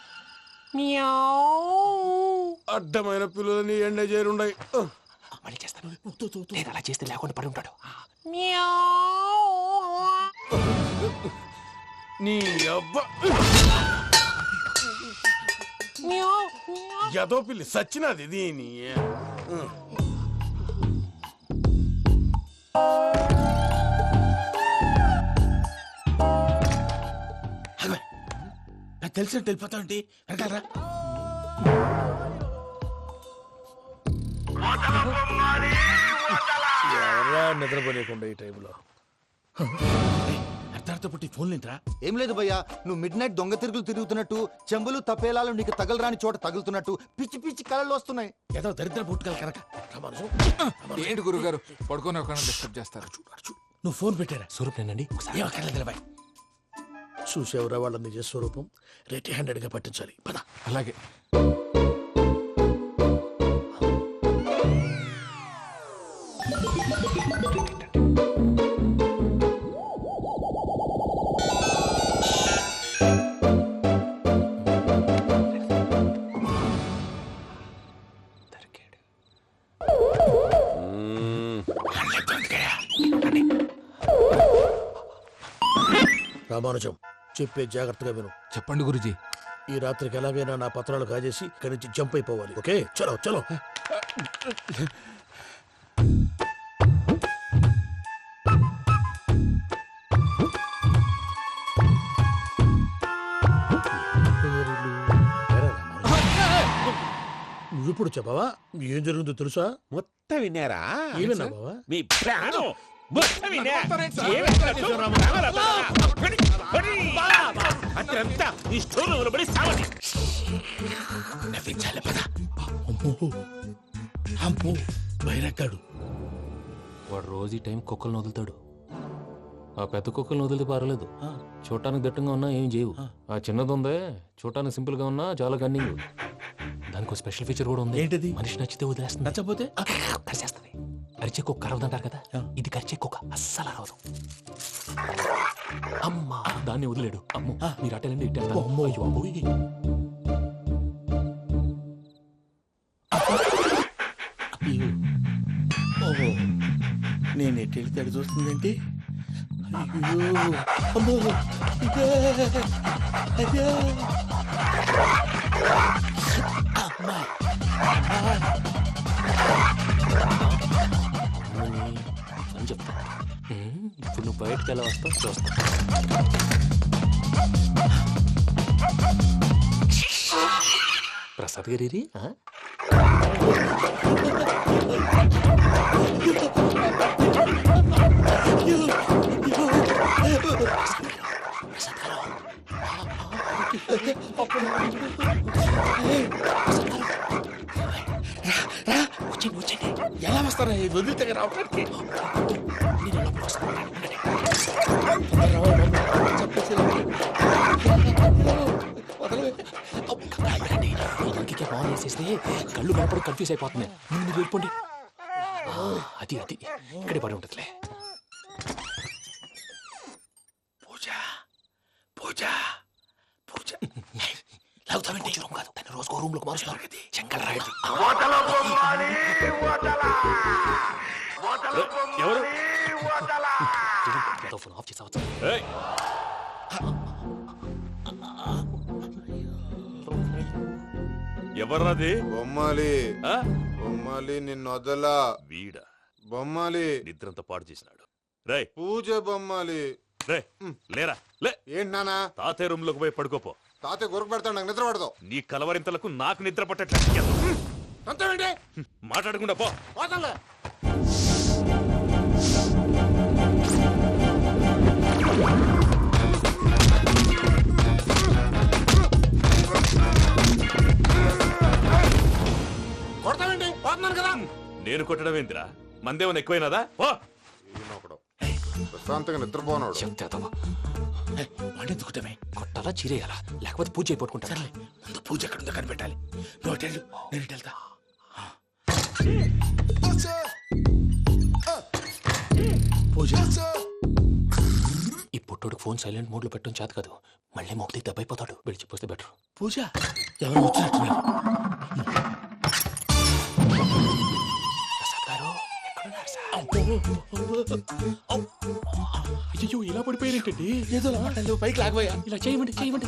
అడ్డమైన పిల్లలని ఎండ చేరుండయి. మళ్ళీ చేస్తాను. నేను అలా చేస్తే లేకుండా పడి ఉంటాడు. నీ అబ్బ ఎదో పిల్లి సచ్చినది దీని. నాకు తెలిసినట్టు వెళ్ళిపోతావంటి. వెనకాలరా. ఎవరా నిద్రపోలేకుండా ఈ టైంలో? అర్ధార్థ పుట్టి ఫోన్ లేంట్రా. ఏం లేదు భయ్యా, నువ్వు మిడ్ నైట్ దొంగ తిరుగులు తిరుగుతున్నట్టు, చెంబులు తపేలాలు నీకు తగలరాని చోట తగులుతున్నట్టు పిచ్చి పిచ్చి కళలు వస్తున్నాయి. ఏదో దరిద్ర పుట్టుకల కనుక. ఏంటి గురుగారు పడుకొని ఒక డిస్టర్బ్ చేస్తారు? నువ్వు ఫోన్ పెట్టారా? స్వరూపేనండి. చూసేవరా వాళ్ళ నిజ స్వరూపం. రెట్టి హ్యాండెడ్ గా పట్టించాలి. పద. అలాగే. రామానుజం, చెప్పే జాగ్రత్తగా విను. చెప్పండి గురుజీ. ఈ రాత్రికి ఎలాగైనా నా పత్రాలు కాజేసి ఇక్కడి నుంచి జంప్ అయిపోవాలి. ఓకే, చలో చలో. నువ్విప్పుడు చెప్పవా? ఏం జరుగుతుందో తెలుసా? మొత్తం విన్నారా? ఏమన్నా బావా? మీ ప్రాణం మొత్తం విన్నా. అత్రంతా ఈ స్టోర్ పడి సావని. నవ్వించాలి. పద. అమ్మో అమ్మో, బైరక్కాడు. వాడు రోజు ఈ టైం కుక్కలను వదులుతాడు. ఆ పెద్ద కుక్కలను వదిలితే పర్వాలేదు, చూడటానికి దట్టంగా ఉన్నా ఏం చేయవు. ఆ చిన్నది ఉందే, చూడటానికి సింపుల్ గా ఉన్నా చాలా కన్నింగ్. దానికి స్పెషల్ ఫీచర్ కూడా ఉంది. ఏంటిది? మనిషి నచ్చితే వదిలేస్తుంది, నచ్చపోతే కరిచేస్తుంది. కరిచే కుక్క అరవదంటారు కదా, ఇది కరిచే కుక్క అస్సలు అరవదు. అమ్మా, దాన్ని వదిలేడు. అమ్మో, మీరు అటెండి ఇట్టే. అమ్మో, అయ్యో అమ్మోయ్. ఓహో, నేను ఎట్టి వెళ్తాడు చూస్తుందేంటి? అయ్యో అమ్మో, ఇదే అదే. అమ్మా అని చెప్తా. ఇప్పుడు నువ్వు బయటకు ఎలా వస్తావు చూస్తా. ప్రసాద్ గారి ఎలా వస్తారా? వదిలితే రావడానికి ఆన్ చేసేస్తే కళ్ళు కనపడి కన్ఫ్యూజ్ అయిపోతున్నాయి. మీరు వెళ్ళిపోండి. అది అది ఇక్కడే పడి ఉంటుందిలే. పూజ పూజ పూజ లాగుతామంటే రూమ్ కాదు, దాన్ని రోజుకో రూమ్ లోకి మారుస్తారు కదా. చెంగల్ రాయదు. ఎవరు? ఫోన్ ఆఫ్ చేసావచ్చు. ఎవర్రాది? బొమ్మాలి బొమ్మాలి నిన్ను వదలా. వీడా బొమ్మాలి నిద్రంతా పాడు చేసినాడు. రే పూజ బొమ్మాలి. రే లేరా లే. ఏంటి నానా? తాతయ్య రూమ్ లోకి పోయి పడుకోపో. తాతయ్య గురకు పెడతాడు, నాకు నిద్ర పడతావు. నీ కలవరింతలకు నాకు నిద్ర పట్టట్లేదు. అంతేంటి? మాట్లాడకుండా పో. పోతాలే. కొడతావేంటి? పోతున్నాను కదా. నేను కొట్టడం ఏంటిరా? మందేమన్నా ఎక్కువైనదా? పో. ప్రశాంతంగా నిద్రపోనాడు. వాడెందుకుంటామే? కొట్టాలా చీరేయాలా? లేకపోతే పూజ అయిపోట్టుకుంటా. ముందు పూజ ఎక్కడుందో కనిపెట్టాలి. నువ్వు అటు వెళ్ళు, నేను ఇటు వెళ్తా. పూజ ఈ పుట్టోడు ఫోన్ సైలెంట్ మోడ్ లో పెట్టడం చేత కాదు. మళ్ళీ మొక్కి దెబ్బైపోతాడు. విడిచిపోతే బెటర్. పూజ ఎవరు వచ్చినట్టున్నారు? ప్రసాద్ గారు ఎక్కడున్నారు సార్? అయ్యో ఇలా పడిపోయారేంటండి? ఏదో మాట్లాడు, పైకి లాగబోయా. ఇలా చేయమండి చేయమండి.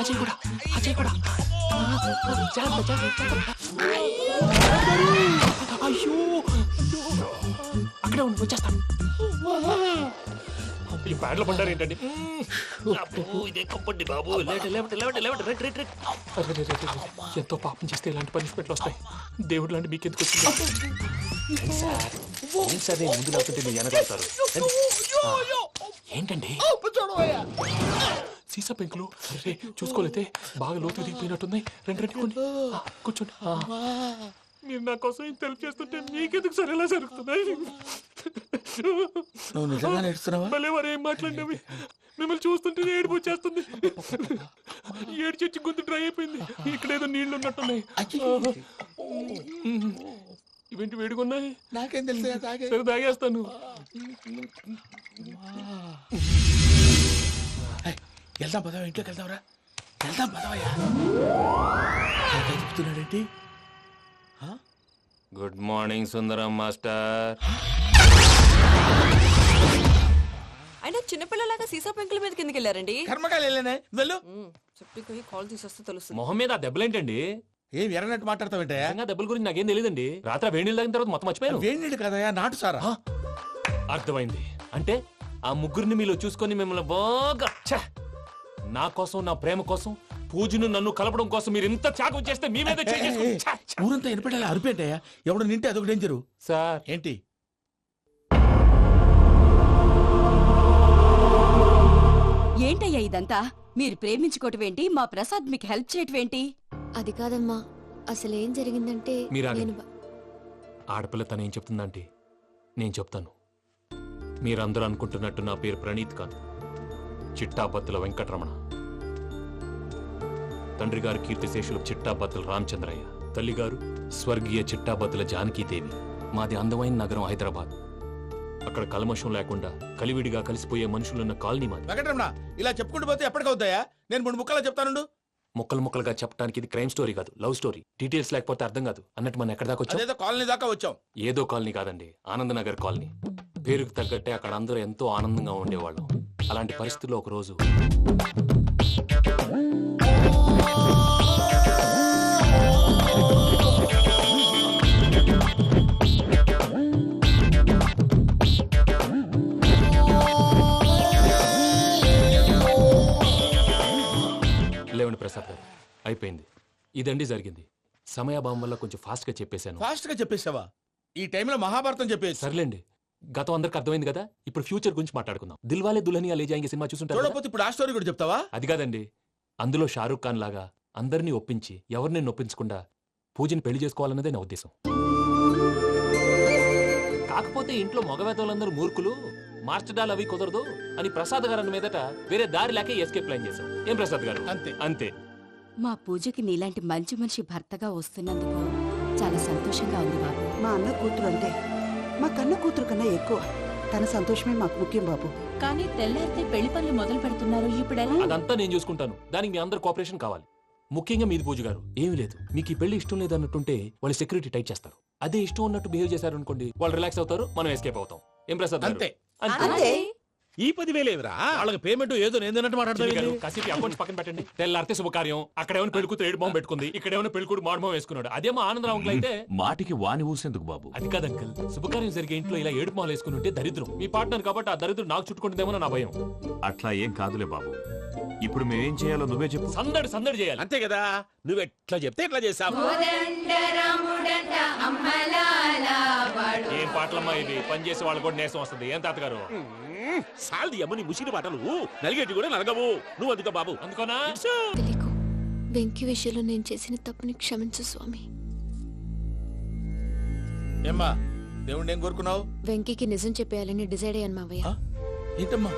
అజయ్ కూడా అజయ్ కూడా. అయ్యో అక్కడే ఉండి వచ్చేస్తాను. ఈ బ్యాడ్లో పడ్డారు ఏంటండి? ఇదే కంపండి బాబు. ఎంతో పాపం చేస్తే ఇలాంటి పనిష్మెంట్లు వస్తాయి. దేవుడు లాంటి మీకెందుకు వచ్చింది సార్? నేను ముందు లేకుంటే మీరు వెనకాడతారు. ఏంటండి సీసా పెంకులు? అరే చూసుకోలేతే బాగా లోతు దిగిపోయినట్టున్నాయి. రండి రండి కొన్ని కూర్చోండి. మీరు నా కోసం ఇంత హెల్ప్ చేస్తుంటే మీకెందుకు సరే ఎలా జరుగుతున్నాయి? నువ్వు నిజంగా నేర్చుతున్నావా? మళ్ళీ వారు ఏం మాట్లాడినవి? మిమ్మల్ని చూస్తుంటే ఏడుపు వచ్చేస్తుంది. ఏడు చచ్చి గొంతు డ్రై అయిపోయింది. ఇక్కడ ఏదో నీళ్లు ఉన్నట్టున్నాయి. ఇవేంటి వేడుకున్నాయి? నాకేం తెలుసు. సరే తాగేస్తాను. వెళ్దాం పదవా, ఇంట్లోకి వెళ్దాంరా. వెళ్దాం పదవయ్యా. చెప్తున్నాడేంటి? Good morning Sundaram master. అయినా చిన్నపిల్లలాగా సీసా పెంకుల మీద కిందకి వెళ్ళారండి. కర్మకాయలు వెళ్ళానే, వెళ్ళు. చెప్పి కాల్ తీసేస్తే తెలుసు. మొహం మీద ఆ దెబ్బలేంటండి? ఏం ఎర్రనట్టు మాట్లాడతావేంటయ్యా? దెబ్బల గురించి నాకేం తెలియదండి. రాత్రి వేడి నీళ్ళు తాగిన తర్వాత మొత్తం మర్చిపోయాను. వేడి నీళ్ళు కదయ్యా, నాటు సారా. అర్థమైంది. అంటే ఆ ముగ్గురిని మీలో చూసుకొని మిమ్మల్ని బాగా నా కోసం, నా ప్రేమ కోసం, పూజను నన్ను కలపడం కోసం మీరు ఇంత త్యాగం చేస్తే మీ మీద ఊరంతా వినపడేలా అరిపేంటయ్యా. ఎవడు నింటే అదొక డేంజరు. సార్ ఏంటి? ఏంటయ్యా ఇదంతా? మీరు ప్రేమించుకోవటం ఏంటి? మా ప్రసాద్ మీకు హెల్ప్ చేయటం ఏంటి? అది కాదమ్మా, అసలు ఏం జరిగిందంటే నేను ఆడపిల్ల తను ఏం చెప్తుందంటే నేను చెప్తాను. మీరందరూ అనుకుంటున్నట్టు నా పేరు ప్రణీత్ కాదు, చిట్టాబత్తుల వెంకటరమణ. తండ్రి గారు కీర్తిశేషులు చిట్టాబత్తుల రామచంద్రయ్య, తల్లిగారు స్వర్గీయ చిట్టాబత్తుల జానకీదేవి. మాది అందమైన నగరం హైదరాబాద్. అక్కడ కల్మషం లేకుండా కలివిడిగా కలిసిపోయే మనుషులున్న కాలనీ మాది. వెంకటరమణ, ఇలా చెప్పుకుంటూ పోతే ఎప్పటికవుతాయా? నేను 3 ముక్కలా చెప్తానుండు. ముక్కలు ముక్కలుగా చెప్పడానికి ఇది క్రైమ్ స్టోరీ కాదు, లవ్ స్టోరీ. డీటెయిల్స్ లేకపోతే అర్థం కాదు. అన్నట్టు మనం ఎక్కడ దాకా వచ్చాం? ఏదో కాలనీ దాకా వచ్చాం. ఏదో కాలనీ కాదండి, ఆనందనగర్ కాలనీ. పేరుకు తగ్గట్టే అక్కడ అందరూ ఎంతో ఆనందంగా ఉండేవాళ్ళం. అలాంటి పరిస్థితుల్లో ఒక రోజు లేవండి ప్రసాద్ గారు, అయిపోయింది. ఇదండి జరిగింది. సమయాభావం వల్ల కొంచెం ఫాస్ట్ గా చెప్పేశాను. ఫాస్ట్ గా చెప్పేసావా? ఈ టైంలో మహాభారతం చెప్పేసి. సర్లేండి, గతం అందరికి అర్థమైంది కదా. ఇప్పుడు ఫ్యూచర్ గురించి మాట్లాడుకుందాం. దిల్వాలే దుల్హనియా లే జాయేంగే సినిమా చూసుంటారు. చూడకపోతే ఇప్పుడు ఆ స్టోరీ కూడా చెప్తావా? అది కాదండి, అందులో షారూక్ ఖాన్ లాగా అందరినీ ఒప్పించి ఎవరిని నొప్పించకుండా పూజని పెళ్లి చేసుకోవాలన్నదే నా ఉద్దేశం. కాకపోతే ఇంట్లో మగవేతలందరూ మూర్ఖులు, మార్చడాలు అవి కుదరదు అని ప్రసాద్ గారు మీదట వేరే దారి లేక ఎస్కేప్ ప్లాన్ చేశాం. ఏం ప్రసాద్ గారు? అంతే అంతే. మా పూజకి నీలాంటి మంచి మనిషి భర్తగా వస్తున్నందుకు చాలా సంతోషంగా ఉంది బాబు. మా అన్న కూతురు అంటే మా కన్న కూతురు కన్నా ఎక్కువ. తన సంతోషమే మాకు ముఖ్యం బాబు. కానీ తెల్లారితే పెళ్లి పనులు మొదలు పెడుతున్నారు. ఇప్పుడు అదంతా నేను చూసుకుంటాను. దానికి మీ అందరు కోఆపరేషన్ కావాలి. ముఖ్యంగా మీది పూజ గారు. ఏమీ లేదు, మీకు ఈ పెళ్లి ఇష్టం లేదన్నట్టుంటే వాళ్ళు సెక్యూరిటీ టైట్ చేస్తారు. అదే ఇష్టం ఉన్నట్టు బిహేవ్ చేశారు అనుకోండి, వాళ్ళు రిలాక్స్ అవుతారు, మనం ఎస్కేప్ అవుతాం. ఏం ప్రసాద్ గారు? అంతే. అంతే. ఈ 10,000 ఏమిరా? వాళ్ళకి పేమెంట్ ఏదో నేనన్నట్టు మాట్లాడతాను. కాసేపు అకౌంట్స్ పక్కన పెట్టండి. తెల్లారితే శుభకార్యం. అక్కడేమో పెళ్ళికూతురు ఏడు మొహం పెట్టుకుంది, ఇక్కడేమో పెళ్ళికూడు మాడు మొహం వేసుకున్నాడు. అదేమో ఆనందరావు అంకుల్ అయితే మాటికి వాని ఊసేందుకు బాబు? అది కాదు అంకుల్, శుభకార్యం జరిగే ఇంట్లో ఇలా ఏడు మొహలు వేసుకుని ఉంటే దరిద్రం. మీ పార్ట్నర్ కాబట్టి ఆ దరిద్రం నాకు చుట్టుకుంటుందేమో నా భయం. అట్లా ఏం కాదులే బాబు. ఇప్పుడు మేమేం చేయాలో నువ్వే చెప్పు. సందడి సందడి చేయాలి. అంతే కదా, నువ్వు ఎట్లా చెప్తే ఎట్లా చేసావు. ఏం పాటలమ్మా ఇది? పని చేసే వాళ్ళు కూడా నేసం వస్తుంది. ఏం తాతగారు? సాల్ది అమ్మ నీ ముసిరి మాటలు నలిగేటి కూడా నలగవు. నువ్వు అందుకో బాబు. అందుకోనా? తెలియకు వెంకీ విషయంలో నేను చేసిన తప్పుని క్షమించు స్వామి. ఏమ్మా దేవుణ్ణి ఏం కోరుకున్నావు? వెంకీకి నిజం చెప్పేయాలని డిసైడ్ అయ్యాను మావయ్య. ఏంటమ్మా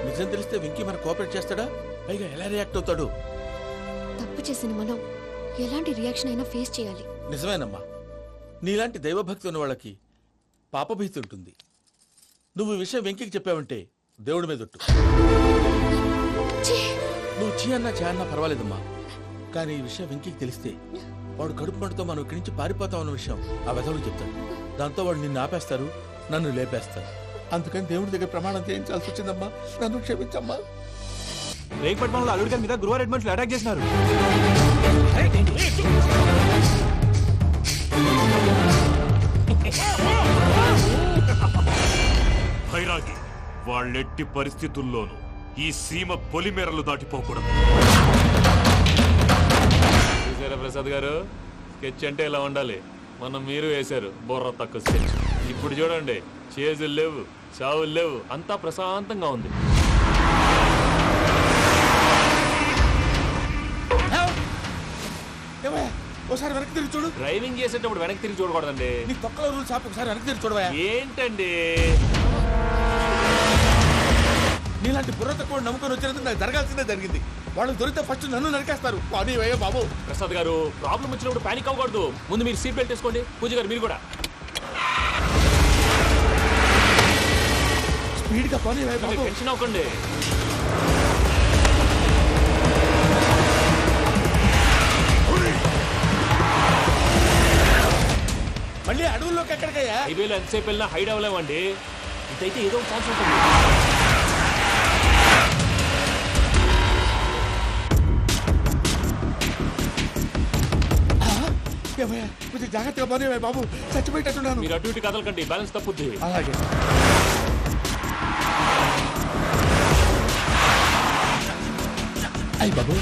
నిజం తెలిస్తే వెంకీ మన కోఆపరేట్ చేస్తాడా? పైగా ఎలా రియాక్ట్ అవుతాడు? తప్పు చేసిన మనం ఎలాంటి రియాక్షన్ అయినా ఫేస్ చేయాలి. నిజమేనమ్మా, నీలాంటి దైవభక్తి ఉన్న వాళ్ళకి పాపభీతి ఉంటుంది. నువ్వు ఈ విషయం వెంకీకి చెప్పావంటే దేవుడి మీద ఒట్టు. నువ్వు చీ అన్నా చే అన్నా పర్వాలేదమ్మా, కానీ ఈ విషయం వెంకీకి తెలిస్తే వాడు కడుపు మంటతో మనం ఇక్కడి నుంచి పారిపోతాం అన్న విషయం ఆ వెధవులు చెప్తాడు. దాంతో వాడు నిన్ను ఆపేస్తారు, నన్ను లేపేస్తారు. అందుకని దేవుడి దగ్గర ప్రమాణం చేయించాల్సి వచ్చిందమ్మా, నన్ను క్షమించమ్మా. రేగపట్నంలో అల్లుడి గారి మీద గురువారం రెడ్ మనుషులు అటాక్ చేసినారు. భైరాగి, వాళ్ళెట్టి పరిస్థితుల్లోనూ ఈ సీమ పొలిమేరలు దాటిపోకూడదు. చూసారా ప్రసాద్ గారు, స్కెచ్ అంటే ఇలా ఉండాలి. మనం మీరు వేశారు బుర్ర తక్కువ స్కెచ్. ఇప్పుడు చూడండి, చేజులు లేవు, చావులు లేవు, అంతా ప్రశాంతంగా ఉంది. ఒకసారి వెనక్కి తిరిగి చూడు. డ్రైవింగ్ చేసేటప్పుడు వెనక్కి తిరిగి చూడకూడదండి. నీ తొక్కలో రూల్స్ ఆపు, ఒకసారి వెనక్కి తిరిగి చూడవా. ఏంటండి నీలాంటి బుర్ర తక్కువ నమ్ముకొని వచ్చినందుకు నాకు జరగాల్సిందే జరిగింది. వాళ్ళు దొరికితే ఫస్ట్ నన్ను నరికేస్తారు. కానీ అయ్యో బాబు. ప్రసాద్ గారు, ప్రాబ్లం వచ్చినప్పుడు పానిక్ అవ్వకూడదు. ముందు మీరు సీట్ బెల్ట్ వేసుకోండి. పూజ గారు మీరు కూడా స్పీడ్ గా పని టెన్షన్ అవ్వకండి. మళ్ళీ అడవుల్లోకి ఎక్కడికయ్యా? హైవేలో ఎంతసేపు వెళ్ళినా హైడ్ అవ్వలేమండి. ఇదైతే ఏదో ఒక ఛాన్స్ ఉంటుంది. కొంచెం జాగ్రత్తగా పని బాబు, చచ్చిపోయేటట్టున్నాను. మీరు అటు ఇటు కదలకండి, బ్యాలెన్స్ తప్పుద్ది. అలాగే. అయ్యి బాబు,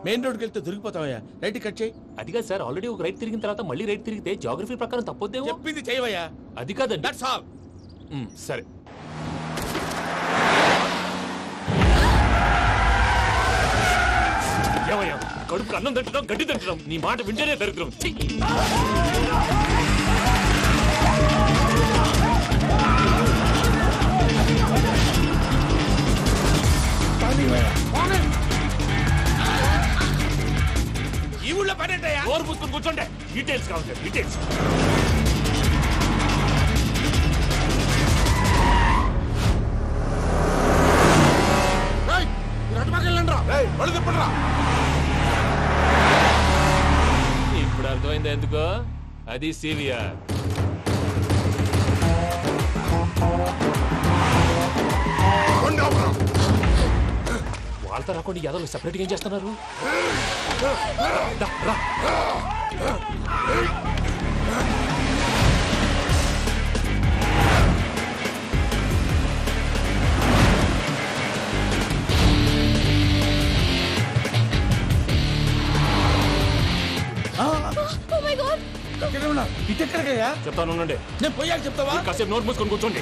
మెయిన్ రోడ్కి వెళ్తే దొరికిపోతావయ్యా. రైట్ కట్ చేయి. అది కాదు సార్, ఆల్రెడీ ఒక రైట్ తిరిగిన తర్వాత మళ్ళీ రైట్ తిరిగితే జాగ్రఫీ ప్రకారం తప్పొద్దేమో. చెప్పింది చేయవయ్యా. అది కాదండి. That's all. సరే. ఏమయ్యా, కడుపుకు అన్నం తింటున్నాం, గడ్డి తింటున్నాం. నీ మాట వింటేనే దరిద్రం. ఈ ఊళ్ళో పడేటయ్యా. నోరు పుస్తకం కూర్చోండి. డీటెయిల్స్ కావాలి, డీటెయిల్స్. ఇప్పుడు అర్థమైంది ఎందుకో. అది సివిఆర్. వాళ్ళతో రాకుండా యాదవ్ సెపరేట్ ఏం చేస్తున్నారు? చెప్తాను, నేను పోయాక చెప్తావా? కాసేపు నోట్ మూసుకొని కూర్చోండి.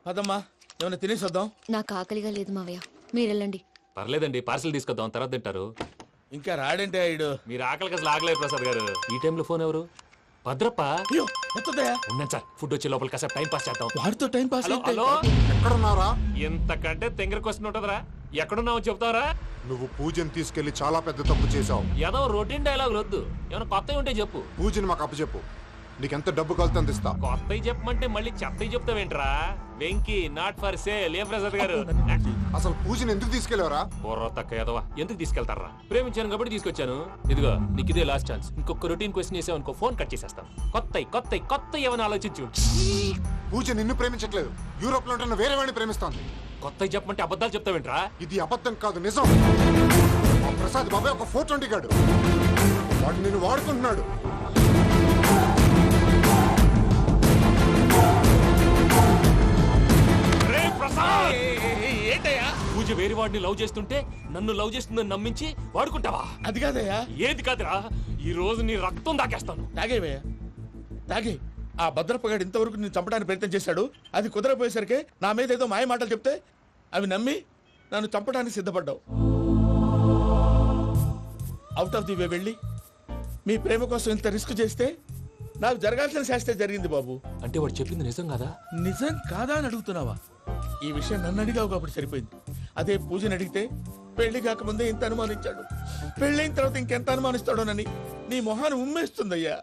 అదమ్మా ఏమైనా తినేసి వద్దాం. నాకు ఆకలిగా లేదు మావయ్య, మీరు వెళ్ళండి. పర్లేదండి, పార్సిల్ తీసుకొద్దాం, తర్వాత తింటారు. ఇంకా రాడంటే ఆయుడు. మీరు ఆకలికి అసలు ఆగలేదు ప్రసాద్ గారు. ఈ టైంలో ఫోన్ ఎవరు? భద్రప్ప. ఉన్నాను సార్, ఫుడ్ వచ్చే లోపల కాసేపు టైం పాస్ చేద్దాం. వాడితో టైం పాస్. హలో, ఎక్కడున్నారా? ఇంతకంటే తెంగర క్వశ్చన్ ఉంటుందిరా. ఎక్కడున్నావు చెప్తావరా? నువ్వు పూజని తీసుకెళ్లి చాలా పెద్ద తప్పు చేశావు. ఏదో రొటీన్ డైలాగ్ వద్దు, ఏమైనా కొత్తవి ఉంటే చెప్పు. పూజని మాకు అప్పచెప్పు, నీకెంత డబ్బు కలితే అంత ఇస్తా. కొత్తవి చెప్పమంటే మళ్ళీ చెత్తవి చెప్తావేంట్రా? Venky not for sale. ఏ ప్రసాద్ గారు, అసలు పూజని ఎందుకు తీసుకెళ్లేవరా? బుర్ర తక్క ఏదవా, ఎందుకు తీసుకెళ్తారా? ప్రేమించాను కాబట్టి తీసుకొచ్చాను. ఇదిగో నీకు ఇదే లాస్ట్ ఛాన్స్. ఇంకొక రొటీన్ క్వశ్చన్ చేసావనుకో ఫోన్ కట్ చేసేస్తాను. కొత్త ఏమైనా ఆలోచించు. పూజ నిన్ను ప్రేమించట్లేదు, యూరోప్ లో ఉంటున్న వేరే వాడిని ప్రేమిస్తాంది. కొత్తవి చెప్పమంటే అబద్ధాలు చెప్తావేంట్రా? ఇది అబద్ధం కాదు, నిజం. మా ప్రసాద్ బాబాయ్ ఒక 420 గాడు, వాడు నిన్ను వాడుకుంటున్నాడు. పూజ వేరే వాడిని లవ్ చేస్తుంటే నన్ను లవ్ చేస్తుందని నమ్మించి వాడుకుంటావా? అది కాదయ్యా. ఏది కాదురా, ఈ రోజు నీ రక్తం దాకేస్తాను. తాగేవయ్యా, తాగే. ఆ భద్రపగాడు ఇంతవరకు నేను చంపడానికి ప్రయత్నం చేశాడు. అది కుదరపోయేసరికి నా మీద ఏదో మాయ మాటలు చెప్తే అవి నమ్మి నన్ను చంపడానికి సిద్ధపడ్డావు. అవుట్ ఆఫ్ ది వే వెళ్ళి మీ ప్రేమ కోసం ఇంత రిస్క్ చేస్తే నాకు జరగాల్సిన శాస్త్రే జరిగింది బాబు. అంటే వాడు చెప్పింది నిజం కాదా? నిజం కాదా అని అడుగుతున్నావా? ఈ విషయం నన్ను అడిగావు కాబట్టి సరిపోయింది. అదే పూజని అడిగితే పెళ్లి కాకముందే ఇంత అనుమానించాడు, పెళ్ళైన తర్వాత ఇంకెంత అనుమానిస్తాడోనని నీ మొహాన్ని ఉమ్మేస్తుందయ్యా.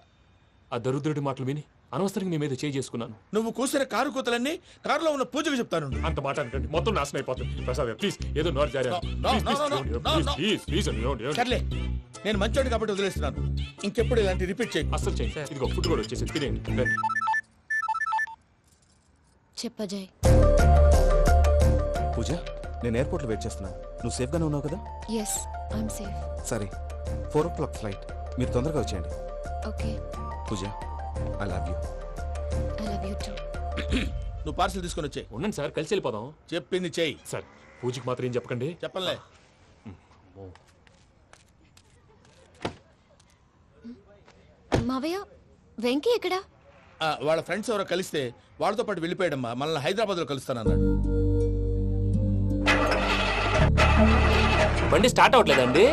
ఆ దరిద్రుడి మాటలు విని అనవసరంగా నీ మీద చేయి చేసుకున్నాను. నువ్వు కూసిన కారు కూతలన్నీ కారులో ఉన్న పూజకు చెప్తాను. అంత మాట అనకండి, మొత్తం నాశనం అయిపోతుంది. ప్రసాద్ ప్లీజ్, ఏదో నోరు జారీ. సర్లే, నేను మంచోడు కాబట్టి వదిలేస్తున్నాను. ఇంకెప్పుడు ఇలాంటి రిపీట్ చేయి. అసలు చేయి. ఇదిగో ఫుడ్ కూడా వచ్చేసి తినేయండి. చెప్పజాయ్. పూజ, నేను ఎయిర్పోర్ట్ లో వెయిట్ చేస్తున్నాను. నువ్వు సేఫ్ గానే ఉన్నావు కదా? Yes, I'm safe. సరే, 4 o'clock ఫ్లైట్. మీరు తొందరగా వచ్చేయండి. Okay. Pooja, I love you. I love you too. నువ్వు పార్సల్ తీసుకొని వచ్చేయి. ఉండండి సార్, కలిసి వెళ్ళిపోదాం. చెప్పింది చెయ్యి సార్. పూజకి మాత్రం ఏం చెప్పకండి. చెప్పలే. మావయ్య, వెంకీ ఎక్కడా? వాళ్ళ ఫ్రెండ్స్ ఎవరో కలిస్తే వాళ్ళతో పాటు వెళ్ళిపోయాడమ్మా. మనల్ని హైదరాబాద్ లో కలుస్తానన్నాడు. బండి స్టార్ట్ అవ్వట్లేదండి.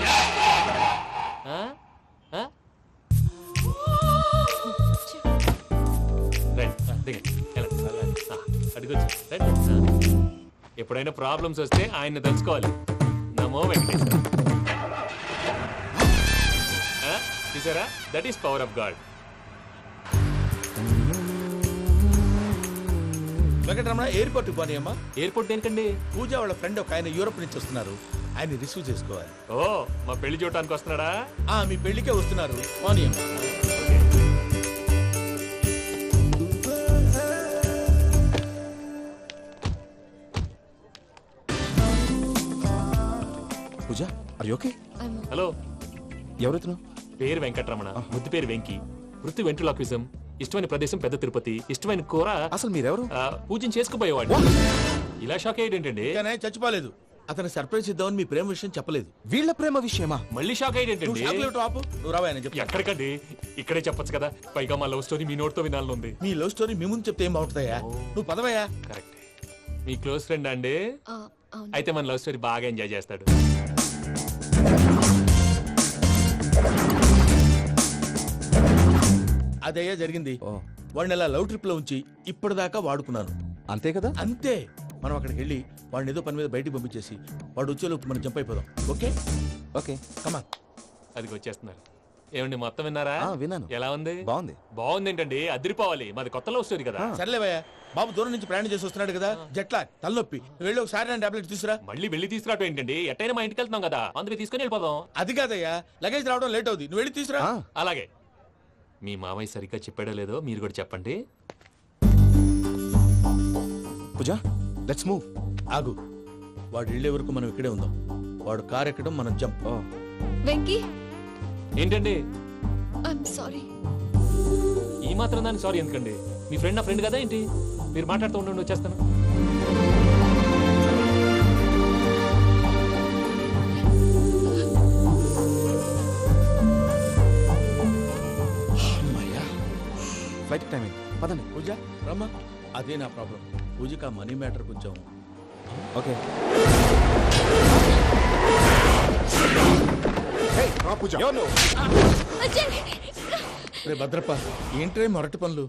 ఎప్పుడైనా ప్రాబ్లమ్స్ వస్తే ఆయన్ని తెలుసుకోవాలి. నమో వెంకటేశ్వర. చూసారా, that is power of God. Venkataramana, airport పోనీ అమ్మా. ఎయిర్పోర్ట్ ఏంటండి? పూజ వాళ్ళ ఫ్రెండ్ ఒక ఆయన యూరోప్ నుంచి వస్తున్నారు, ఆయన రిసీవ్ చేసుకోవాలి. ఓ, మా పెళ్లి చూడటానికి వస్తున్నాడా? మీ పెళ్లికే వస్తున్నారు. పోనీ అమ్మా. పూజ, ఆర్ యు ఓకే? హలో, ఎవరైతున్నావు? పేరు వెంకటరమణ, ముద్దు పేరు వెంకీ, వృత్తి వెంట్రులాక్విజం, ఇష్టమైన ప్రదేశం పెద్ద తిరుపతి, ఇష్టమైన కూర. అసలు మీరెవరు? పూజను చేసుకుపోయేవాడు. ఇలా షాక్ అయ్యేటండి. చచ్చిపోలేదు. అతను సర్ప్రైజ్ ఇద్దామని మీ ప్రేమ విషయం చెప్పలేదు. వీళ్ళ ప్రేమ విషయమా? మళ్ళీ షాక్ అయ్యేటండి. నువ్వు రావా చెప్పి. ఎక్కడికండి, ఇక్కడే చెప్పొచ్చు కదా. పైగా మా లవ్ స్టోరీ మీ నోటితో వినాలనుంది. మీ లవ్ స్టోరీ మీ ముందు చెప్తే ఏం బాగుంటుందయ్యా? నువ్వు పదవయ్యా. కరెక్ట్. మీ క్లోజ్ ఫ్రెండ్ అండి? అయితే మన లవ్ స్టోరీ బాగా ఎంజాయ్ చేస్తాడు. అదయ్యా జరిగింది. వాడిని అలా లవ్ ట్రిప్ లో ఉంచి ఇప్పటిదాకా వాడుకున్నాను. అంతే కదా? అంతే. మనం అక్కడికి వెళ్ళి వాడిని ఏదో పని మీద బయటికి పంపించేసి వాడు వచ్చేలోపు మనం జంప్ అయిపోదాం. ఓకే ఓకే, కమాన్. అది వచ్చేస్తున్నారు. ఏమండి, మొత్తం విన్నారా? విన్నాను. ఎలా ఉంది? బాగుంది. బాగుంది ఏంటండి, అదిరిపోవాలి. మాది కొత్త లవ్ స్టోరీ కదా. సర్లేవయ్యా, బాబు దూరం నుంచి ప్రయాణం చేసి వస్తున్నాడు కదా, జట్లా తలనొప్పి. వెళ్ళి ఒకసారి టాబ్లెట్ తీసుకురా. మళ్ళీ వెళ్ళి తీసుకురావటం ఏంటండి? ఎట్టైనా మా ఇంటికి వెళ్తున్నాం కదా, అందుకే తీసుకుని వెళ్ళిపోదాం. అది కాదయ్యా, లగేజ్ రావడం లేట్ అవుతుంది. నువ్వు వెళ్ళి తీసుకురా. అలాగే. మీ మామయ్య సరిగ్గా చెప్పాడో లేదో మీరు కూడా చెప్పండి. పూజ, లెట్స్ మూవ్. ఆగు, వాడు వెళ్ళే వరకు మనం ఇక్కడే ఉందాం. వాడు కార్ ఎక్కడం, మనం జంప్. వెంకీ, ఏంటండి? I'm sorry. ఈ మాత్రం దాన్ని సారీ ఎందుకండి? మీ ఫ్రెండ్ నా ఫ్రెండ్ కదా ఏంటి? మీరు మాట్లాడుతూ ఉండండి, వచ్చేస్తాను. ఫ్లైట్ టైం అయింది పదండి. పూజ రమ్మా. అదే నా ప్రాబ్లం. పూజకి ఆ మనీ మ్యాటర్ కొంచెం. ఓకే పూజ రే భద్రప్ప, ఏంట్రే మొరటి పనులు?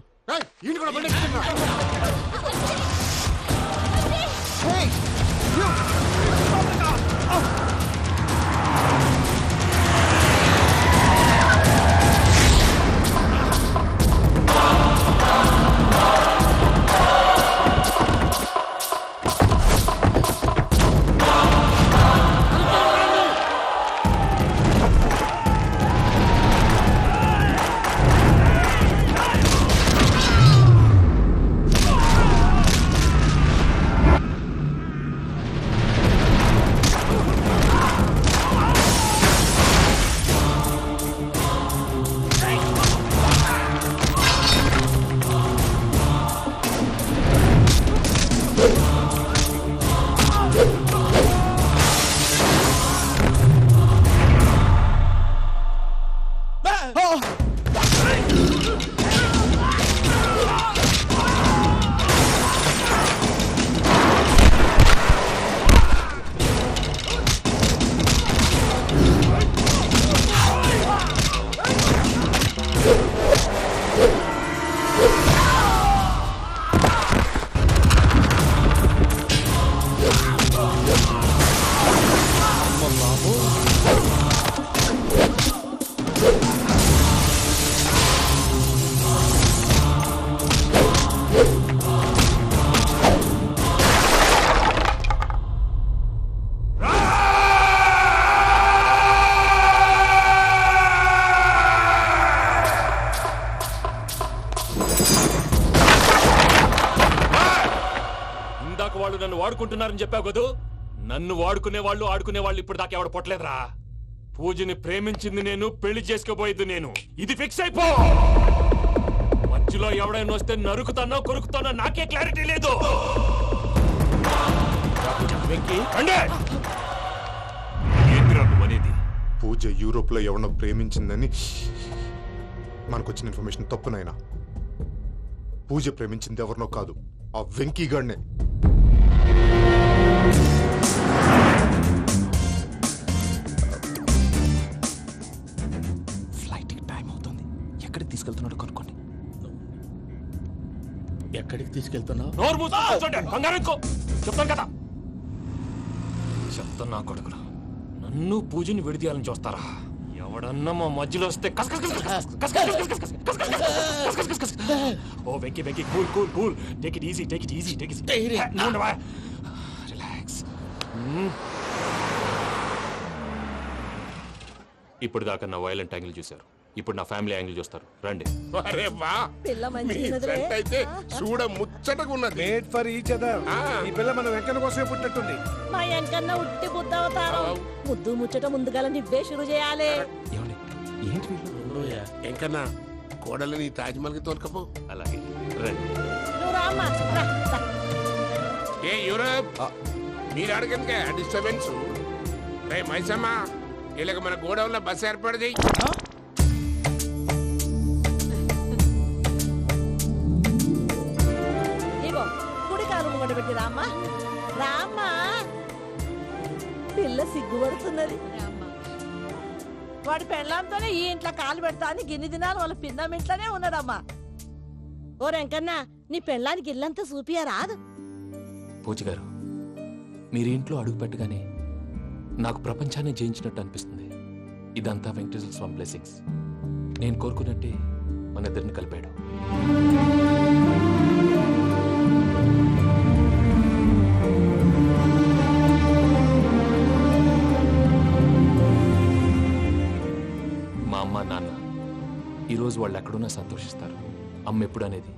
వాళ్ళు నన్ను వాడుకుంటున్నారని చెప్పావు కదూ. నన్ను వాడుకునే వాళ్ళు ఆడుకునే వాళ్ళు ఇప్పుడు దాకా ఎవడ పొట్టలేదురా. పూజని ప్రేమించింది నేను, పెళ్లి చేసుకోబోయేది నేను. ఇది ఫిక్స్ అయిపో. మధ్యలో ఎవడైనా వస్తే నరుకుతానో కొరుకుతానో నాకే క్లారిటీ లేదు. పూజ యూరోప్ లో ఎవరినో ప్రేమించిందని మనకొచ్చిన ఇన్ఫర్మేషన్ తప్పునైనా. పూజ ప్రేమించింది ఎవరినో కాదు, ఆ వెంకీ గాడినే. ఫ్లైట్ టైం అవుతుంది. ఎక్కడికి తీసుకెళ్తున్నాడో కనుక్కోండి. ఎక్కడికి తీసుకెళ్తున్నావు? నోరు మూసుకో, కంగారు ఎక్కు. చెప్తాను కదా. చెప్తాను నా కొడుకులు, నన్ను పూజని విడిదీయాలని చూస్తారా? ఎవడన్నా మా మధ్యలో వస్తే ఓ Venky Venky, cool cool cool, take it easy, take it easy, take it relax. ఇప్పుడు దాకా నా వైలెంట్ యాంగిల్ చూశారు, ఇప్పుడు నా ఫ్యామిలీ యాంగిల్ చూస్తారు. రండి. అరే వా, మీ జంట అయితే చూడ ముచ్చటగా ఉన్నది. Made for each other. ఈ పిల్ల మన వెంకన్న కోసమే పుట్టినట్టుంది. మా వెంకన్న ఉట్టి బుద్ధవతారం. ముద్దు ముచ్చట ముందుగాల నువ్వే షురు చేయాలి. వెంకన్న కోడలని తాజ్మహల్ కి తోలుకపో. అలాగే రండి. నువ్వు రామ్మా. ఏ యూరప్, మీరు అడగనికే డిస్టర్బెన్స్. రే మైసమ్మ, ఇలాగ మన గోడౌన్లో బస్సు ఏర్పాటు చేయి. ఇగో కుడి కాలు ముంగట పెట్టి రామ్మా. రామ్మా, పిల్ల సిగ్గుపడుతున్నది. వాడి పెళ్ళాంతోనే ఈ ఇంట్లో కాలు పెడతా అని గిన్ని దినాలు వాళ్ళ పిన్నం ఇంట్లోనే ఉన్నాడమ్మా. ఓ వెంకన్న, నీ పెళ్ళానికి ఇల్లంతా చూపియా రాదు. పూజ గారు, మీరు ఇంట్లో అడుగు పెట్టగానే నాకు ప్రపంచాన్ని జయించినట్టు అనిపిస్తుంది. ఇదంతా వెంకటేశ్వర స్వామి బ్లెస్సింగ్స్. నేను కోరుకున్నట్టే మన ఇద్దరిని కలిపాడు. మా అమ్మ నాన్న ఈరోజు వాళ్ళు ఎక్కడున్నా సంతోషిస్తారు. అమ్మ ఎప్పుడు అనేది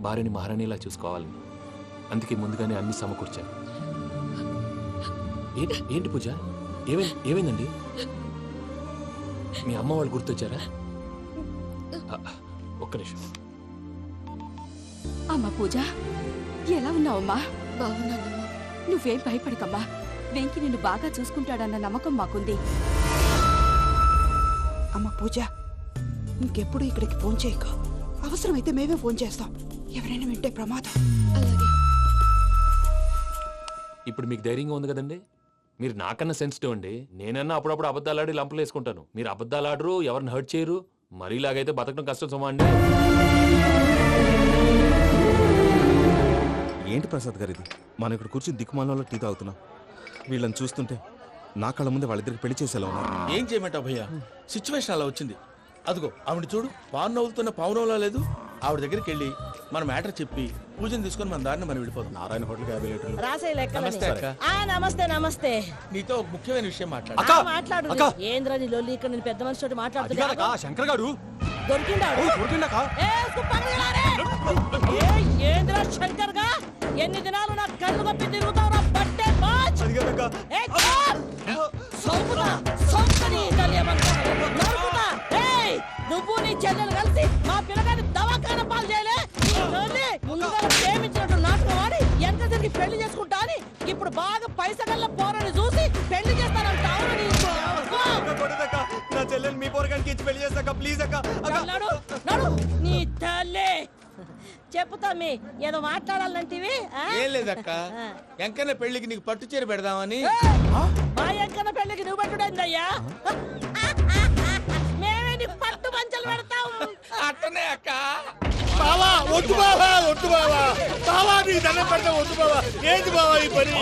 భార్యని మహారాణిలా చూసుకోవాలని. అందుకే ముందుగానే అన్ని సమకూర్చాను. ఏంటి పూజ, ఏమైందండి? మీ అమ్మ వాళ్ళు గుర్తొచ్చారా? ఒక్క నిమిషం. అమ్మా పూజ, ఎలా ఉన్నావమ్మా? బాగున్నానమ్మా. నువ్వేం భయపడకమ్మా. వెంకి నిన్ను బాగా చూసుకుంటాడన్న నమ్మకం మాకుంది. అమ్మ పూజ, ఇంకెప్పుడు ఇక్కడికి ఫోన్ చేయకు. అవసరమైతే మేమే ఫోన్ చేస్తాం. ఎవరైనా వింటే ప్రమాదం. ఇప్పుడు మీకు ధైర్యంగా ఉంది కదండి. మీరు నాకన్నా సెన్సిటివ్ అండి. నేనన్నా అప్పుడప్పుడు అబద్ధాలాడి లంపలు వేసుకుంటాను. మీరు అబద్ధాలు ఆడరు, ఎవరిని హర్ట్ చేయరు. మరీ ఇలాగైతే బతకడం కష్టం సుమా అండి. ఏంటి ప్రసాద్ గారు ఇది? మనం ఇక్కడ కూర్చుని దిక్కుమాలలో టీ తాగుతున్నాం. వీళ్ళని చూస్తుంటే నా కళ్ళ ముందే వాళ్ళిద్దరికి పెళ్లి చేసేలా ఉన్నారు. ఏం చేయమంటావు భయ్యా, సిచ్యువేషన్ అలా వచ్చింది. అదిగో ఆవిడ చూడు, పావు నవ్వుతున్న పావునవ్వులా లేదు. ఆవిడ దగ్గరికి వెళ్ళి మన మ్యాటర్ చెప్పి పూజను తీసుకొని మన దారిని మనం వెళ్ళిపోతాం. నారాయణ హోటల్ 50 లీటర్లు. నమస్తే అక్క. నమస్తే నమస్తే. నీతో ఒక ముఖ్యమైన విషయం మాట్లాడు. మాట్లాడు. ఏంద్రా నీ లొల్లి? ఇక్కడ నేను పెద్ద మనిషితో మాట్లాడుతున్నా. శంకర్ గారు దొరికిండాడు. ఏంద్రా శంకర్ గా? ఎన్ని దినాలు నా కళ్ళు కప్పి తిరుగుతావురా బట్టే బాచ్. నువ్వు నీ చెల్లెలు కలిసి మా పిల్లగాని దవాఖాన పాలు చేయలే. ముందుగా ప్రేమించినట్టు నాటకం ఆడి ఎంత తిరిగి పెళ్లి చేసుకుంటా అని ఇప్పుడు బాగా పైసగల్ల పోరని చూసి పెళ్లి చేస్తానంట. నా చెల్లెలు మీ పోరగానికి ఇచ్చి పెళ్లి చేస్తాక ప్లీజ్ అక్క. నడు నీ తల్లి. చెప్పుతా మీ ఏదో మాట్లాడాలంటివి. ఏం లేదక్క, ఎంకన్న పెళ్లికి నీకు పట్టు చీర పెడదామని. మా ఎంకన్న పెళ్లికి నువ్వు పెట్టుడైందయ్యా? మేమే నీకు పట్టు పంచలు పెడతాం. అట్టనే అక్క. బావా వద్దు బావా, వద్దు బావా, బావా నీ దండం పెడతా వద్దు బావా. ఏంటి బావా ఈ పని?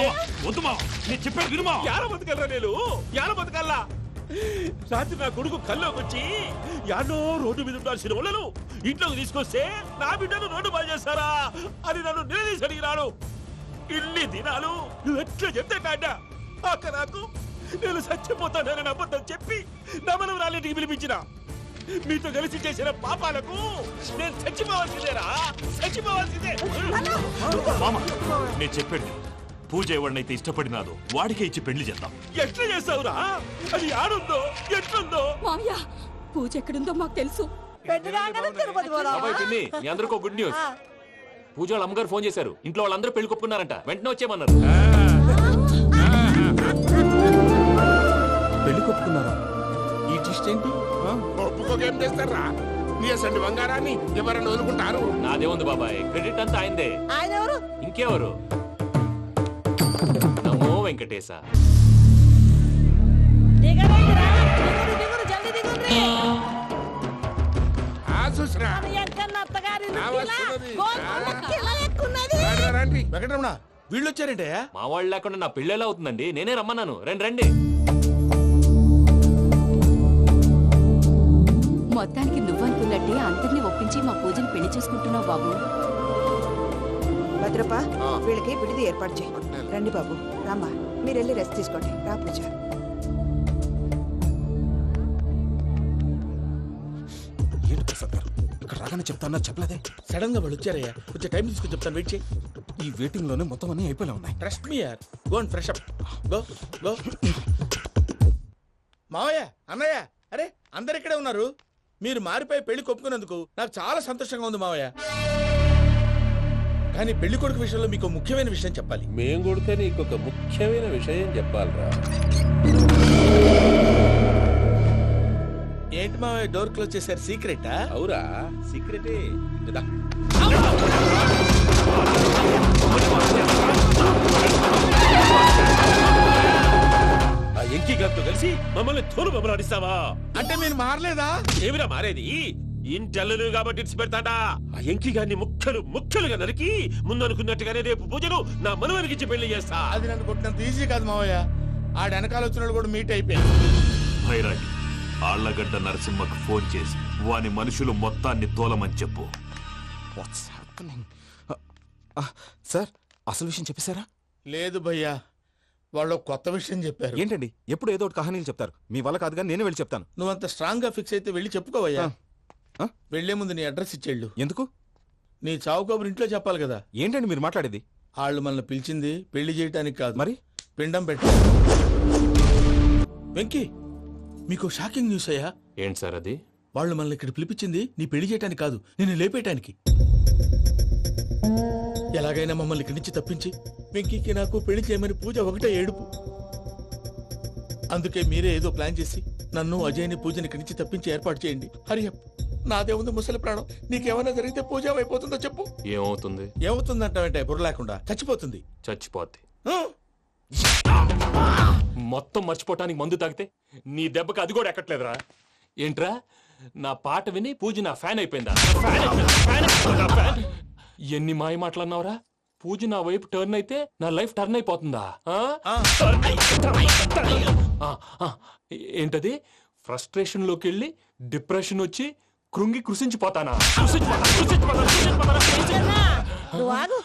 వద్దు మా, నేను చెప్పేది వినుమా. యాడ బతకల్లా నేను, యాడ బతకల్లా. రాత్రి నా కొడుకు కల్లోకి వచ్చి యాడో రోడ్డు మీద ఉండాల్సిన వాళ్ళను ఇంట్లోకి తీసుకొస్తే నా బిడ్డను రోడ్డు బాగా చేస్తారా అని నన్ను నిలదీసి అడిగినాడు. ఇన్ని దినాలు నువ్వు ఎట్లా చెప్తే కాడ అక్క నాకు నేను చచ్చిపోతానని అబద్ధం చెప్పి నమ్మను రాలేటికి పిలిపించిన. మీతో కలిసి చేసిన పాపాలకు నేను చచ్చిపోవాల్సిందేరా, చచ్చిపోవాల్సిందే. మామ నేను చెప్పాడు, పూజ ఎవరినైతే ఇష్టపడినాదో వాడికే ఇచ్చి పెళ్లి చేద్దాం. ఎట్లా చేస్తావురా? అది ఆడుందో ఎట్లుందో. మామయ్య పూజ ఎక్కడుందో మాకు తెలుసు. బాబాయ్ పిన్ని, మీ అందరికీ గుడ్ న్యూస్. పూజ వాళ్ళ అమ్మగారు ఫోన్ చేశారు. ఇంట్లో వాళ్ళందరూ పెళ్లి కొప్పుకున్నారంట. వెంటనే వచ్చేయమన్నారు. పెళ్లి కొప్పుకున్నారా? ఈ ట్విస్ట్ ఏంటి? ఒప్పుకోకేం చేస్తారా? నీ అసలు బంగారాన్ని ఎవరైనా వదులుకుంటారు? నాదేముంది బాబాయ్, క్రెడిట్ అంతా ఆయనదే. ఆయన ఎవరు? ఇంకెవరు? నమో వెంకటేశ. వెంకటరమణ వీళ్ళు వచ్చారంటే మా వాళ్ళు లేకుండా నా పెళ్ళేలా అవుతుందండి. నేనే రమ్మన్నాను. రండి రండి. మొత్తానికి నువ్వనుకున్నట్టే అందరినీ ఒప్పించి మా పూజని పెళ్లి చేసుకుంటున్నావు బాబు. భద్రప్ప వీళ్ళకి విడిది ఏర్పాటు చేయి. రండి బాబు, రామ్మా మీరు వెళ్ళి రెస్ట్ తీసుకోండి. రా పూజ. ఏంటి ప్రసాద్ గారు ఇక్కడ రాగానే చెప్తానా చెప్పలేదే? సడన్ గా వాళ్ళు వచ్చారయ్యా, కొంచెం టైం తీసుకుని చెప్తాను, వెయిట్ చేయి. ఈ వెయిటింగ్ లోనే మొత్తం అన్ని అయిపోయినా ఉన్నాయి. ట్రస్ట్ మీ యార్, go and fresh up. Go go. మావయ్య, అన్నయ్య, అరే అందరు ఇక్కడే ఉన్నారు. మీరు మారిపోయి పెళ్లి కొప్పుకున్నందుకు నాకు చాలా సంతోషంగా ఉంది మావయ్య. కానీ పెళ్లి కొడుకు విషయంలో మీకు ముఖ్యమైన విషయం చెప్పాలి. మేం కొడితే నీకు ఒక ముఖ్యమైన విషయం చెప్పాలిరా. ఏంటి మావయ్య డోర్ క్లోజ్ చేశారు? సీక్రెటా? అవురా, సీక్రెటే. ఆ ఎంకి గారితో కలిసి మమ్మల్ని తోలు బొమ్మలాడిస్తావా? అంటే మీరు మారలేదా? ఏమిరా మారేది? ఇంటల్లు కాబట్టి ఇడిచి పెడతాడా? ఆ ఎంకి గారిని ముక్కలు ముక్కలుగా నరికి ముందు అనుకున్నట్టుగానే రేపు పూజను నా మనవరికి ఇచ్చి పెళ్లి చేస్తా. అది నన్ను కొట్టినంత ఈజీ కాదు మావయ్య. ఆ వెనకాల వచ్చిన కూడా మీట్ అయిపోయాను. భైరాగి ఆళ్లగడ్డ నరసింహకు ఫోన్ చేసి వాని మనుషులు మొత్తాన్ని తోలమని చెప్పు. సార్ అసలు విషయం చెప్పేశారా? లేదు భయ్యా, వాళ్ళు కొత్త విషయం చెప్పారు. ఏంటండి ఎప్పుడు ఏదో ఒకటి కహానీలు చెప్తారు. మీ వల్ల కాదు కానీ నేనే వెళ్ళి చెప్తాను. నువ్వంత స్ట్రాంగ్ గా ఫిక్స్ అయితే వెళ్ళి చెప్పుకోవయ్యా. వెళ్లే ముందు నీ అడ్రస్ ఇచ్చేళ్ళు. ఎందుకు? నీ చావు కబురు ఇంట్లో చెప్పాలి కదా. ఏంటండి మీరు మాట్లాడేది? వాళ్ళు మనల్ని పిలిచింది పెళ్లి చేయటానికి కాదు, మరి పిండం పెట్ట. వెంకీ, మీకు షాకింగ్ న్యూస్ అయ్యా. ఏంటి సార్ అది? వాళ్ళు మనల్ని ఇక్కడ పిలిపించింది నీ పెళ్లి చేయటానికి కాదు, నిన్ను లేపేయటానికి. ఎలాగైనా మమ్మల్ని ఇక్కడి నుంచి తప్పించి వెంకీకి నాకు పెళ్లి చేయమని పూజ ఒకటే ఏడుపు. అందుకే మీరే ఏదో ప్లాన్ చేసి నన్ను అజయ్ని పూజని ఇక్కడి నుంచి తప్పించి ఏర్పాటు చేయండి. హరి అప్. నాదేముంది ముసలి ప్రాణం, నీకేమైనా జరిగితే పూజ అయిపోతుందో చెప్పు. ఏమవుతుంది? ఏమవుతుందంటావంటే బుర్ర లేకుండా చచ్చిపోతుంది. చచ్చిపోద్ది. ఆ? మొత్తం మర్చిపోవటానికి మందు తాగితే నీ దెబ్బకి అది కూడా ఎక్కట్లేదురా. ఏంట్రా, నా పాట విని పూజ నా ఫ్యాన్ అయిపోయిందా? ఎన్ని మాయ మాటలన్నావురా? పూజ నా వైపు టర్న్ అయితే నా లైఫ్ టర్న్ అయిపోతుందా? ఏంటది? ఫ్రస్ట్రేషన్ లోకి వెళ్ళి డిప్రెషన్ వచ్చి కృంగి కృషించిపోతానా? నువ్వు ఆగు,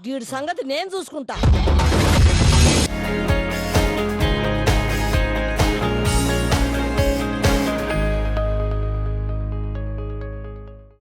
వీడి సంగతి నేను చూసుకుంటా.